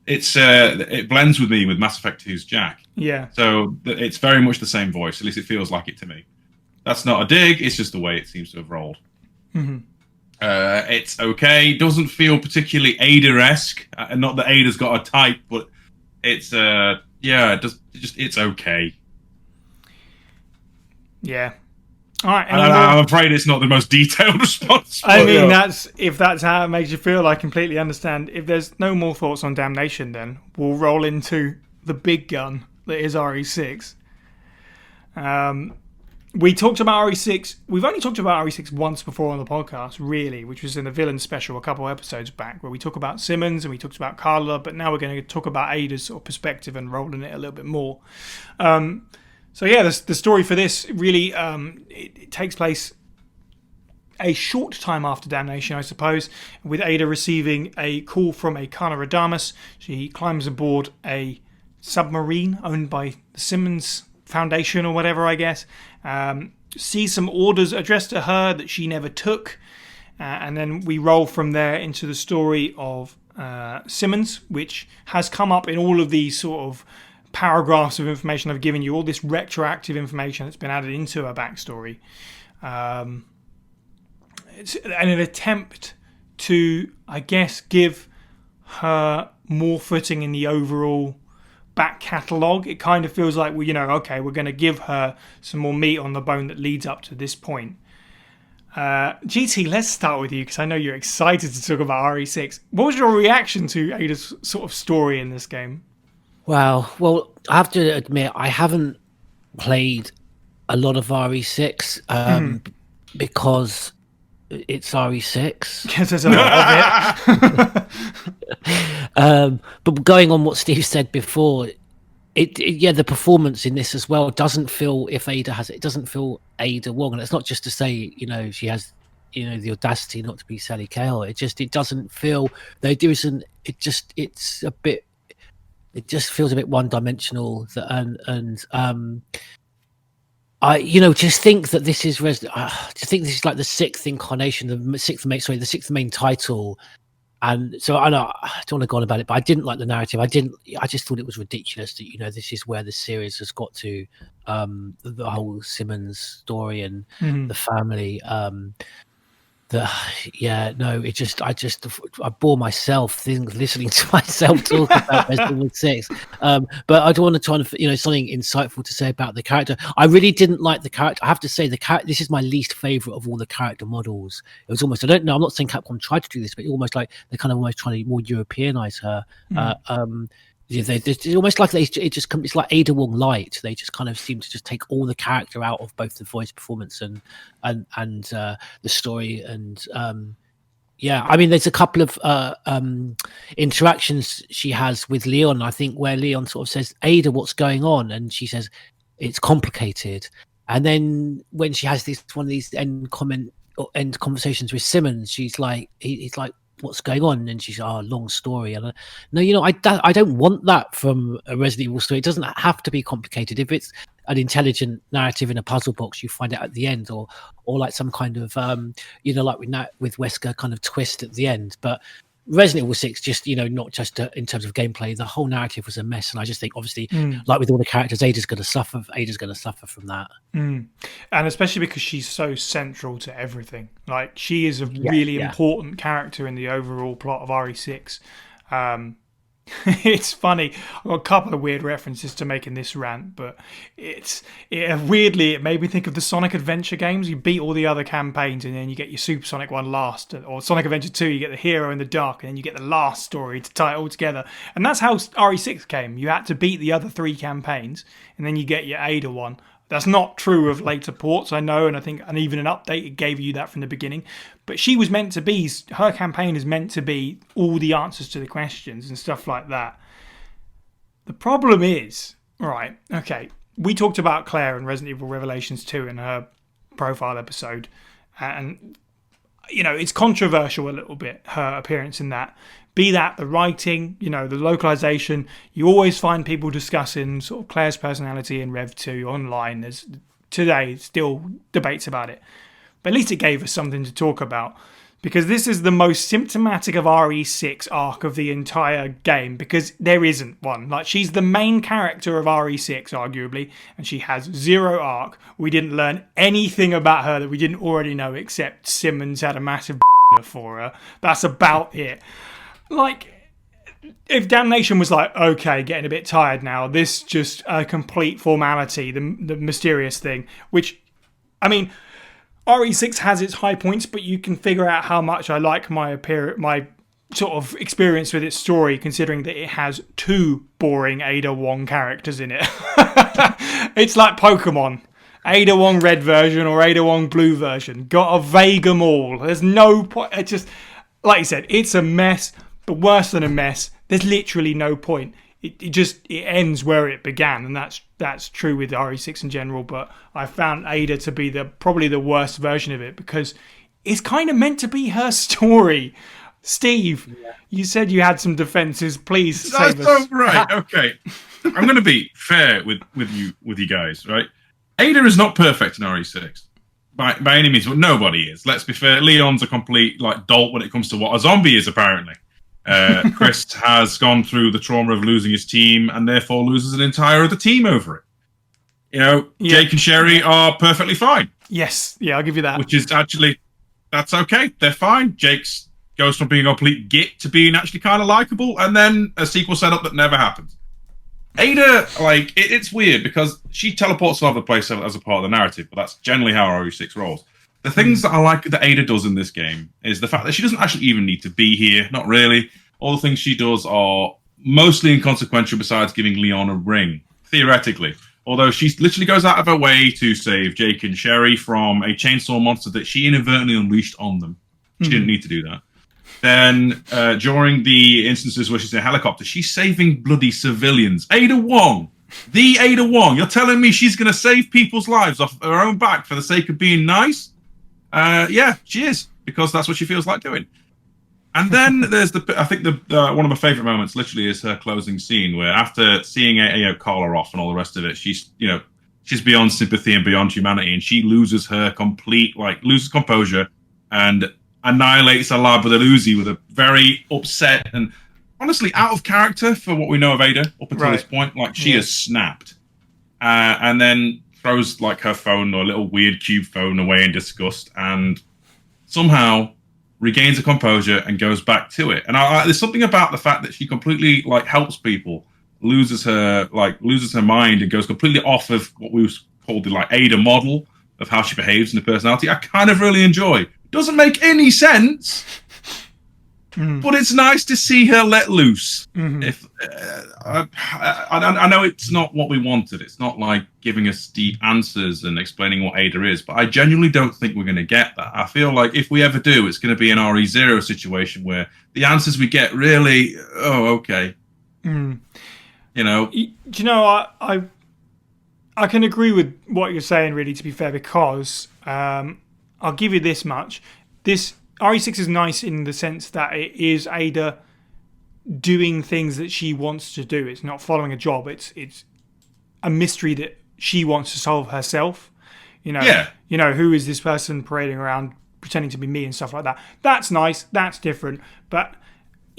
it blends with me with Mass Effect 2's Jack. Yeah. So it's very much the same voice. At least it feels like it to me. That's not a dig. It's just the way it seems to have rolled. Mm-hmm. It's okay. Doesn't feel particularly Ada-esque. Not that Ada's got a type, but it's it's okay. Yeah. All right. I'm afraid it's not the most detailed response. I mean, if that's how it makes you feel, I completely understand. If there's no more thoughts on Damnation, then we'll roll into the big gun that is RE6. We talked about RE6. We've only talked about RE6 once before on the podcast, really, which was in the villain special a couple of episodes back, where we talked about Simmons and we talked about Carla, but now we're going to talk about Ada's sort of perspective and rolling it a little bit more. So yeah, the story for this really it takes place a short time after Damnation, I suppose, with Ada receiving a call from a Kana Radamus. She climbs aboard a submarine owned by the Simmons Foundation or whatever, I guess. Sees some orders addressed to her that she never took, and then we roll from there into the story of Simmons, which has come up in all of these sort of paragraphs of information I've given you, all this retroactive information that's been added into her backstory. It's an attempt to, I guess, give her more footing in the overall back catalogue. It kind of feels like, well, you know, okay, we're going to give her some more meat on the bone that leads up to this point. GT, let's start with you, because I know you're excited to talk about RE6. What was your reaction to Ada's sort of story in this game? Wow. Well, I have to admit, I haven't played a lot of RE6 because it's RE6. Because there's a lot of it. But going on what Steve said before, the performance in this as well doesn't feel, if Ada has it doesn't feel Ada Wong. And it's not just to say, you know, she has, you know, the audacity not to be Sally Cale. It doesn't feel, there isn't, it's a bit, it just feels a bit one-dimensional. I, you know, just think that this is like the sixth incarnation, the sixth main title, and so I don't want to go on about it, but I didn't like the narrative. I just thought it was ridiculous that, you know, this is where the series has got to, the whole Simmons story and the family. I bore myself listening to myself talk about Resident Evil 6. But I do want to try and, you know, something insightful to say about the character. I really didn't like the character. I have to say this is my least favorite of all the character models. It was almost, I don't know, I'm not saying Capcom tried to do this, but almost like they're kind of almost trying to more Europeanize her. It's almost like it's like Ada Wong Light. They just kind of seem to just take all the character out of both the voice performance and the story. And I mean, there's a couple of interactions she has with Leon, I think, where Leon sort of says, Ada, what's going on? And she says, it's complicated. And then when she has one of these end conversations with Simmons, he's like, what's going on? And she's, long story. And no, you know, I don't want that from a Resident Evil story. It doesn't have to be complicated. If it's an intelligent narrative in a puzzle box, you find it at the end, or like some kind of you know, like with Wesker kind of twist at the end. But Resident Evil 6, just, not just in terms of gameplay, the whole narrative was a mess. And I just think, obviously, like with all the characters, Ada's going to suffer from that. And especially because she's so central to everything. Like, she is a really important character in the overall plot of RE6. It's funny. I've got a couple of weird references to make in this rant, but weirdly, it made me think of the Sonic Adventure games. You beat all the other campaigns, and then you get your Supersonic one last. Or Sonic Adventure 2, you get the hero in the dark, and then you get the last story to tie it all together. And that's how RE6 came. You had to beat the other 3 campaigns, and then you get your Ada one. That's not true of later ports, I know, and I think, and even an update, it gave you that from the beginning. But she was meant to be, her campaign is meant to be all the answers to the questions and stuff like that. The problem is, right, okay, we talked about Claire in Resident Evil Revelations 2 in her profile episode, and, it's controversial a little bit, her appearance in that. Be that the writing, the localization, you always find people discussing sort of Claire's personality in Rev 2 online. There's today still debates about it. But at least it gave us something to talk about. Because this is the most symptomatic of RE6 arc of the entire game. Because there isn't one. Like, she's the main character of RE6, arguably. And she has 0 arc. We didn't learn anything about her that we didn't already know. Except Simmons had a massive for her. That's about it. Like, if Damnation was like, okay, getting a bit tired now, this just a complete formality, the mysterious thing, which, I mean, RE6 has its high points, but you can figure out how much I like my sort of experience with its story, considering that it has 2 boring Ada Wong characters in it. It's like Pokemon. Ada Wong red version or Ada Wong blue version. Got to vague them all. There's no point. It just, like you said, it's a mess. But worse than a mess, there's literally no point. It ends where it began, and that's true with RE6 in general. But I found Ada to be probably the worst version of it, because it's kind of meant to be her story. Steve, you said you had some defenses. Please save us. Right, okay. I'm going to be fair with you guys, right? Ada is not perfect in RE6 by any means, but nobody is. Let's be fair. Leon's a complete dolt when it comes to what a zombie is, apparently. Chris has gone through the trauma of losing his team and therefore loses an entire other team over it. Jake and Sherry are perfectly fine. Yes, I'll give you that. Which is actually, that's okay. They're fine. Jake's goes from being a complete git to being actually kind of likable, and then a sequel setup that never happens. Ada, it's weird because she teleports all over the place as a part of the narrative, but that's generally how RE6 rolls. The things that I like that Ada does in this game is the fact that she doesn't actually even need to be here. Not really. All the things she does are mostly inconsequential besides giving Leon a ring, theoretically. Although she literally goes out of her way to save Jake and Sherry from a chainsaw monster that she inadvertently unleashed on them. She didn't need to do that. Then during the instances where she's in a helicopter, she's saving bloody civilians. Ada Wong! The Ada Wong! You're telling me she's going to save people's lives off her own back for the sake of being nice? Yeah, she is, because that's what she feels like doing. And then there's I think one of my favorite moments literally is her closing scene, where after seeing Carla off and all the rest of it, she's beyond sympathy and beyond humanity, and she loses her loses composure and annihilates a lab with an Uzi with a very upset and honestly out of character for what we know of Ada up until this point. She has snapped, and then throws her phone or a little weird cube phone away in disgust, and somehow regains her composure and goes back to it. And there's something about the fact that she completely helps people, loses her mind and goes completely off of what we call the Ada model of how she behaves in the personality. I kind of really enjoy. Doesn't make any sense, but it's nice to see her let loose. If I know it's not what we wanted. It's not like giving us deep answers and explaining what Ada is, but I genuinely don't think we're going to get that. I feel like if we ever do, it's going to be an RE0 situation where the answers we get really, okay. Do you know, I can agree with what you're saying, really, to be fair, because I'll give you this much. This RE6 is nice in the sense that it is Ada doing things that she wants to do. It's not following a job. It's a mystery that she wants to solve herself. Who is this person parading around pretending to be me and stuff like that? That's nice. That's different. But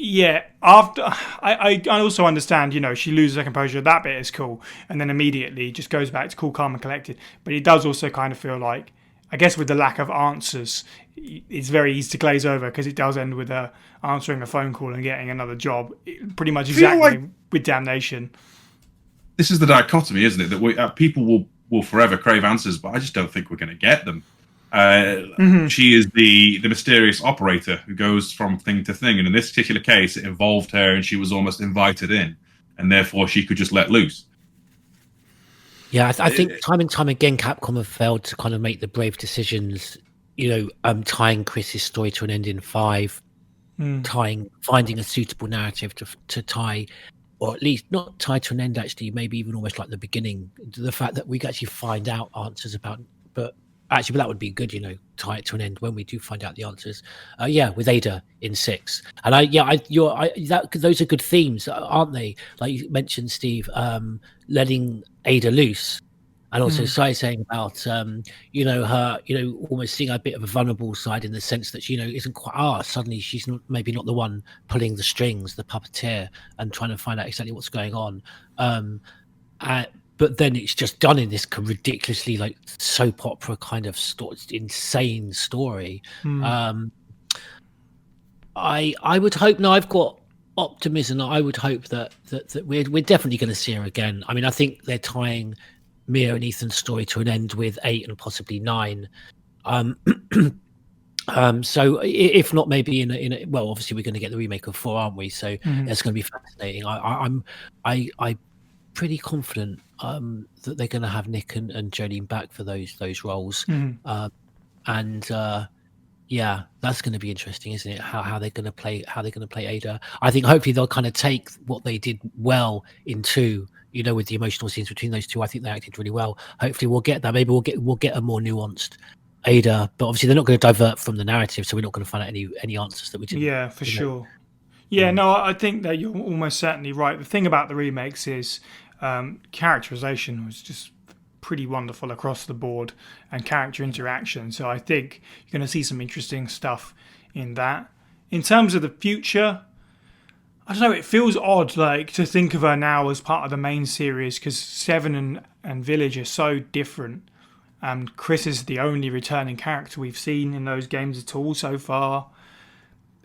Yeah, after I also understand, she loses her composure. That bit is cool, and then immediately just goes back to cool, calm, and collected. But it does also kind of feel like, I guess, with the lack of answers, it's very easy to glaze over because it does end with her answering a phone call and getting another job, pretty much exactly with Damnation. This is the dichotomy, isn't it? That people will forever crave answers, but I just don't think we're going to get them. She is the mysterious operator who goes from thing to thing, and in this particular case, it involved her, and she was almost invited in, and therefore she could just let loose. Yeah, I think time and time again, Capcom have failed to kind of make the brave decisions. Tying Chris's story to an end in 5, finding a suitable narrative to tie, or at least not tie to an end. Actually, maybe even almost like the beginning. The fact that we can actually find out answers about, but that would be good, tie it to an end when we do find out the answers. With Ada in 6, and those are good themes, aren't they? Like you mentioned, Steve, letting Ada loose, and also saying about, her, almost seeing a bit of a vulnerable side in the sense that she, isn't quite. Suddenly she's maybe not the one pulling the strings, the puppeteer, and trying to find out exactly what's going on. But then it's just done in this ridiculously like soap opera kind of insane story. I would hope. No, I've got optimism. I would hope that we're definitely going to see her again. I mean, I think they're tying Mia and Ethan's story to an end with 8 and possibly 9. So if not, maybe in a well, obviously we're going to get the remake of 4, aren't we? So that's going to be fascinating. I'm pretty confident that they're going to have Nick and Jolene back for those roles, yeah, that's going to be interesting, isn't it? How they're going to play Ada. I think hopefully they'll kind of take what they did well in 2, with the emotional scenes between those two. I think they acted really well. Hopefully we'll get that. Maybe we'll get a more nuanced Ada, but obviously they're not going to divert from the narrative, so we're not going to find out any answers that we didn't. Yeah, for sure. Yeah, no, I think that you're almost certainly right. The thing about the remakes is characterization was just pretty wonderful across the board, and character interaction. So I think you're going to see some interesting stuff in that. In terms of the future, I don't know, it feels odd like to think of her now as part of the main series because 7 and Village are so different. Chris is the only returning character we've seen in those games at all so far.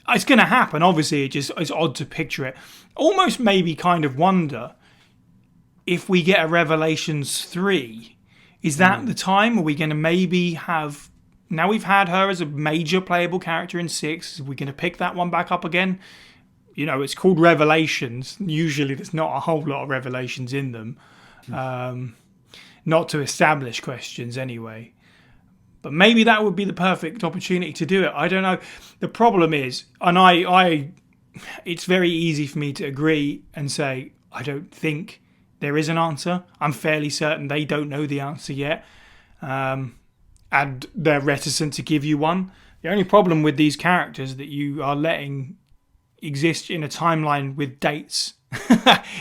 It's going to happen, obviously. It's odd to picture it. Almost maybe kind of wonder if we get a Revelations 3. Is that the time? Are we going to maybe have... Now we've had her as a major playable character in 6. Are we going to pick that one back up again? It's called Revelations. Usually there's not a whole lot of revelations in them. Not to establish questions anyway. But maybe that would be the perfect opportunity to do it. I don't know. The problem is, and it's very easy for me to agree and say, I don't think there is an answer. I'm fairly certain they don't know the answer yet. And they're reticent to give you one. The only problem with these characters that you are letting exist in a timeline with dates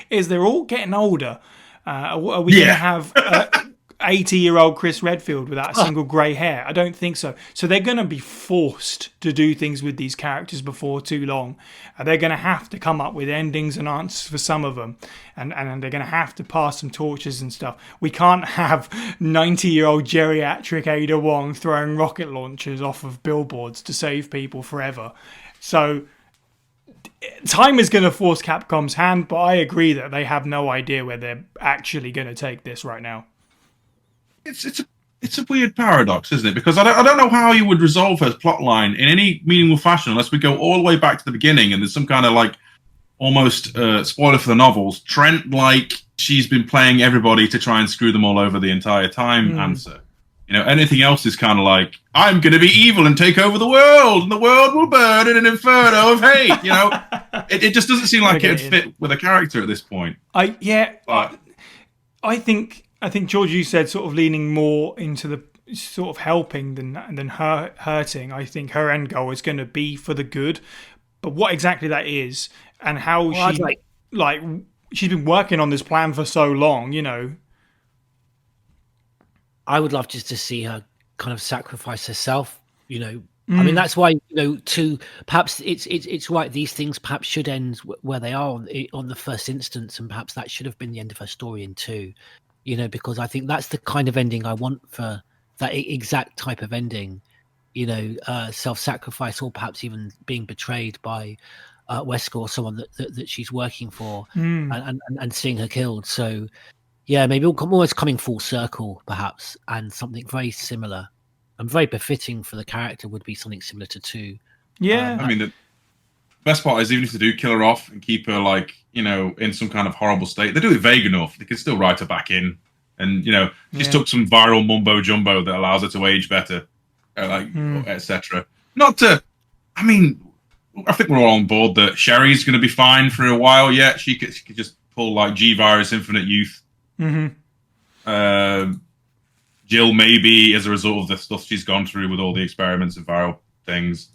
is they're all getting older. Are we going to have 80-year-old Chris Redfield without a single grey hair? I don't think so. So they're going to be forced to do things with these characters before too long. They're going to have to come up with endings and answers for some of them. And they're going to have to pass some torches and stuff. We can't have 90-year-old geriatric Ada Wong throwing rocket launchers off of billboards to save people forever. So time is going to force Capcom's hand, but I agree that they have no idea where they're actually going to take this right now. It's a weird paradox, isn't it? Because I don't know how you would resolve her plotline in any meaningful fashion unless we go all the way back to the beginning and there's some kind of like almost spoiler for the novels. Trent, like she's been playing everybody to try and screw them all over the entire time. Answer. Anything else is kind of like, I'm going to be evil and take over the world, and the world will burn in an inferno of hate. It just doesn't seem like it'd fit with a character at this point. I think George, you said sort of leaning more into the sort of helping than hurting. I think her end goal is going to be for the good, but what exactly that is and how she's been working on this plan for so long, I would love just to see her kind of sacrifice herself, I mean, that's why, to perhaps it's right. These things perhaps should end where they are on the first instance, and perhaps that should have been the end of her story in two. Because I think that's the kind of ending I want for that exact type of ending. Self-sacrifice, or perhaps even being betrayed by Wesker or someone that she's working for, and seeing her killed. So, yeah, maybe almost coming full circle, perhaps, and something very similar. And very befitting for the character would be something similar to 2. Yeah. I mean, the best part is even if they do kill her off and keep her in some kind of horrible state, they do it vague enough. They can still write her back in, and she's took some viral mumbo jumbo that allows her to age better, etc. Not to, I mean, I think we're all on board that Sherry's going to be fine for a while yet. She could just pull like G-Virus Infinite Youth. Jill, maybe as a result of the stuff she's gone through with all the experiments and viral things.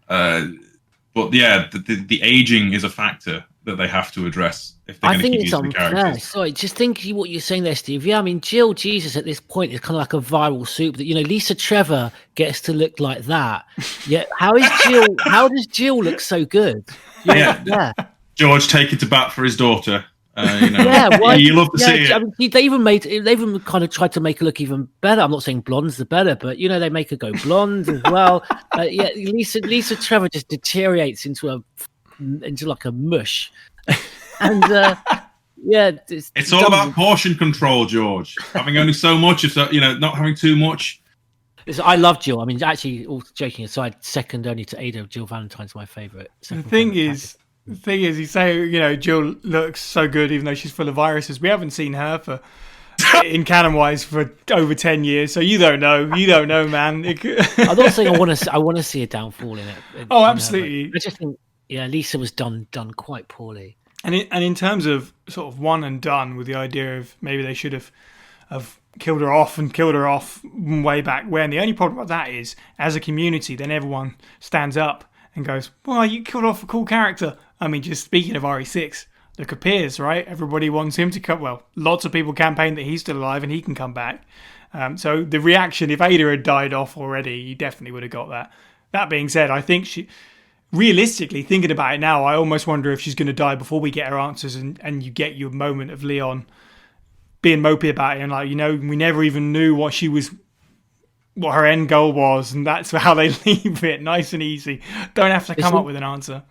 But yeah, the aging is a factor that they have to address if they're going to keep using the characters. Sorry, just think what you're saying there, Steve. Yeah, I mean, Jill Jesus at this point is kind of like a viral soup that, Lisa Trevor gets to look like that. Yeah, how does Jill look so good? Yeah. George taking to bat for his daughter. Why, you love to see it. I mean, they even kind of tried to make her look even better. I'm not saying blonde's the better, but they make her go blonde as well. Lisa Trevor just deteriorates into like a mush, and it's all about portion control, George. Having only so much, not having too much. I love Jill. I mean, actually, all joking aside, second only to Ada. Jill Valentine's my favourite. The thing is, you say, Jill looks so good even though she's full of viruses. We haven't seen her in canon-wise for over 10 years, so you don't know. You don't know, man. I'm not saying I want to see a downfall in it. Oh, absolutely. I just think, Lisa was done quite poorly. And in terms of sort of one and done, with the idea of maybe they should have killed her off way back when. The only problem with that is, as a community, then everyone stands up and goes, well, you killed off a cool character. I mean, just speaking of RE6, look at Piers, right? Everybody wants him to come. Well, lots of people campaign that he's still alive and he can come back. So the reaction, if Ada had died off already, you definitely would have got that. That being said, I think realistically, thinking about it now, I almost wonder if she's going to die before we get her answers and you get your moment of Leon being mopey about it and we never even knew what her end goal was, and that's how they leave it, nice and easy. Don't have to come up with an answer.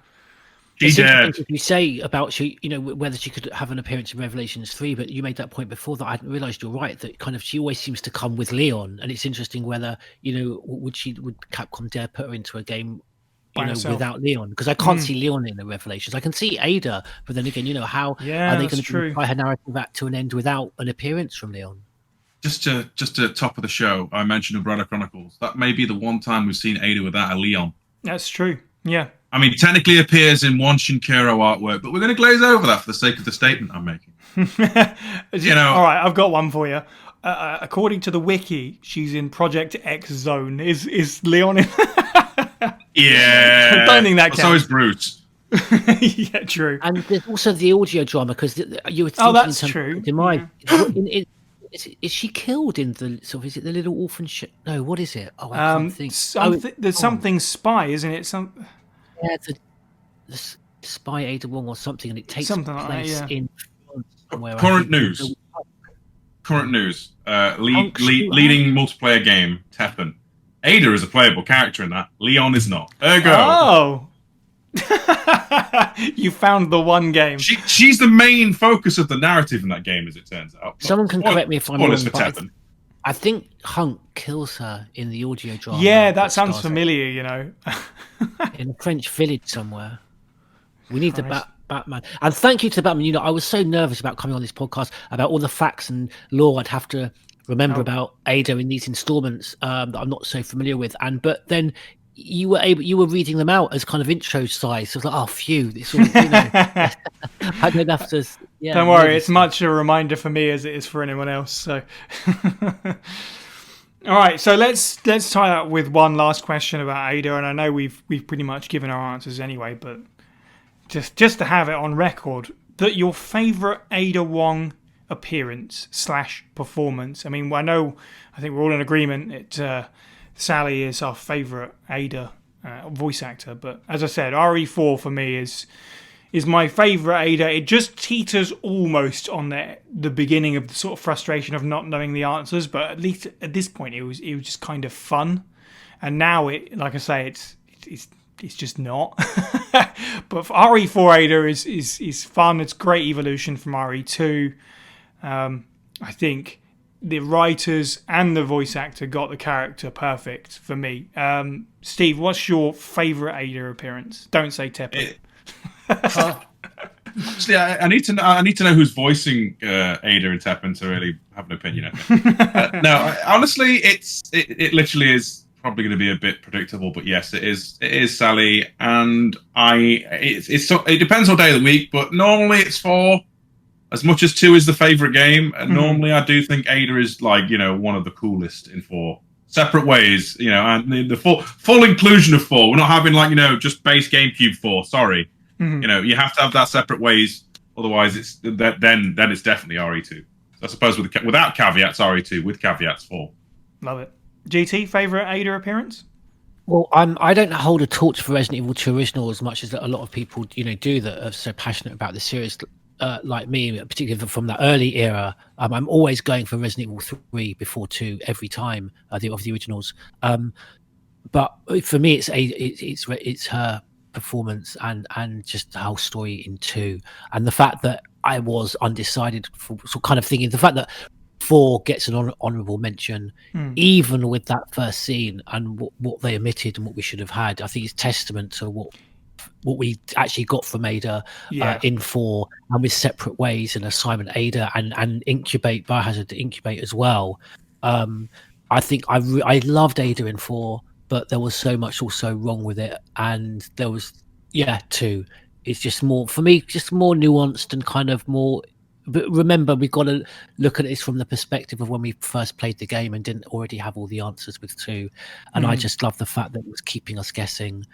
If you say about whether she could have an appearance in Revelations 3, but you made that point before that I hadn't realised. You're right, that kind of she always seems to come with Leon, and it's interesting whether would Capcom dare put her into a game without Leon, because I can't see Leon in the Revelations. I can see Ada, but then again, how are they going to try her narrative back to an end without an appearance from Leon? Just to top of the show, I mentioned Umbrella Chronicles. That may be the one time we've seen Ada without a Leon. That's true. Yeah. I mean, technically appears in one Shinkiro artwork, but we're going to glaze over that for the sake of the statement I'm making. All right, I've got one for you. According to the wiki, she's in Project X Zone. Is Leon in? Yeah. I don't think that counts. So is Bruce. Yeah, true. And there's also the audio drama, because you were thinking that's true. Is she killed in the sort of? Is it the little orphan ship? No, what is it? Oh, I can't think. There's something spy, isn't it? Yeah, the spy Ada Wong or something, and it takes something place like that, yeah. in somewhere. Current news. Leading multiplayer game Teppen. Ada is a playable character in that. Leon is not. Ergo. Oh. You found the one game. She's the main focus of the narrative in that game, as it turns out. Someone can correct me if I'm wrong, but I think Hunk kills her in the audio drama. Yeah, that sounds familiar, in a French village somewhere. We need the Batman. And thank you to the Batman. I was so nervous about coming on this podcast about all the facts and lore I'd have to remember about Ada in these installments that I'm not so familiar with. But then you were reading them out as kind of intro size. So I was like, oh, phew. It's all, I don't have to. Yeah, don't worry, it's much a reminder for me as it is for anyone else. So, all right. So let's tie that with one last question about Ada, and I know we've pretty much given our answers anyway, but just to have it on record, that your favourite Ada Wong appearance / performance. I mean, I think we're all in agreement. Sally is our favourite Ada voice actor. But as I said, RE4 for me is my favourite Ada. It just teeters almost on the beginning of the sort of frustration of not knowing the answers, but at least at this point it was just kind of fun. And now it, like I say, it's just not. But for RE4 Ada is fun. It's great evolution from RE2. I think the writers and the voice actor got the character perfect for me. Steve, what's your favourite Ada appearance? Don't say Tepper. Actually, I need to know who's voicing Ada and Teppen to really have an opinion. I think. No, honestly, it literally is probably going to be a bit predictable, but yes, it is Sally, and it depends on day of the week, but normally it's 4. As much as 2 is the favorite game, and normally I do think Ada is like one of the coolest in 4. Separate ways, and the full inclusion of 4. We're not having just base GameCube 4. Sorry. You have to have that separate ways, otherwise then it's definitely RE2. So I suppose without caveats, RE2. With caveats, 4. Love it. GT, favourite Ada appearance? Well, I don't hold a torch for Resident Evil 2 original as much as a lot of people do that are so passionate about the series, like me, particularly from that early era. I'm always going for Resident Evil 3 before 2 every time of the originals. But for me, it's her performance and just the whole story in 2, and the fact that I was undecided for kind of thinking the fact that 4 gets an honorable mention, even with that first scene and what they omitted and what we should have had. I think it's testament to what we actually got from Ada in 4, and with Separate Ways and Assignment Ada and Incubate, Biohazard Incubate as well. I think I loved Ada in 4, but there was so much also wrong with it, and there was 2. It's just more for me, just more nuanced and kind of more. But remember, we've got to look at this from the perspective of when we first played the game and didn't already have all the answers with 2. And I just love the fact that it was keeping us guessing.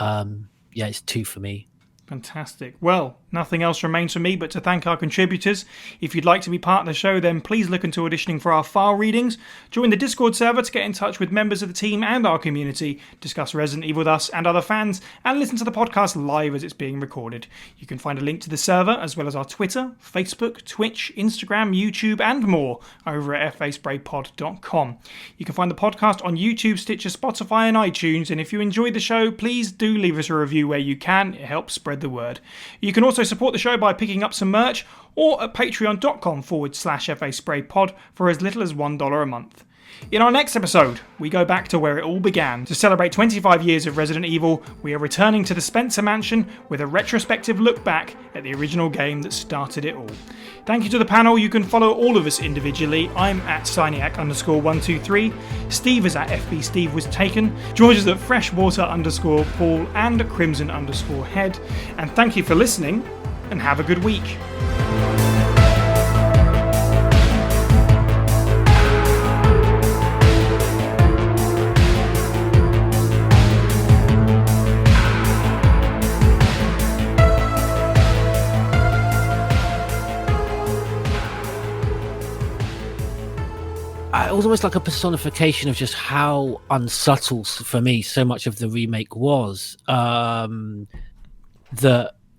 It's 2 for me. Fantastic. Well, nothing else remains for me but to thank our contributors. If you'd like to be part of the show, then please look into auditioning for our file readings. Join the Discord server to get in touch with members of the team and our community, discuss Resident Evil with us and other fans, and listen to the podcast live as it's being recorded. You can find a link to the server, as well as our Twitter, Facebook, Twitch, Instagram, YouTube, and more over at faspraypod.com. You can find the podcast on YouTube, Stitcher, Spotify, and iTunes, and if you enjoyed the show, please do leave us a review where you can. It helps spread the word. You can also support the show by picking up some merch or at patreon.com/FASprayPod for as little as $1 a month. In our next episode, we go back to where it all began. To celebrate 25 years of Resident Evil, we are returning to the Spencer Mansion with a retrospective look back at the original game that started it all. Thank you to the panel. You can follow all of us individually. I'm at Syniac_123. Steve is at FB Steve Was Taken. George is at Freshwater_Paul and Crimson_Head. And thank you for listening, and have a good week. It was almost like a personification of just how unsubtle, for me, so much of the remake was. That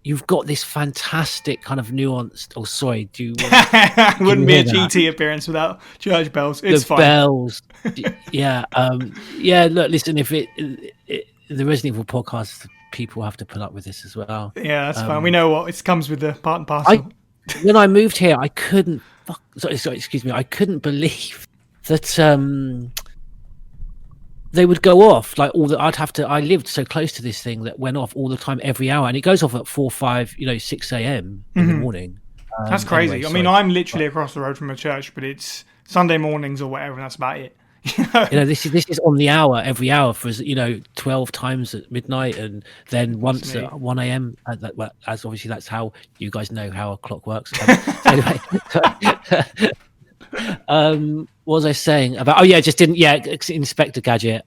you've got this fantastic kind of nuanced. Oh, sorry, do you? Wouldn't be a GT appearance without church bells. It's the fine. Bells, Look, listen, if the Resident Evil podcast, people have to put up with this as well. Yeah, that's fine. We know what it comes with the part and parcel. When I moved here, I couldn't. Excuse me. I couldn't believe that they would go off like all the. I lived so close to this thing that went off all the time, every hour, and it goes off at 4, 5, 6 a.m. in the morning. That's crazy. Anyway, I mean, I'm literally across the road from a church, but it's Sunday mornings or whatever, and that's about it. This is on the hour, every hour for 12 times at midnight, and then once at 1 a.m. As obviously that's how you guys know how a clock works. Anyway, what was I saying about? Inspector Gadget.